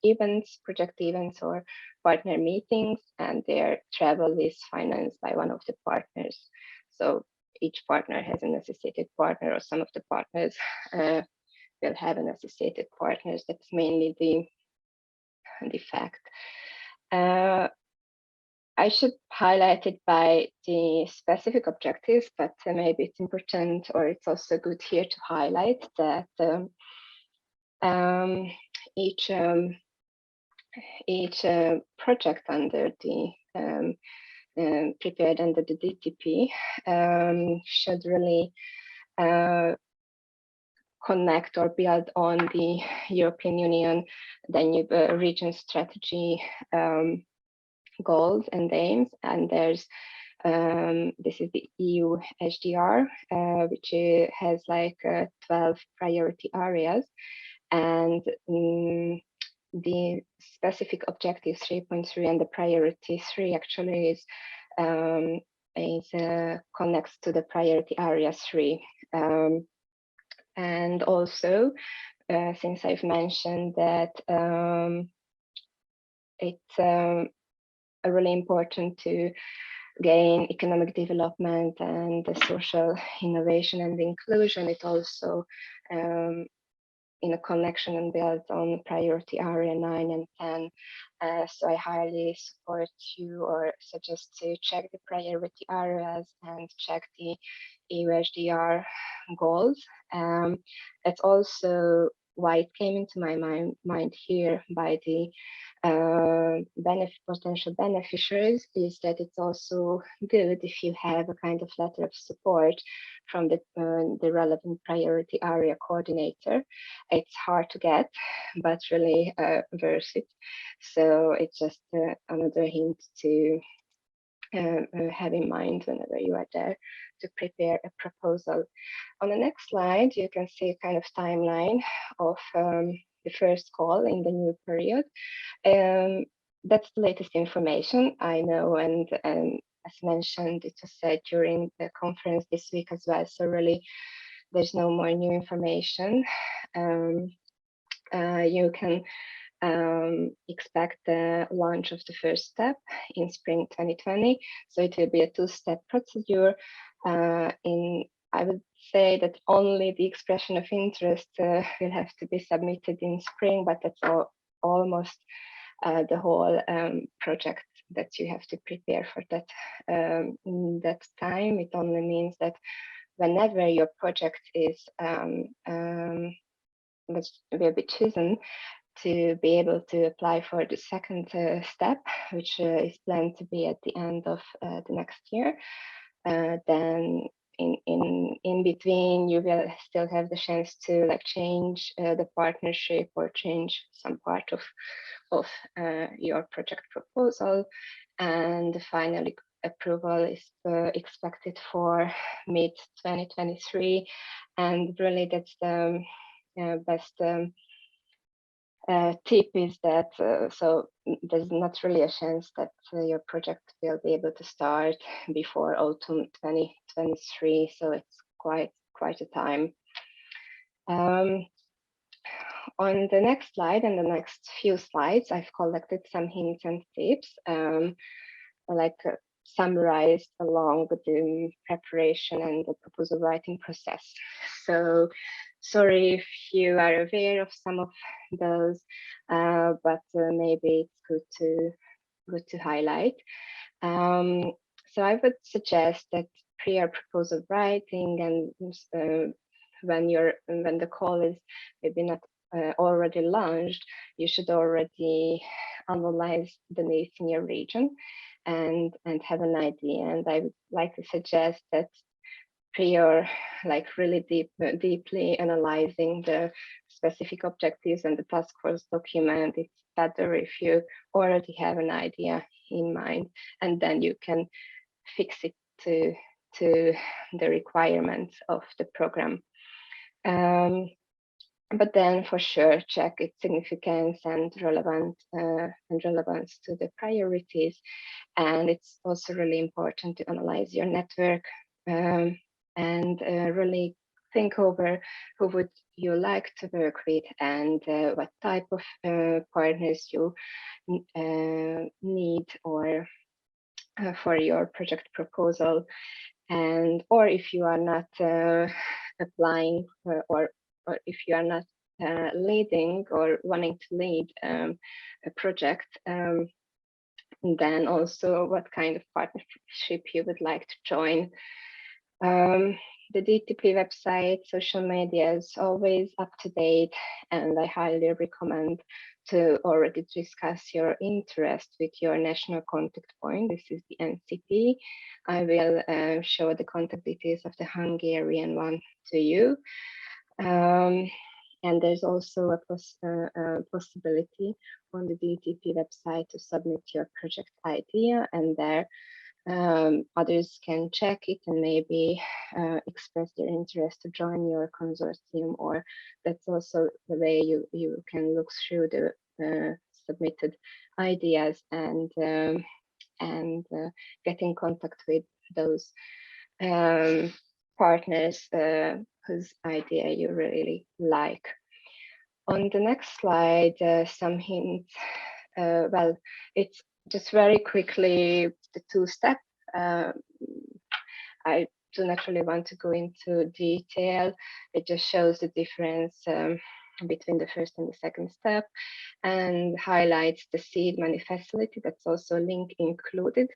events, project events, or partner meetings, and their travel is financed by one of the partners. So each partner has an associated partner, or some of the partners will have an associated partners. That's mainly the fact. I should highlight it by the specific objectives, but maybe it's important, or it's also good here to highlight that each project under the prepared under the DTP should really connect or build on the European Union Danube region strategy goals and aims. And there's this is the EU HDR, which has like 12 priority areas, and the specific objective 3.3 and the priority 3 actually is connects to the priority area 3. And also, since I've mentioned that it's really important to gain economic development and the social innovation and inclusion, it also in a connection and built on priority area 9 and 10. So I highly support you or suggest to check the priority areas and check the EU HDR goals. It's also why it came into my mind here by the potential beneficiaries is that it's also good if you have a kind of letter of support from the relevant priority area coordinator. It's hard to get, but really worth it. So it's just another hint to have in mind whenever you are there to prepare a proposal. On the next slide, you can see a kind of timeline of the first call in the new period. That's the latest information I know, and as mentioned, it was said during the conference this week as well. So really, there's no more new information. You can expect the launch of the first step in spring 2020. So it will be a two-step procedure. I would say that only the expression of interest will have to be submitted in spring, but that's almost the whole project that you have to prepare for that that time. It only means that whenever your project is will be chosen to be able to apply for the second step, which is planned to be at the end of the next year, then in between you will still have the chance to like change the partnership or change some part of your project proposal, and the final approval is expected for mid 2023. And really that's the best tip is that so there's not really a chance that your project will be able to start before autumn 2023, so it's quite a time. On the next slide and the next few slides, I've collected some hints and tips, summarized along the preparation and the proposal writing process. So sorry if you are aware of some of those, but maybe it's good to highlight. So I would suggest that prior proposal writing, and when the call is maybe not already launched, you should already analyze the needs in your region and have an idea. And I would like to suggest that prior, like really deeply analyzing the specific objectives and the task force document, it's better if you already have an idea in mind, and then you can fix it to the requirements of the program. But then for sure check its significance and relevance to the priorities. And it's also really important to analyze your network and really think over who would you like to work with, and what type of partners you need or for your project proposal. And or if you are not applying or if you are not leading or wanting to lead a project, then also what kind of partnership you would like to join. The DTP website, social media is always up to date, and I highly recommend to already discuss your interest with your national contact point. This is the NCP. I will show the contact details of the Hungarian one to you. And there's also a possibility on the DTP website to submit your project idea, and there others can check it and maybe express their interest to join your consortium, or that's also the way you can look through the submitted ideas and get in contact with those partners whose idea you really like. On the next slide, some hints. Well, it's just very quickly the two-step. I do not really want to go into detail. It just shows the difference between the first and the second step, and highlights the seed money facility. That's also a link included.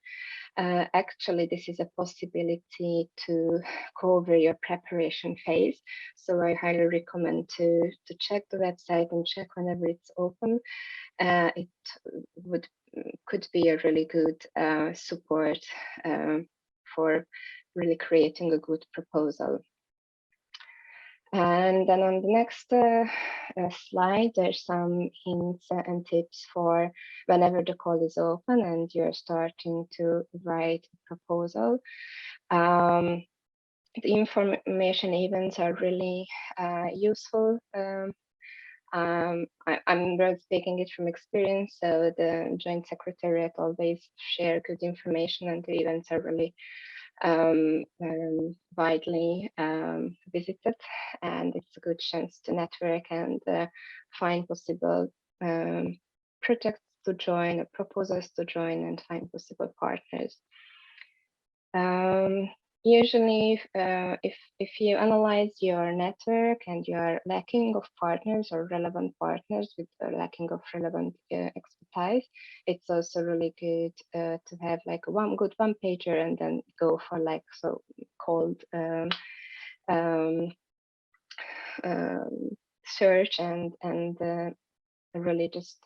Actually, this is a possibility to cover your preparation phase. So I highly recommend to check the website and check whenever it's open. It could be a really good support for really creating a good proposal. And then on the next slide, there's some hints and tips for whenever the call is open and you're starting to write a proposal. The information events are really useful. I'm speaking it from experience, so the Joint Secretariat always share good information, and the events are really widely visited, and it's a good chance to network and find possible projects to join, or proposals to join, and find possible partners. Usually, if you analyze your network and you are lacking of partners or relevant partners with a lacking of relevant expertise, it's also really good to have like one good one-pager and then go for like so-called search and really just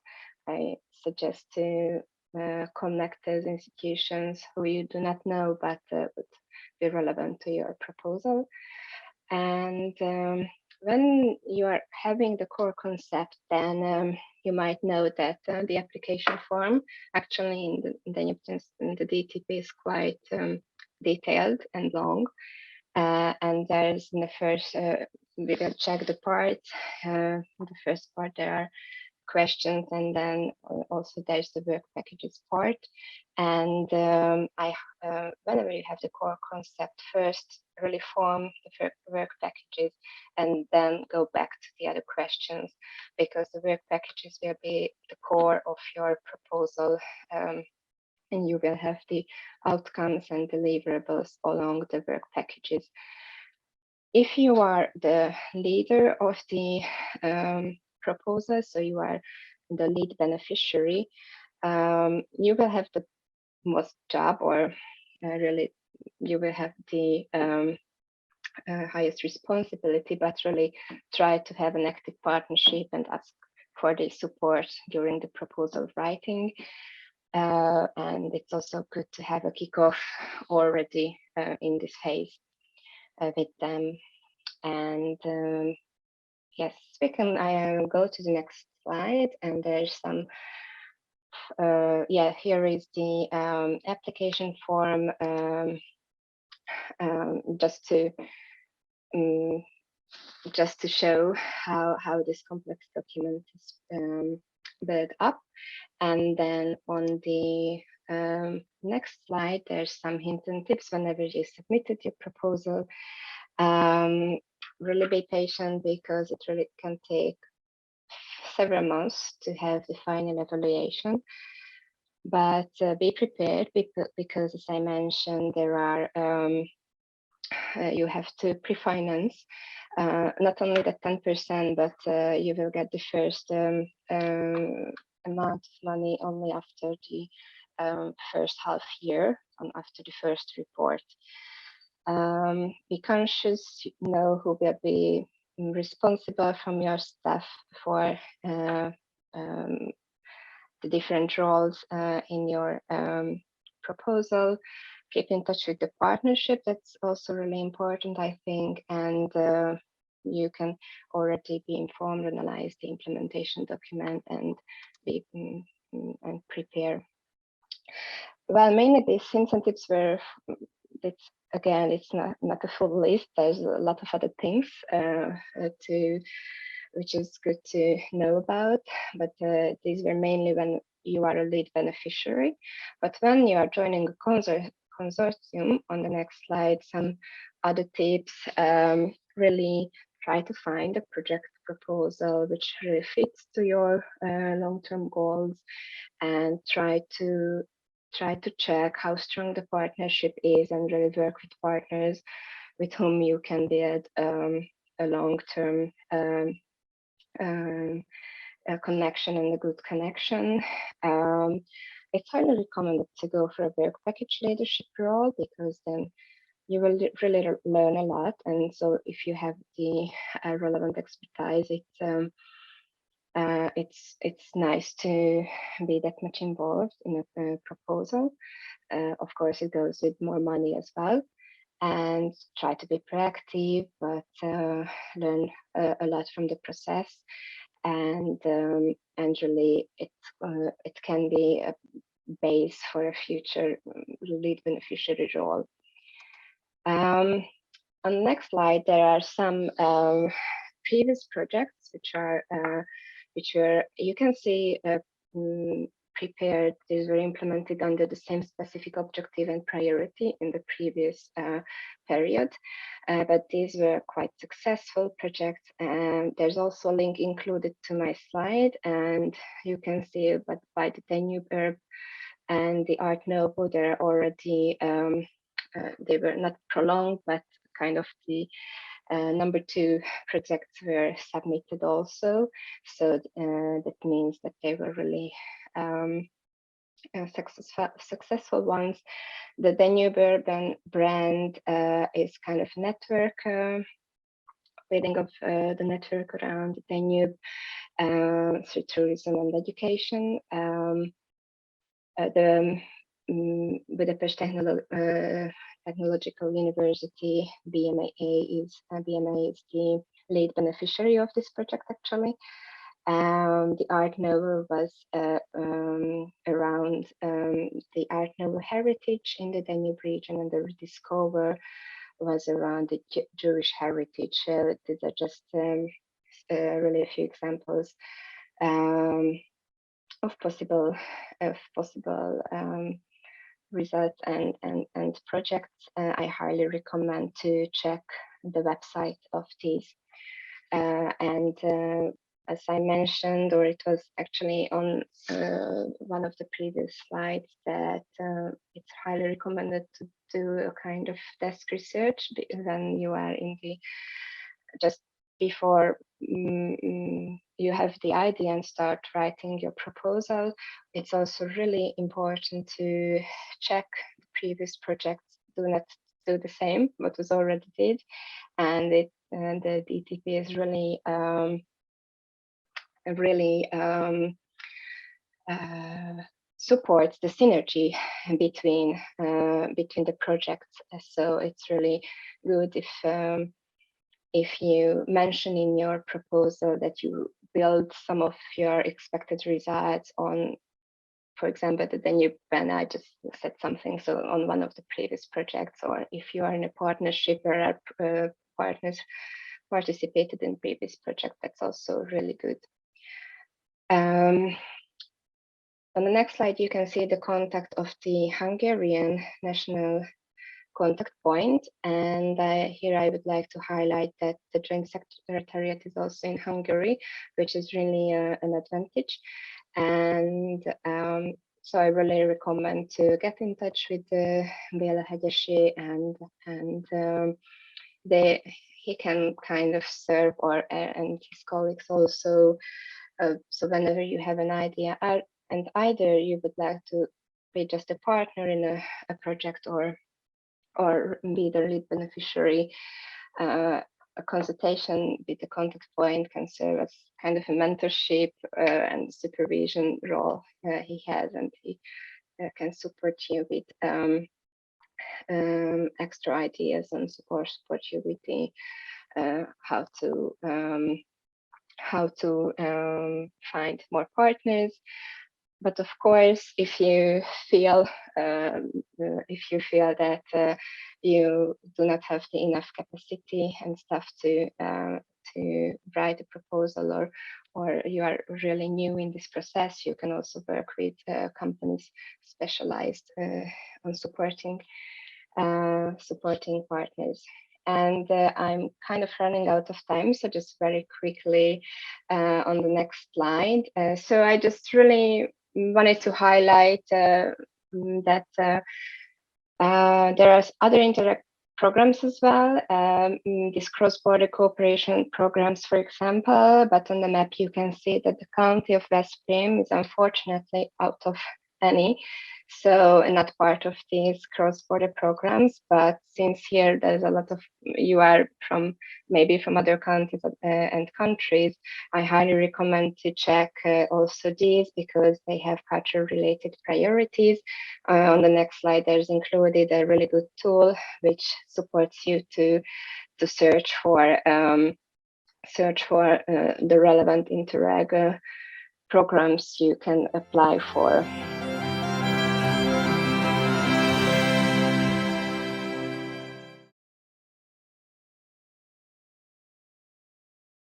I suggest to connect those institutions who you do not know but would be relevant to your proposal. And when you are having the core concept, then you might know that the application form actually in the DTP is quite detailed and long. And there's in the first, we will check the parts. The first part, there are questions, and then also there's the work packages part. And whenever you have the core concept, first really form the work packages and then go back to the other questions, because the work packages will be the core of your proposal, and you will have the outcomes and deliverables along the work packages. If you are the leader of the proposal, so you are the lead beneficiary, you will have the most job, or really you will have the highest responsibility, but really try to have an active partnership and ask for the support during the proposal writing. And it's also good to have a kickoff already in this phase with them. And yes, we can go to the next slide, and there's some here is the application form, just to show how this complex document is built up. And then on the next slide, there's some hints and tips whenever you submitted your proposal. Really be patient, because it really can take several months to have the final evaluation. But be prepared, because as I mentioned, there are you have to pre-finance not only the 10%, but you will get the first amount of money only after the first half year, and after the first report. Be conscious, know who will be responsible from your staff for the different roles in your proposal. Keep in touch with the partnership. That's also really important, I think, and you can already be informed, analyze the implementation document, and be and prepare. Well, mainly these hints and tips were, again, it's not a full list. There's a lot of other things which is good to know about, but these were mainly when you are a lead beneficiary. But when you are joining a consortium, on the next slide, some other tips, really try to find a project proposal which really fits to your long-term goals, and try to check how strong the partnership is, and really work with partners with whom you can build a long-term connection and a good connection. It's highly recommended to go for a work package leadership role, because then you will really learn a lot. And so if you have the relevant expertise, it's nice to be that much involved in a proposal. Of course, it goes with more money as well, and try to be proactive, but learn a lot from the process. And really, it can be a base for a future lead beneficiary role. On the next slide, there are some previous projects which were, you can see, prepared. These were implemented under the same specific objective and priority in the previous period, but these were quite successful projects. And there's also a link included to my slide, and you can see, but by the Danube and the Art Nouveau, they're already they were not prolonged, but kind of the number 2 projects were submitted also. So that means that they were really successful ones. The Danube brand is kind of network, building of the network around the Danube through tourism and education. The Budapest Technological University, BMA is the lead beneficiary of this project, actually. The Art Nouveau was around the Art Nouveau heritage in the Danube region, and the Rediscover was around the Jewish heritage. These are just really a few examples of possible results and projects. I highly recommend to check the website of these. As I mentioned, or it was actually on one of the previous slides, that it's highly recommended to do a kind of desk research when you are in the, just before you have the idea and start writing your proposal. It's also really important to check the previous projects. Do not do the same what was already did, and the DTP is really supports the synergy between the projects. So it's really good if you mention in your proposal that you build some of your expected results on, for example, the Danube, and I just said something, so on one of the previous projects, or if you are in a partnership where partners participated in previous project, that's also really good. On the next slide, you can see the contact of the Hungarian national contact point, and here I would like to highlight that the Joint Secretariat is also in Hungary, which is really an advantage. And so I really recommend to get in touch with Béla Hegyesi, and he can kind of serve, and his colleagues also. So whenever you have an idea, and either you would like to be just a partner in a project, or be the lead beneficiary, a consultation with the contact point can serve as kind of a mentorship and supervision role he has, and he can support you with extra ideas and support you with the how to find more partners. But of course, if you feel that you do not have the enough capacity and stuff to write a proposal, or you are really new in this process, you can also work with companies specialized on supporting partners. And I'm kind of running out of time, so just very quickly on the next slide. So I just really wanted to highlight that there are other INTERREG programs as well, these cross-border cooperation programs, for example, but on the map you can see that the county of Veszprém is unfortunately out of any, so not part of these cross-border programs. But since here there's a lot of, you are from maybe from other counties and countries, I highly recommend to check also these, because they have culture-related priorities. On the next slide, there's included a really good tool which supports you to search for the relevant INTERREG programs you can apply for.